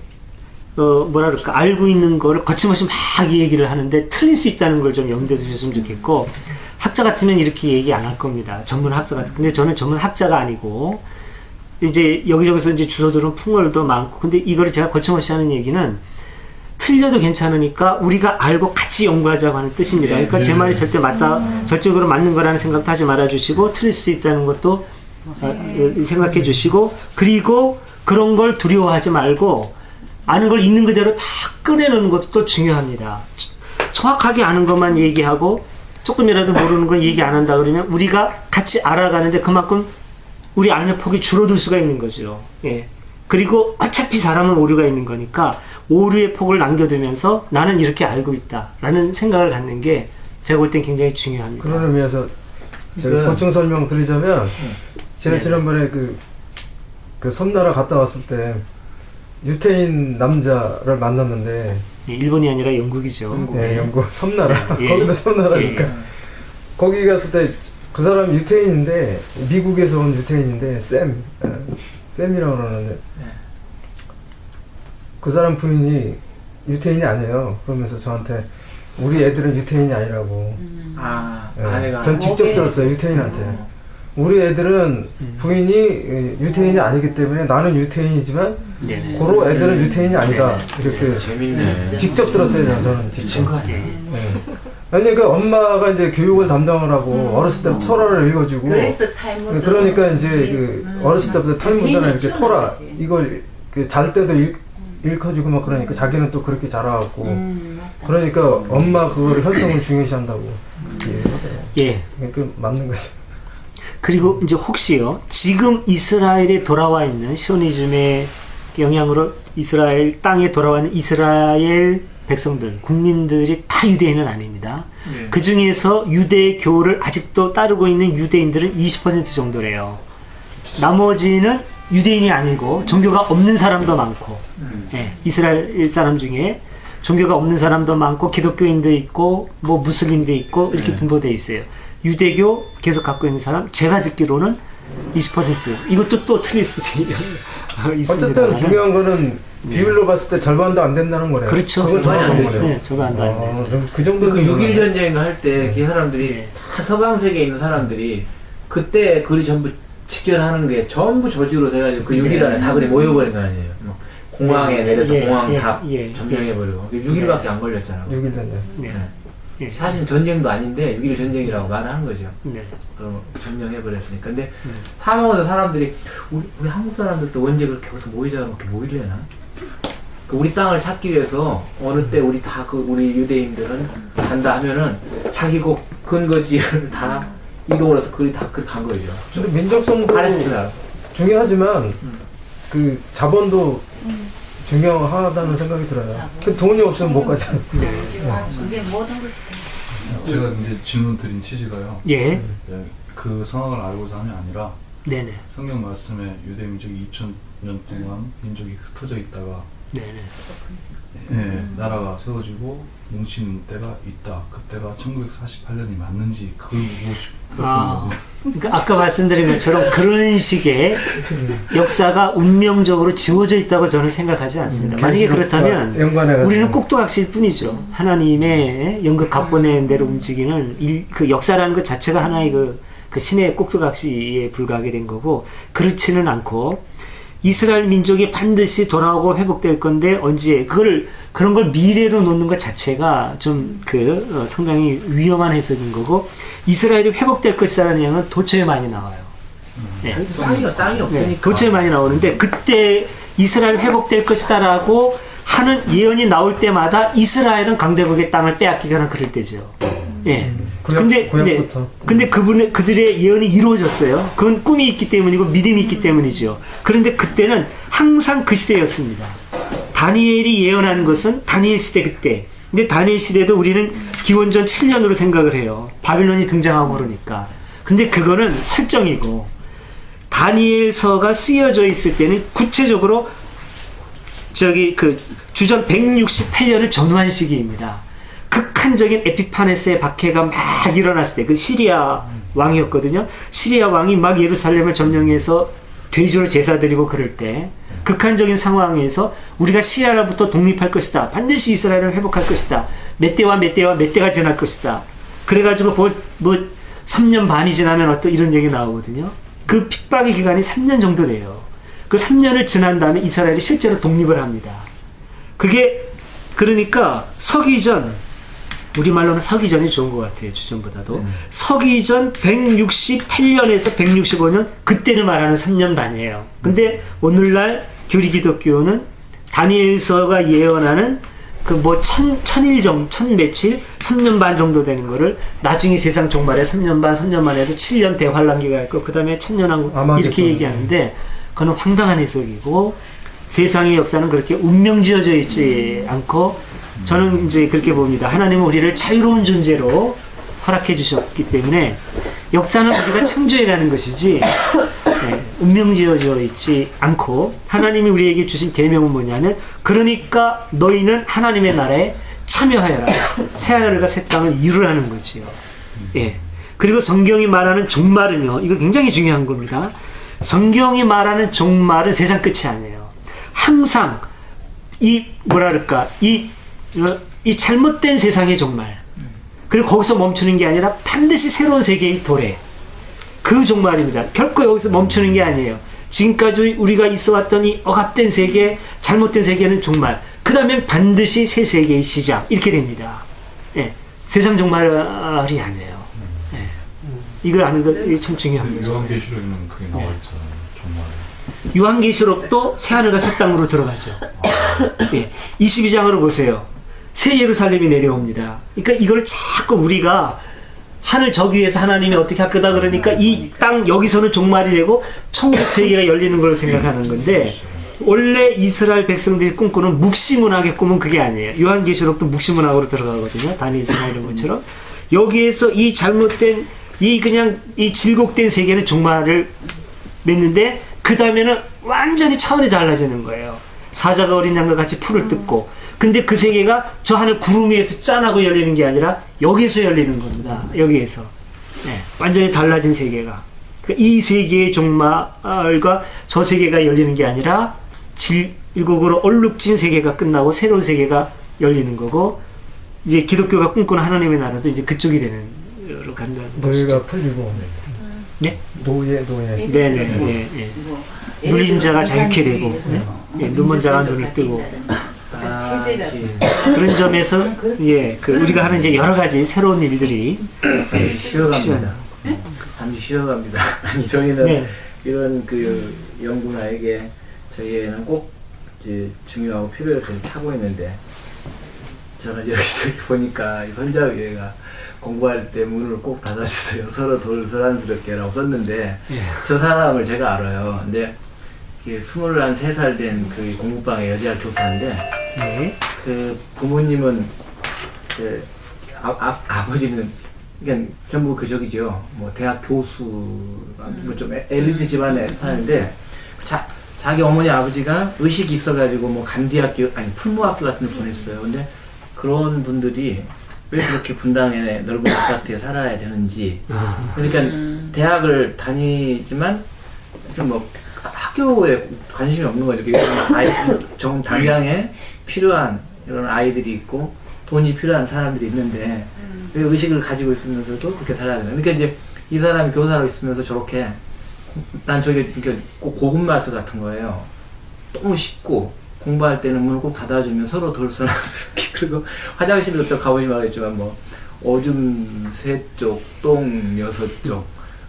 뭐라 그럴까, 알고 있는 거를 거침없이 막 얘기를 하는데 틀릴 수 있다는 걸 좀 염두에 두셨으면 좋겠고, 학자 같으면 이렇게 얘기 안 할 겁니다. 전문 학자 같은. 근데 저는 전문 학자가 아니고, 이제 여기저기서 이제 주소들은 풍월도 많고, 근데 이거를 제가 거침없이 하는 얘기는 틀려도 괜찮으니까 우리가 알고 같이 연구하자고 하는 뜻입니다. 그러니까 제 말이 절대 절적으로 맞는 거라는 생각도 하지 말아주시고, 틀릴 수도 있다는 것도 생각해 주시고, 그리고 그런 걸 두려워하지 말고 아는 걸 있는 그대로 다 꺼내놓는 것도 또 중요합니다. 정확하게 아는 것만 얘기하고 조금이라도 모르는 건 얘기 안 한다 그러면 우리가 같이 알아가는데 그만큼 우리 알면 폭이 줄어들 수가 있는 거죠. 예. 그리고 어차피 사람은 오류가 있는 거니까 오류의 폭을 남겨두면서 나는 이렇게 알고 있다 라는 생각을 갖는 게 제가 볼 땐 굉장히 중요합니다. 그런 의미에서 제가 보충 설명 드리자면, 제가 지난번에 그 섬나라 갔다 왔을 때 유태인 남자를 만났는데, 일본이 아니라 영국이죠. 네, 영국 섬나라. 예. 거기도 섬나라니까. 거기 갔을 때 그 사람이 유태인인데, 미국에서 온 유태인인데, 쌤이라고 그러는데, 그 사람 부인이 유태인이 아니에요. 그러면서 저한테 우리 애들은 유태인이 아니라고. 전 직접 들었어요, 유태인한테. 우리 애들은 부인이 유태인이 아니기 때문에 나는 유태인이지만 고로 애들은 유태인이 아니다. 이렇게 재밌네. 직접 들었어요, 저는 직접. 아니, 그 엄마가 이제 교육을 담당을 하고 어렸을 때 토라를 읽어주고. 그래서 탈무드. 그러니까 이제 그 어렸을 때부터 탈무드나 이렇게 토라 이걸 잘 때도 읽어주고 막 그러니까 자기는 또 그렇게 자라왔고. 그러니까 엄마 그거를 혈통을 중요시한다고. 예. 그러니까 맞는 거죠. 그리고 이제 혹시요, 지금 이스라엘에 돌아와 있는 시오니즘의 영향으로 이스라엘 땅에 돌아와 있는 이스라엘 백성들, 국민들이 다 유대인은 아닙니다. 그 중에서 유대교를 아직도 따르고 있는 유대인들은 20% 정도래요. 나머지는 유대인이 아니고 종교가 없는 사람도 많고, 예, 이스라엘 사람 중에. 종교가 없는 사람도 많고 기독교인도 있고 뭐 무슬림도 있고 이렇게 분포되어 있어요. 유대교 계속 갖고 있는 사람 제가 듣기로는 20% 이것도 또 틀릴 수도 있습니다. 어쨌든 중요한 거는 비율로 봤을 때 절반도 안 된다는 거네요. 그렇죠. 그건 정확한 거네요. 네, 절반도 안 돼요. 그 정도는 그 6.1 전쟁 할 때 그 사람들이 다 서방 세계에 있는 사람들이 그때 글이 전부 직결하는 게 전부 저주로 돼가지고 그 6.1 안에 다 그래 모여버린 거 아니에요. 뭐 공항에 내려서 공항 다 점령해버리고 6일밖에 안 걸렸잖아요. 6일 전쟁. 네. 사실 전쟁도 아닌데 6.1 전쟁이라고 말하는 거죠. 네. 그럼 점령해버렸으니까. 근데 사망하는 사람들이 우리 한국 사람들도 언제 그렇게 거기서 모이자고 그렇게 모이려나? 그 우리 땅을 찾기 위해서 어느 때 우리 다 그 우리 유대인들은 간다 하면은 자기 그 근거지를 다 이동을 해서 그리 다 그렇게 간 거죠. 근데 민족성도 팔레스티나 중요하지만 그 자본도 중요하다는 생각이 들어요. 그 돈이 없으면 못 가잖아요. 그게 모든 것이 제가 이제 질문 드린 취지가요. 예. 그 상황을 알고자 함이 아니라 네네. 성경 말씀에 유대 민족이 2000년 동안 민족이 흩어져 있다가 네네. 나라가 세워지고 뭉친 때가 있다. 그때가 1948년이 맞는지 그걸 묻고 싶었던 거고. 그러니까 아까 말씀드린 것처럼 그런 식의 역사가 운명적으로 지워져 있다고 저는 생각하지 않습니다. 만약에 그렇다면 우리는 꼭두각시일 뿐이죠. 하나님의 연극 각본의 대로 움직이는 그 역사라는 것 자체가 하나의 그 신의 꼭두각시에 불과하게 된 거고, 그렇지는 않고 이스라엘 민족이 반드시 돌아오고 회복될 건데 언제 그런 걸 미래로 놓는 것 자체가 좀 상당히 위험한 해석인 거고, 이스라엘이 회복될 것이라는 얘기는 도처에 많이 나와요. 네. 땅이 없으니까. 네, 도처에 많이 나오는데 그때 이스라엘 회복될 것이다라고 하는 예언이 나올 때마다 이스라엘은 강대국의 땅을 빼앗기거나 그럴 때죠. 예. 근데 그들의 예언이 이루어졌어요. 그건 꿈이 있기 때문이고 믿음이 있기 때문이죠. 그런데 그때는 항상 그 시대였습니다. 다니엘이 예언하는 것은 다니엘 시대 그때. 근데 다니엘 시대도 우리는 기원전 7년으로 생각을 해요. 바빌론이 등장하고 그러니까. 근데 그거는 설정이고, 다니엘서가 쓰여져 있을 때는 구체적으로 주전 168년을 전후한 시기입니다. 극한적인 에피파네스의 박해가 막 일어났을 때, 그 시리아 왕이었거든요. 시리아 왕이 막 예루살렘을 점령해서 돼지로 제사 드리고 그럴 때, 극한적인 상황에서 우리가 시리아로부터 독립할 것이다. 반드시 이스라엘을 회복할 것이다. 몇 대가 지날 것이다. 그래가지고 3년 반이 지나면 어떤 이런 얘기 나오거든요. 그 핍박의 기간이 3년 정도 돼요. 그 3년을 지난 다음에 이스라엘이 실제로 독립을 합니다. 그게 그러니까 서기전, 우리말로는 서기전이 좋은 것 같아요. 주전보다도. 서기전 168년에서 165년, 그때를 말하는 3년 반이에요. 근데 오늘날 교리 기독교는 다니엘서가 예언하는 천일 정도, 며칠, 3년 반 정도 되는 거를 나중에 세상 종말에 3년 반에서 7년 대환란기가 있고, 그 다음에 천년왕국 이렇게 얘기하는데, 그건 황당한 해석이고, 세상의 역사는 그렇게 운명 지어져 있지 않고, 저는 이제 그렇게 봅니다. 하나님은 우리를 자유로운 존재로 허락해 주셨기 때문에 역사는 우리가 창조해가는 것이지 운명 지어져 있지 않고, 하나님이 우리에게 주신 계명은 뭐냐면, 그러니까 너희는 하나님의 나라에 참여하여라. 새 하늘과 새 땅을 이루라는 거지요. 예. 그리고 성경이 말하는 종말은요, 이거 굉장히 중요한 겁니다. 성경이 말하는 종말은 세상 끝이 아니에요. 항상 이 잘못된 세상의 종말, 그리고 거기서 멈추는 게 아니라 반드시 새로운 세계의 도래, 그 종말입니다. 결코 여기서 멈추는 게 아니에요. 지금까지 우리가 있어왔던 이 억압된 세계, 잘못된 세계는 종말, 그 다음엔 반드시 새 세계의 시작, 이렇게 됩니다. 예. 세상 종말이 아니에요. 예. 이걸 아는 것이 참 중요한 거죠. 요한계시록에는 그게 나와 있잖아요. 정말. 요한계시록도 새 하늘과 새 땅으로 들어가죠. 예. 22장으로 보세요. 새 예루살렘이 내려옵니다. 그러니까 이걸 자꾸 우리가 하늘 저기 위에서 하나님이 어떻게 할 거다 그러니까 이 땅 여기서는 종말이 되고 천국 세계가 열리는 걸 생각하는 건데, 원래 이스라엘 백성들이 꿈꾸는 묵시문학의 꿈은 그게 아니에요. 요한계시록도 묵시문학으로 들어가거든요. 다니엘서나 이런 것처럼. 여기에서 이 잘못된 이 질곡된 세계는 종말을 맺는데, 그 다음에는 완전히 차원이 달라지는 거예요. 사자가 어린 양과 같이 풀을 뜯고, 그 근데 그 세계가 저 하늘 구름 위에서 짠하고 열리는 게 아니라 여기서 열리는 겁니다. 여기에서. 네, 완전히 달라진 세계가. 그러니까 이 세계의 종말과 저 세계가 열리는 게 아니라 일곡으로 얼룩진 세계가 끝나고 새로운 세계가 열리는 거고, 이제 기독교가 꿈꾸는 하나님의 나라도 이제 그쪽이 되는 로 간다는 노예가 풀리고. 네? 노예. 네네. 예. 눌린 자가 자유케 되고, 눈먼 자가 눈을 뜨고. 그런 점에서 우리가 하는 이제 여러 가지 새로운 일들이 쉬어갑니다. 잠시 쉬어갑니다. 아니 저희는 이런 그 연구나에게 저희는 꼭 이제 중요하고 필요해서 이렇게 하고 있는데, 저는 여기서 보니까 선자위회가 공부할 때 문을 꼭 닫아주세요. 서로 돌소란스럽게라고 썼는데, 저 사람을 제가 알아요. 근데 23살 된 그 공부방의 여자 교사인데, 그 부모님은 아버지는 그냥 전부 그 저기죠. 뭐 대학 교수, 뭐 좀 엘리트 집안에 사는데, 자기 어머니 아버지가 의식이 있어가지고 뭐 간디학교 아니 풀무학교 같은 데 보냈어요. 근데 그런 분들이 왜 그렇게 분당에 넓은 아파트에 살아야 되는지. 그러니까 대학을 다니지만 좀 뭐 학교에 관심이 없는 거죠. 정 당장에 필요한 이런 아이들이 있고 돈이 필요한 사람들이 있는데 왜 의식을 가지고 있으면서도 그렇게 살아야 되나. 그러니까 이제 이 사람이 교사로 있으면서 저렇게, 난 저게 꼭 고급마스 같은 거예요. 너무 쉽고 공부할 때는 문을 꼭 닫아주면 서로 돌소란스럽게. 그리고 화장실도 또 가보시면 알겠지만 뭐 오줌 3쪽, 똥 6쪽,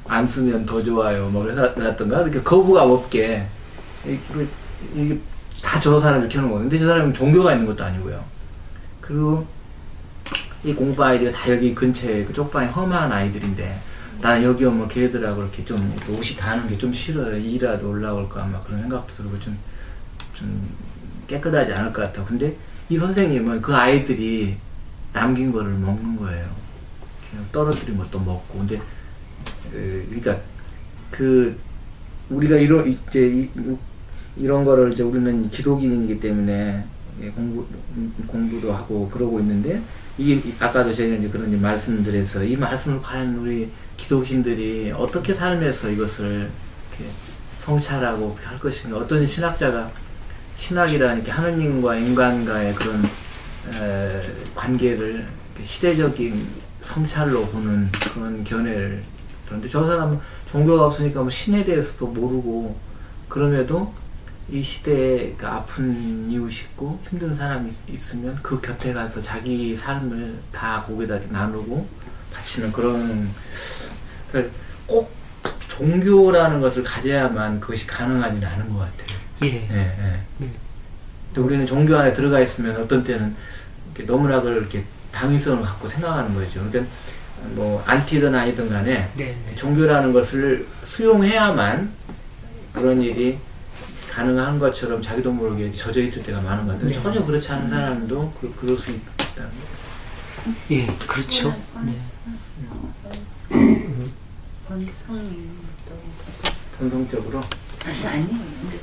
안 쓰면 더 좋아요 뭐 그랬던가. 이렇게 거부감 없게 이게 다 저 사람을 키우는 거예요. 근데 저 사람은 종교가 있는 것도 아니고요. 그리고 이 공부 아이들이 다 여기 근처에 그 쪽방에 험한 아이들인데, 나는 여기 오면 걔들하고 이렇게 좀 옷이 다는 게 좀 싫어요. 이라도 올라올까 막 그런 생각도 들고 좀 깨끗하지 않을 것 같아요. 근데 이 선생님은 그 아이들이 남긴 거를 먹는 거예요. 그냥 떨어뜨린 것도 먹고. 근데 그러니까 우리가 이런 거를 이제 우리는 기독인이기 때문에 공부도 하고 그러고 있는데, 아까도 저희가 이제 그런 말씀드려서 이 말씀을 과연 우리 기독인들이 어떻게 살면서 이것을 이렇게 성찰하고 할 것인가. 어떤 신학자가 신학이라는 게 하느님과 인간과의 그런 관계를 시대적인 성찰로 보는 그런 견해를. 그런데 저 사람은 종교가 없으니까 뭐 신에 대해서도 모르고, 그럼에도 이 시대에 그 아픈 이웃이 있고 힘든 사람이 있으면 그 곁에 가서 자기 삶을 다 거기다 나누고 바치는 그런. 꼭 종교라는 것을 가져야만 그것이 가능하지는 않은 것 같아요. 또 우리는 종교 안에 들어가 있으면 어떤 때는 이렇게 너무나 그렇게 당위성을 갖고 생각하는 거죠. 그러니까 뭐 안티든 아니든 간에 종교라는 것을 수용해야만 그런 일이 가능한 것처럼 자기도 모르게 젖어 있을 때가 많은 것 같아요. 전혀 그렇지 않은 사람도 그럴 수 있다. 예, 그렇죠. 본성적으로.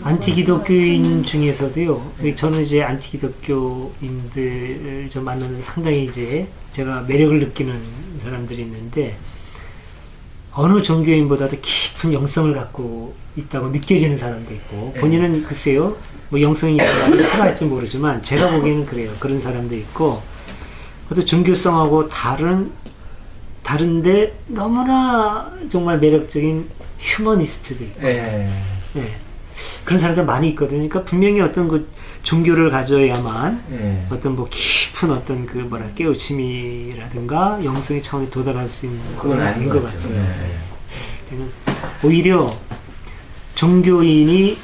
안티기독교인 중에서도요, 저는 이제 안티기독교인들 좀 만나면서 상당히 이제 제가 매력을 느끼는 사람들이 있는데, 어느 종교인보다도 깊은 영성을 갖고 있다고 느껴지는 사람도 있고, 본인은 글쎄요, 뭐 영성이 있다고 싫어할지 모르지만 제가 보기에는 그래요. 그런 사람도 있고, 또 종교성하고 다른데 너무나 정말 매력적인 휴머니스트들 있고, 그런 사람들 많이 있거든요. 그러니까 분명히 어떤 그 종교를 가져야만 어떤 뭐 깊은 어떤 그 깨우침이라든가 영성의 차원에 도달할 수 있는 그건 아닌 것 같아요. 오히려 종교인이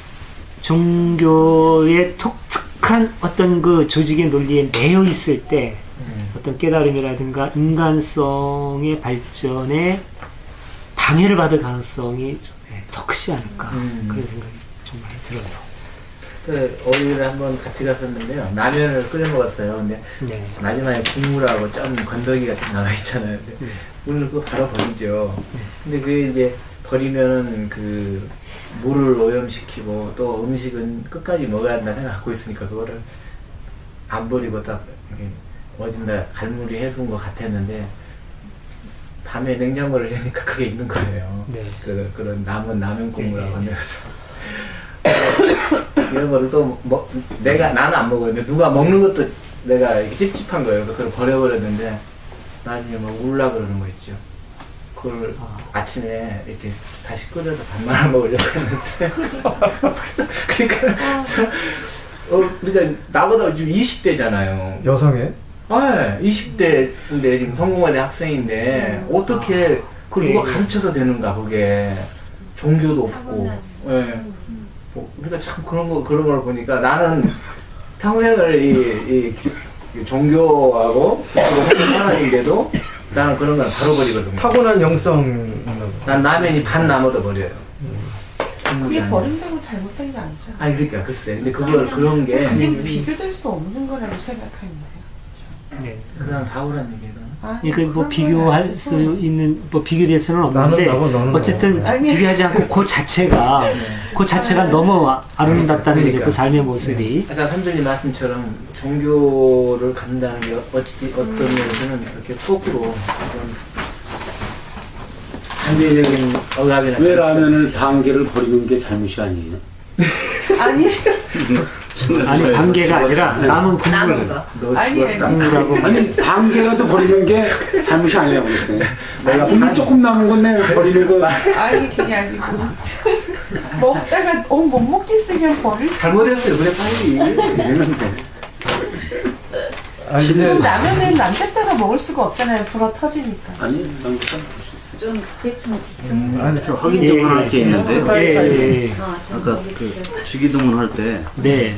종교의 독특한 어떤 그 조직의 논리에 매여 있을 때 어떤 깨달음이라든가 인간성의 발전에 방해를 받을 가능성이 더 크지 않을까, 그런 생각이 좀 많이 들어요. 어디를 한번 같이 갔었는데요. 라면을 끓여 먹었어요. 근데 마지막에 국물하고 좀 건더기 같은 나와 있잖아요. 물을 그거 바로 버리죠. 근데 그게 이제 버리면은 그 물을 오염시키고 또 음식은 끝까지 먹어야 한다 생각하고 있으니까 그거를 안 버리고 딱 이렇게 어딘가 갈무리 해둔 것 같았는데 밤에 냉장고를 여니까 그게 있는 거예요. 네. 그런 남은 라면 국물하고 하면서 이런 거를 또 나는 안 먹었는데 누가 먹는 것도 내가 이렇게 찝찝한 거예요. 그래서 그걸 버려버렸는데 나중에 막 울라 그러는 거 있죠. 그걸 아침에 이렇게 다시 끓여서 밥 말아 먹으려고 했는데 그러니까 나보다 지금 20대잖아요. 여성의? 아, 20대인데 지금 성공회대 학생인데 어떻게 그걸 누가 가르쳐서 되는가 그게 종교도 없고. 예. 그러니까 참 그런 걸 보니까 나는 평생을 이 종교하고 살아있는데도 나는 그런 건 바로 버리거든요. 타고난 영성. 난 라면이 반 남아도 버려요. 그게 버린다고 잘못된 게 아니죠. 아니 그러니까 글쎄. 근데 그런 게 그게 비교될 수 없는 거라고 생각하는데요. 네. 그냥 다 오란 얘기가. 그러니까 뭐 비교할 수 있는 뭐 비교될 수는 없는데 나는 어쨌든 비교하지 않고 그 자체가 너무 아름답다는 거죠. 그 삶의 모습이. 아까 삼촌님 말씀처럼 종교를 갖는다는 게 어떤 면에서는 이렇게 거꾸로 상대적인 억압이나 왜 라면을 단계를 버리는 게 잘못이 아니에요? 아니 단계가 아니라 남은 국물. 아니 단계라도 버리는 게 잘못이 아니라고 그랬어요. 내가 국물 조금 남은 건데 버리는 거. 아니 그게 아니고 먹다가 못 먹겠으면 버릴 수. 잘못했어요. 그래 빨리. 지금 라면은 남겼다가 먹을 수가 없잖아요. 불어 터지니까. 아니 남겼다 먹을 수 있어요. 좀 대충 아니 저 확인적으로 할 게 있는데 아까 좀 그 주기도문 할 때 네.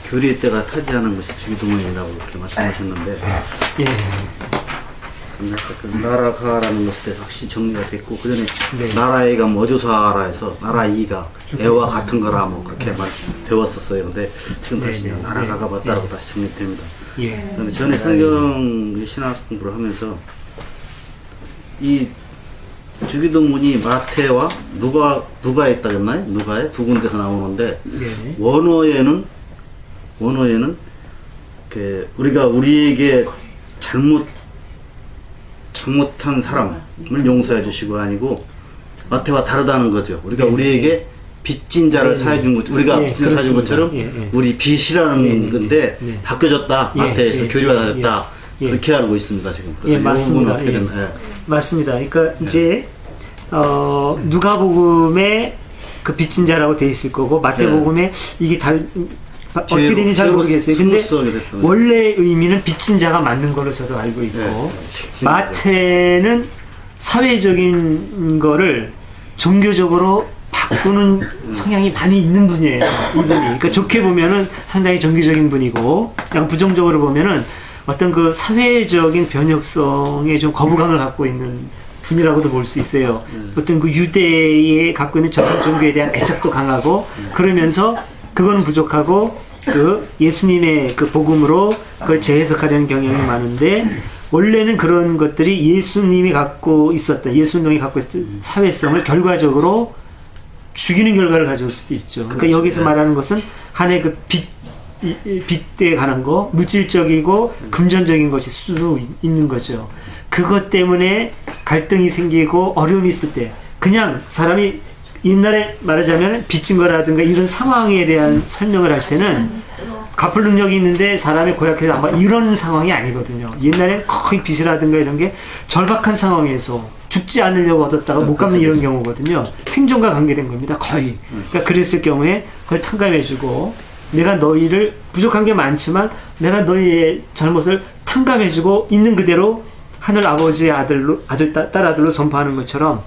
교리의 때가 타지하는 것이 주기도문이라고 이렇게 말씀하셨는데 예. 그 나라가라는 것에 대해서 확실히 정리가 됐고 그 전에 네. 나라이가 뭐조사라 해서 나라이가 애와 같은 거라 뭐 그렇게 배웠었어요. 근데 지금 다시 네, 네, 나라가가 네, 맞다라고 네. 다시 정리됩니다. 예. 그다음에 전에 성경 신학 공부를 하면서 이 주기도문이 마태와 누가에 있다겠나요? 누가에 두 군데서 나오는데 네. 원어에는 그 우리가 우리에게 잘못한 사람을 용서해 주시고 아니고 마태와 다르다는 거죠. 우리가 우리에게 빚진 자를 사해 준 것, 우리가 빚진 사해 준 것처럼 우리 빚이라는 건데 바뀌어졌다. 마태에서 교리화됐다. 그렇게 알고 있습니다 지금. 그래서 맞습니다. 어떻게 되나? 맞습니다. 그러니까 이제 누가복음에 그 빚진 자라고 돼 있을 거고 마태복음에 이게 어떻게 되는지 잘 모르겠어요. 근데 원래 의미는 빚진 자가 맞는 걸로 저도 알고 있고 마태는 사회적인 거를 종교적으로 바꾸는 성향이 많이 있는 분이에요. 이분이. 그러니까 좋게 보면은 상당히 종교적인 분이고 약간 부정적으로 보면은 어떤 그 사회적인 변혁성에 좀 거부감을 갖고 있는 분이라고도 볼 수 있어요. 어떤 그 유대에 갖고 있는 전통 종교에 대한 애착도 강하고 그러면서 그거는 부족하고 그 예수님의 그 복음으로 그걸 재해석하려는 경향이 많은데 원래는 그런 것들이 예수님이 갖고 있었던 사회성을 결과적으로 죽이는 결과를 가져올 수도 있죠. 그러니까 그렇죠. 여기서 말하는 것은 한해 그 빚에 관한 거, 물질적이고 금전적인 것이 수도 있는 거죠. 그것 때문에 갈등이 생기고 어려움이 있을 때 그냥 사람이 옛날에 말하자면 빚진 거라든가 이런 상황에 대한 설명을 할 때는 갚을 능력이 있는데 사람이 고약해서 아마 이런 상황이 아니거든요. 옛날엔 거의 빚이라든가 이런 게 절박한 상황에서 죽지 않으려고 얻었다가 못 갚는 이런 경우거든요. 생존과 관계된 겁니다. 거의. 그러니까 그랬을 경우에 그걸 탕감해주고 내가 너희를 부족한 게 많지만 내가 너희의 잘못을 탕감해주고 있는 그대로 하늘 아버지의 딸아들로 선포하는 것처럼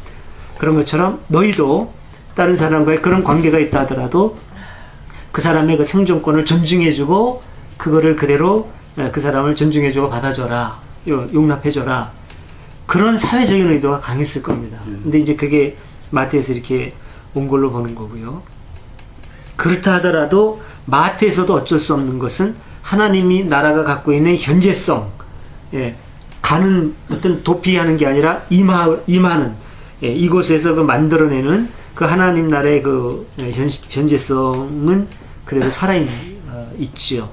그런 것처럼 너희도 다른 사람과의 그런 관계가 있다 하더라도 그 사람의 그 생존권을 존중해주고 그거를 그대로 그 사람을 존중해주고 받아줘라 용납해줘라 그런 사회적인 의도가 강했을 겁니다. 근데 이제 그게 마태에서 이렇게 온 걸로 보는 거고요. 그렇다 하더라도 마태에서도 어쩔 수 없는 것은 하나님이 나라가 갖고 있는 현재성, 가는 어떤 도피하는 게 아니라 임하는 이곳에서 그 만들어내는 그 하나님 나라의 그 현재성은 그대로 살아있지요.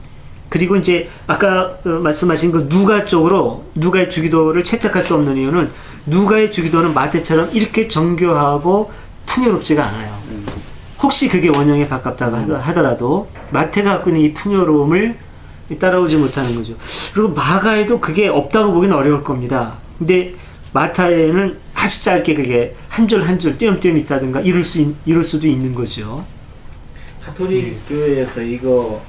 그리고 이제 아까 말씀하신 그 누가 쪽으로 누가의 주기도를 채택할 수 없는 이유는 누가의 주기도는 마태처럼 이렇게 정교하고 풍요롭지가 않아요. 혹시 그게 원형에 가깝다고 하더라도 마태가 갖고 있는 이 풍요로움을 따라오지 못하는 거죠. 그리고 마가에도 그게 없다고 보기는 어려울 겁니다. 근데 마타에는 아주 짧게 그게 한 줄 한 줄 띄엄띄엄 있다든가 이럴 수도 있는 거죠. 가톨릭 교회에서 이거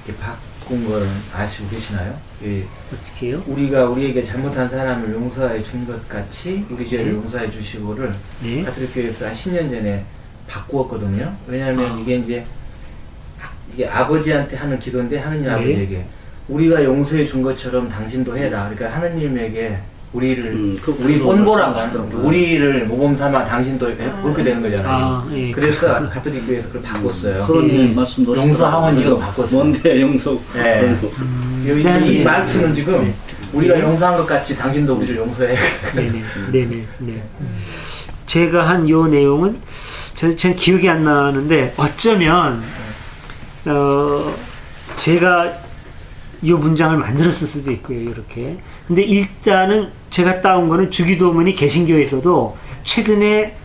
이렇게 바꾼 걸 아시고 계시나요? 예. 어떻게 해요? 우리가 우리에게 잘못한 사람을 용서해 준 것 같이 우리 죄를 용서해 주시고를 네. 가톨릭 교회에서 한 10년 전에 바꾸었거든요. 왜냐하면 이게 아버지한테 하는 기도인데 하느님 아버지에게 우리가 용서해 준 것처럼 당신도 해라. 그러니까 하느님에게 우리를 우리 본보라고 하는 우리를 모범 삼아 당신도 그렇게 되는 거잖아요. 예. 그래서 가톨릭 교회에서 그걸 바꿨어요. 그런 말씀도 용서 하원이로 바꿨어요. 뭔데 용서? 네. 이 말투는 지금 우리가 용서한 것 같이 당신도 우리를 용서해. 네네. 제가 한 요 내용은 저는 기억이 안 나는데 어쩌면 제가 이 문장을 만들었을 수도 있고요, 이렇게. 근데 일단은 제가 따온 거는 주기도문이 개신교에서도 최근에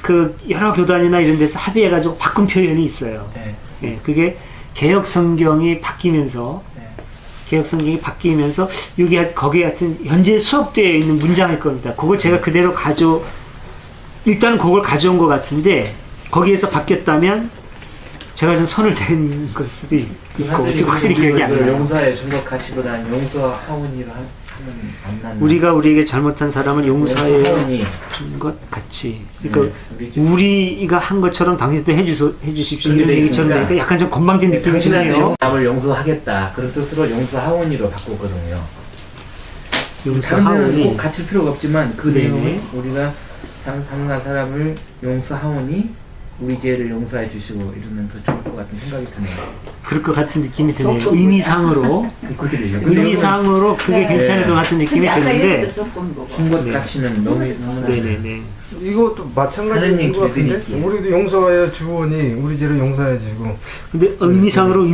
그 여러 교단이나 이런 데서 합의해가지고 바꾼 표현이 있어요. 네, 그게 개혁 성경이 바뀌면서, 여기 거기에 하여튼 현재 수업되어 있는 문장일 겁니다. 그걸 제가 그대로 일단은 그걸 가져온 것 같은데, 거기에서 바뀌었다면 제가 좀 손을 댄 걸 수도 있고 지금 확실히 기억이 안 나요. 용서해 준 것 같이보다는 용서하오니로 하면 안 낫나? 우리가 우리에게 잘못한 사람을 용서해 준 것 같이. 그러니까 우리가 한 것처럼 당신도 해주십시오. 이런 얘기처럼 되니까 약간 좀 건방진 느낌이 드네요. 남을 용서하겠다 그런 뜻으로 용서하오니로 바꿨거든요. 용서하오니 꼭 갖출 필요가 없지만 그 내용은 우리가 잘못한 사람을 용서하오니 우리 죄를 용서해 주시고 이러면 더 좋을 것 같은 생각이 드네요. 그럴 것 같은 느낌이 드네요. 의미상으로. 그렇게 되죠. 의미상으로 그게 괜찮을 것 같은 느낌이 드는데. 준 것 같이는 너무나. 네네네. 이것도 마찬가지인 것 같은데 우리도 용서해야 주오니 우리 죄를 용서해 주고. 근데 의미상으로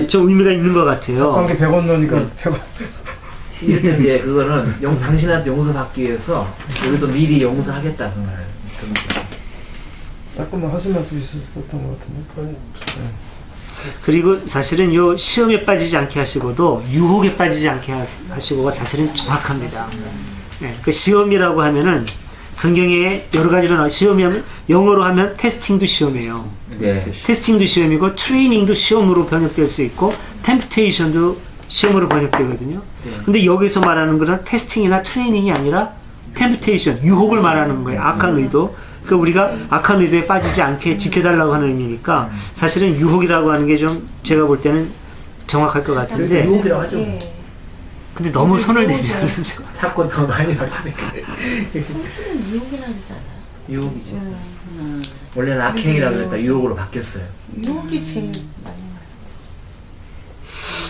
좀 의미가 있는 것 같아요. 자판기 100원 넣으니까 100원. 이럴 때 그거는 당신한테 용서받기 위해서 우리도 미리 용서하겠다 그 말. 잠깐만 하실 말씀 있었던 것 같은데. 그리고 사실은 요 시험에 빠지지 않게 하시고도 유혹에 빠지지 않게 하시고가 사실은 정확합니다. 네, 그 시험이라고 하면은 성경에 여러 가지로 시험이 하면 영어로 하면 테스팅도 시험이에요. 네. 테스팅도 시험이고 트레이닝도 시험으로 번역될 수 있고 템프테이션도 시험으로 번역되거든요. 근데 여기서 말하는 것은 테스팅이나 트레이닝이 아니라 템프테이션, 유혹을 말하는 거예요. 악한 의도. 그러니까 우리가 악한 의도에 빠지지 않게 지켜달라고 하는 의미니까 사실은 유혹이라고 하는 게 좀 제가 볼 때는 정확할 것 같은데 유혹이라고 하죠. 근데 너무 손을 대면 사건 더 많이 나타내니까 유혹이라고 하지 않아요? 유혹이지. 원래는 악행이라고 그랬다 유혹으로 바뀌었어요. 유혹이 제일 많이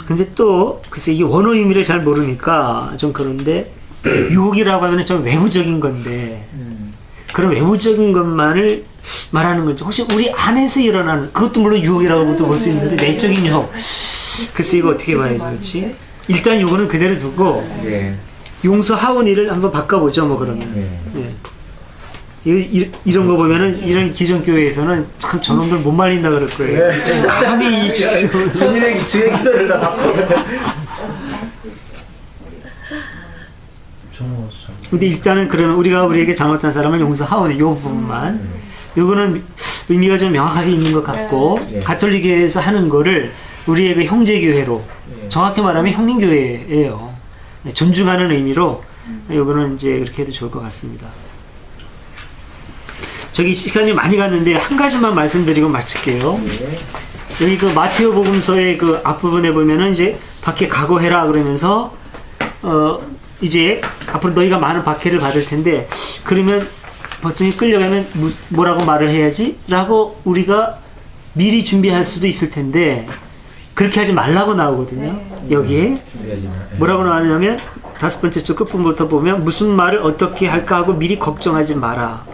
근데 또 글쎄 이게 원어 의미를 잘 모르니까 좀 그런데 유혹이라고 하면 좀 외부적인 건데 그런 외부적인 것만을 말하는 거죠. 혹시 우리 안에서 일어나는 그것도 물론 유혹이라고도 볼 수 있는데 내적인 유혹. 글쎄 이거 어떻게 봐야 될지. 일단 요거는 그대로 두고 용서하오니를 한번 바꿔보죠. 뭐 그러면. 이런 거 보면은 이런 기존 교회에서는 참 저놈들 못 말린다 그럴 거예요. 감히 주의 기도를 다 바꾸거든. 근데 일단은 그러면 우리가 우리에게 잘못한 사람을 용서하오니 요 부분만 요거는 의미가 좀 명확하게 있는 것 같고 가톨릭에서 하는 거를 우리의 그 형제교회로 정확히 말하면 형님교회예요. 존중하는 의미로 요거는 이제 그렇게 해도 좋을 것 같습니다. 저기 시간이 많이 갔는데 한 가지만 말씀드리고 마칠게요. 여기 그 마테오 복음서의 그 앞부분에 보면은 이제 밖에 각오해라 그러면서 이제 앞으로 너희가 많은 박해를 받을 텐데 그러면 법정에 끌려가면 뭐라고 말을 해야지? 라고 우리가 미리 준비할 수도 있을 텐데 그렇게 하지 말라고 나오거든요. 여기에 뭐라고 나오냐면 5번째 줄 끝부분부터 보면 무슨 말을 어떻게 할까 하고 미리 걱정하지 마라.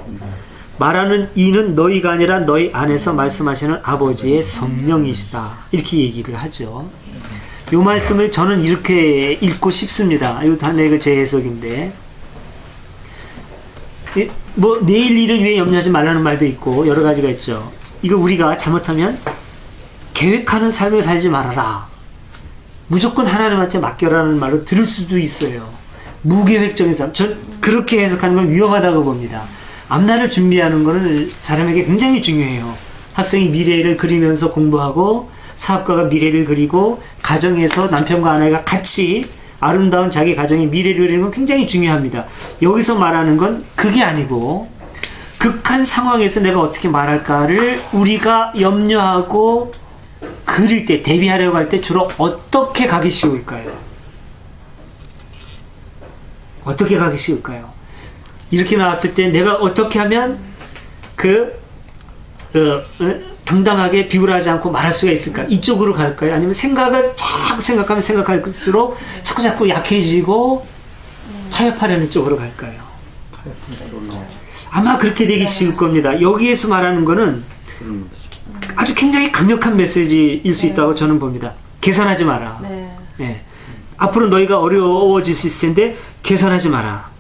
말하는 이는 너희가 아니라 너희 안에서 말씀하시는 아버지의 성령이시다. 이렇게 얘기를 하죠. 이 말씀을 저는 이렇게 읽고 싶습니다. 이거 다 내가 제 해석인데, 뭐 내일 일을 위해 염려하지 말라는 말도 있고 여러 가지가 있죠. 이거 우리가 잘못하면 계획하는 삶을 살지 말아라, 무조건 하나님한테 맡겨라는 말로 들을 수도 있어요. 무계획적인 삶, 전 그렇게 해석하는 건 위험하다고 봅니다. 앞날을 준비하는 것은 사람에게 굉장히 중요해요. 학생이 미래를 그리면서 공부하고, 사업가가 미래를 그리고, 가정에서 남편과 아내가 같이 아름다운 자기 가정의 미래를 그리는 건 굉장히 중요합니다. 여기서 말하는 건 그게 아니고, 극한 상황에서 내가 어떻게 말할까를 우리가 염려하고 그릴 때, 대비하려고 할 때 주로 어떻게 가기 쉬울까요? 어떻게 가기 쉬울까요? 이렇게 나왔을 때 내가 어떻게 하면 당당하게 비굴하지 않고 말할 수가 있을까? 이쪽으로 갈까요? 아니면 생각을 자꾸 생각하면 생각할수록 자꾸 약해지고 타협하려는 쪽으로 갈까요? 아마 그렇게 되기 쉬울 겁니다. 여기에서 말하는 거는 아주 굉장히 강력한 메시지일 수 있다고 저는 봅니다. 계산하지 마라. 네. 앞으로 너희가 어려워질 수 있을 텐데 계산하지 마라.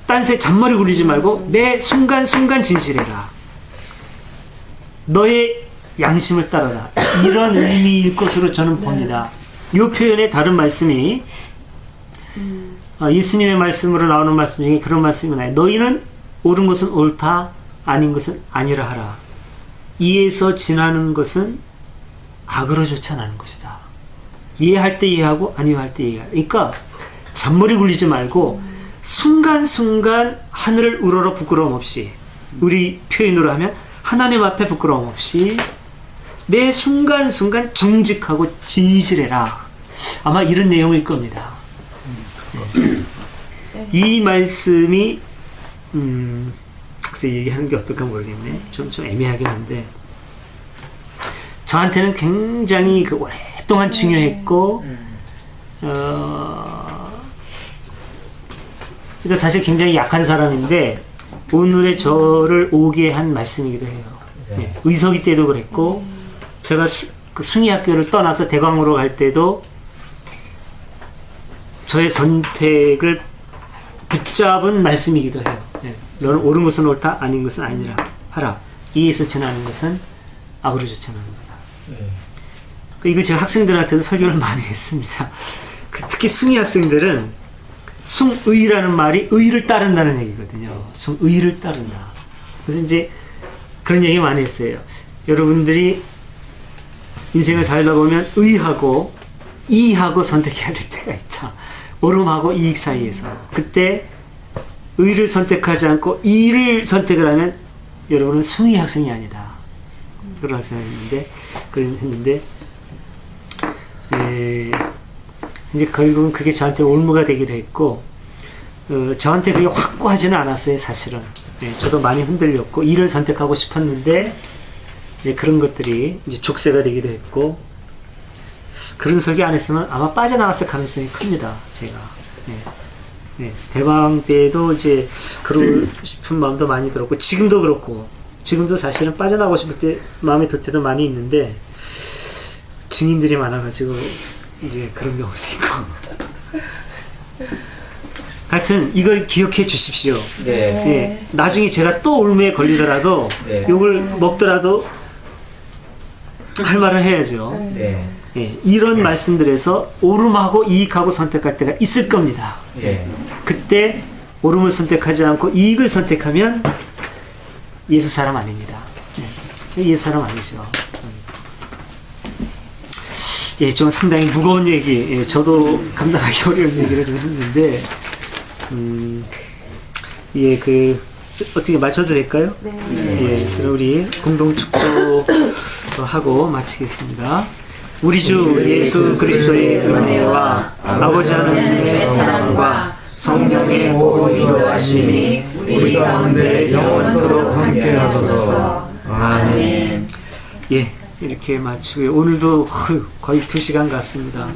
딴새 잔머리 굴리지 말고 매 순간순간 진실해라. 너의 양심을 따르라. 이런 의미일 것으로 저는 봅니다. 이 표현의 다른 말씀이 예수님의 말씀으로 나오는 말씀 중에 그런 말씀이 나요. 너희는 옳은 것은 옳다, 아닌 것은 아니라 하라. 이에서 지나는 것은 악으로 쫓아나는 것이다. 이해할 때 이해하고 아니할 때 이해하라. 그러니까 잔머리 굴리지 말고 순간순간 하늘을 우러러 부끄러움 없이, 우리 표현으로 하면 하나님 앞에 부끄러움 없이 매 순간순간 정직하고 진실해라. 아마 이런 내용일 겁니다. 이 말씀이 글쎄 얘기하는 게 어떨까 모르겠네. 좀 애매하긴 한데 저한테는 굉장히 오랫동안 중요했고 그러니까 사실 굉장히 약한 사람인데 오늘의 저를 오게 한 말씀이기도 해요. 네. 의석이 때도 그랬고 제가 숭의학교를 떠나서 대광으로 갈 때도 저의 선택을 붙잡은 말씀이기도 해요. 네. 너는 옳은 것은 옳다, 아닌 것은 아니라 하라. 이에서 지나는 것은 악으로 쫓아나는 거다. 이걸 제가 학생들한테도 설교를 많이 했습니다. 특히 숭의 학생들은 숭의라는 말이 의를 따른다는 얘기거든요. 숭의를 따른다. 그래서 이제 그런 얘기 많이 했어요. 여러분들이 인생을 살다 보면 의하고 이하고 선택해야 될 때가 있다. 옳음하고 이익 사이에서. 그때 의를 선택하지 않고 이를 선택을 하면 여러분은 숭의 학생이 아니다. 그런 학생이었는데, 이제 결국은 그게 저한테 올무가 되기도 했고, 저한테 그게 확고하지는 않았어요, 사실은. 네, 저도 많이 흔들렸고, 일을 선택하고 싶었는데, 이제 그런 것들이 이제 족쇄가 되기도 했고, 그런 설계 안 했으면 아마 빠져나갔을 가능성이 큽니다, 제가. 네. 네, 대방 때도 이제 그러고 싶은 마음도 많이 들었고, 지금도 그렇고, 지금도 사실은 빠져나가고 싶을 때, 마음이 들 때도 많이 있는데, 증인들이 많아가지고, 이제 그런 경우도 있고. 하여튼 이걸 기억해 주십시오. 네. 네. 나중에 제가 또 올무에 걸리더라도 욕을 먹더라도 할 말을 해야죠. 네. 네. 이런 말씀들에서 옳음하고 이익하고 선택할 때가 있을 겁니다. 네. 그때 옳음을 선택하지 않고 이익을 선택하면 예수 사람 아닙니다. 네. 예수 사람 아니죠. 예, 좀 상당히 무거운 얘기, 예, 저도 감당하기 어려운 얘기를 좀 했는데, 예, 어떻게 마쳐도 될까요? 네. 예, 그럼 우리 공동 축도하고 마치겠습니다. 우리 주 예수 그리스도의 은혜와 아버지 하나님의 사랑과 성령의 보호로 하심이 우리 가운데 영원토록 함께하소서. 아멘. 예. 이렇게 마치고요. 오늘도 거의 2시간 갔습니다.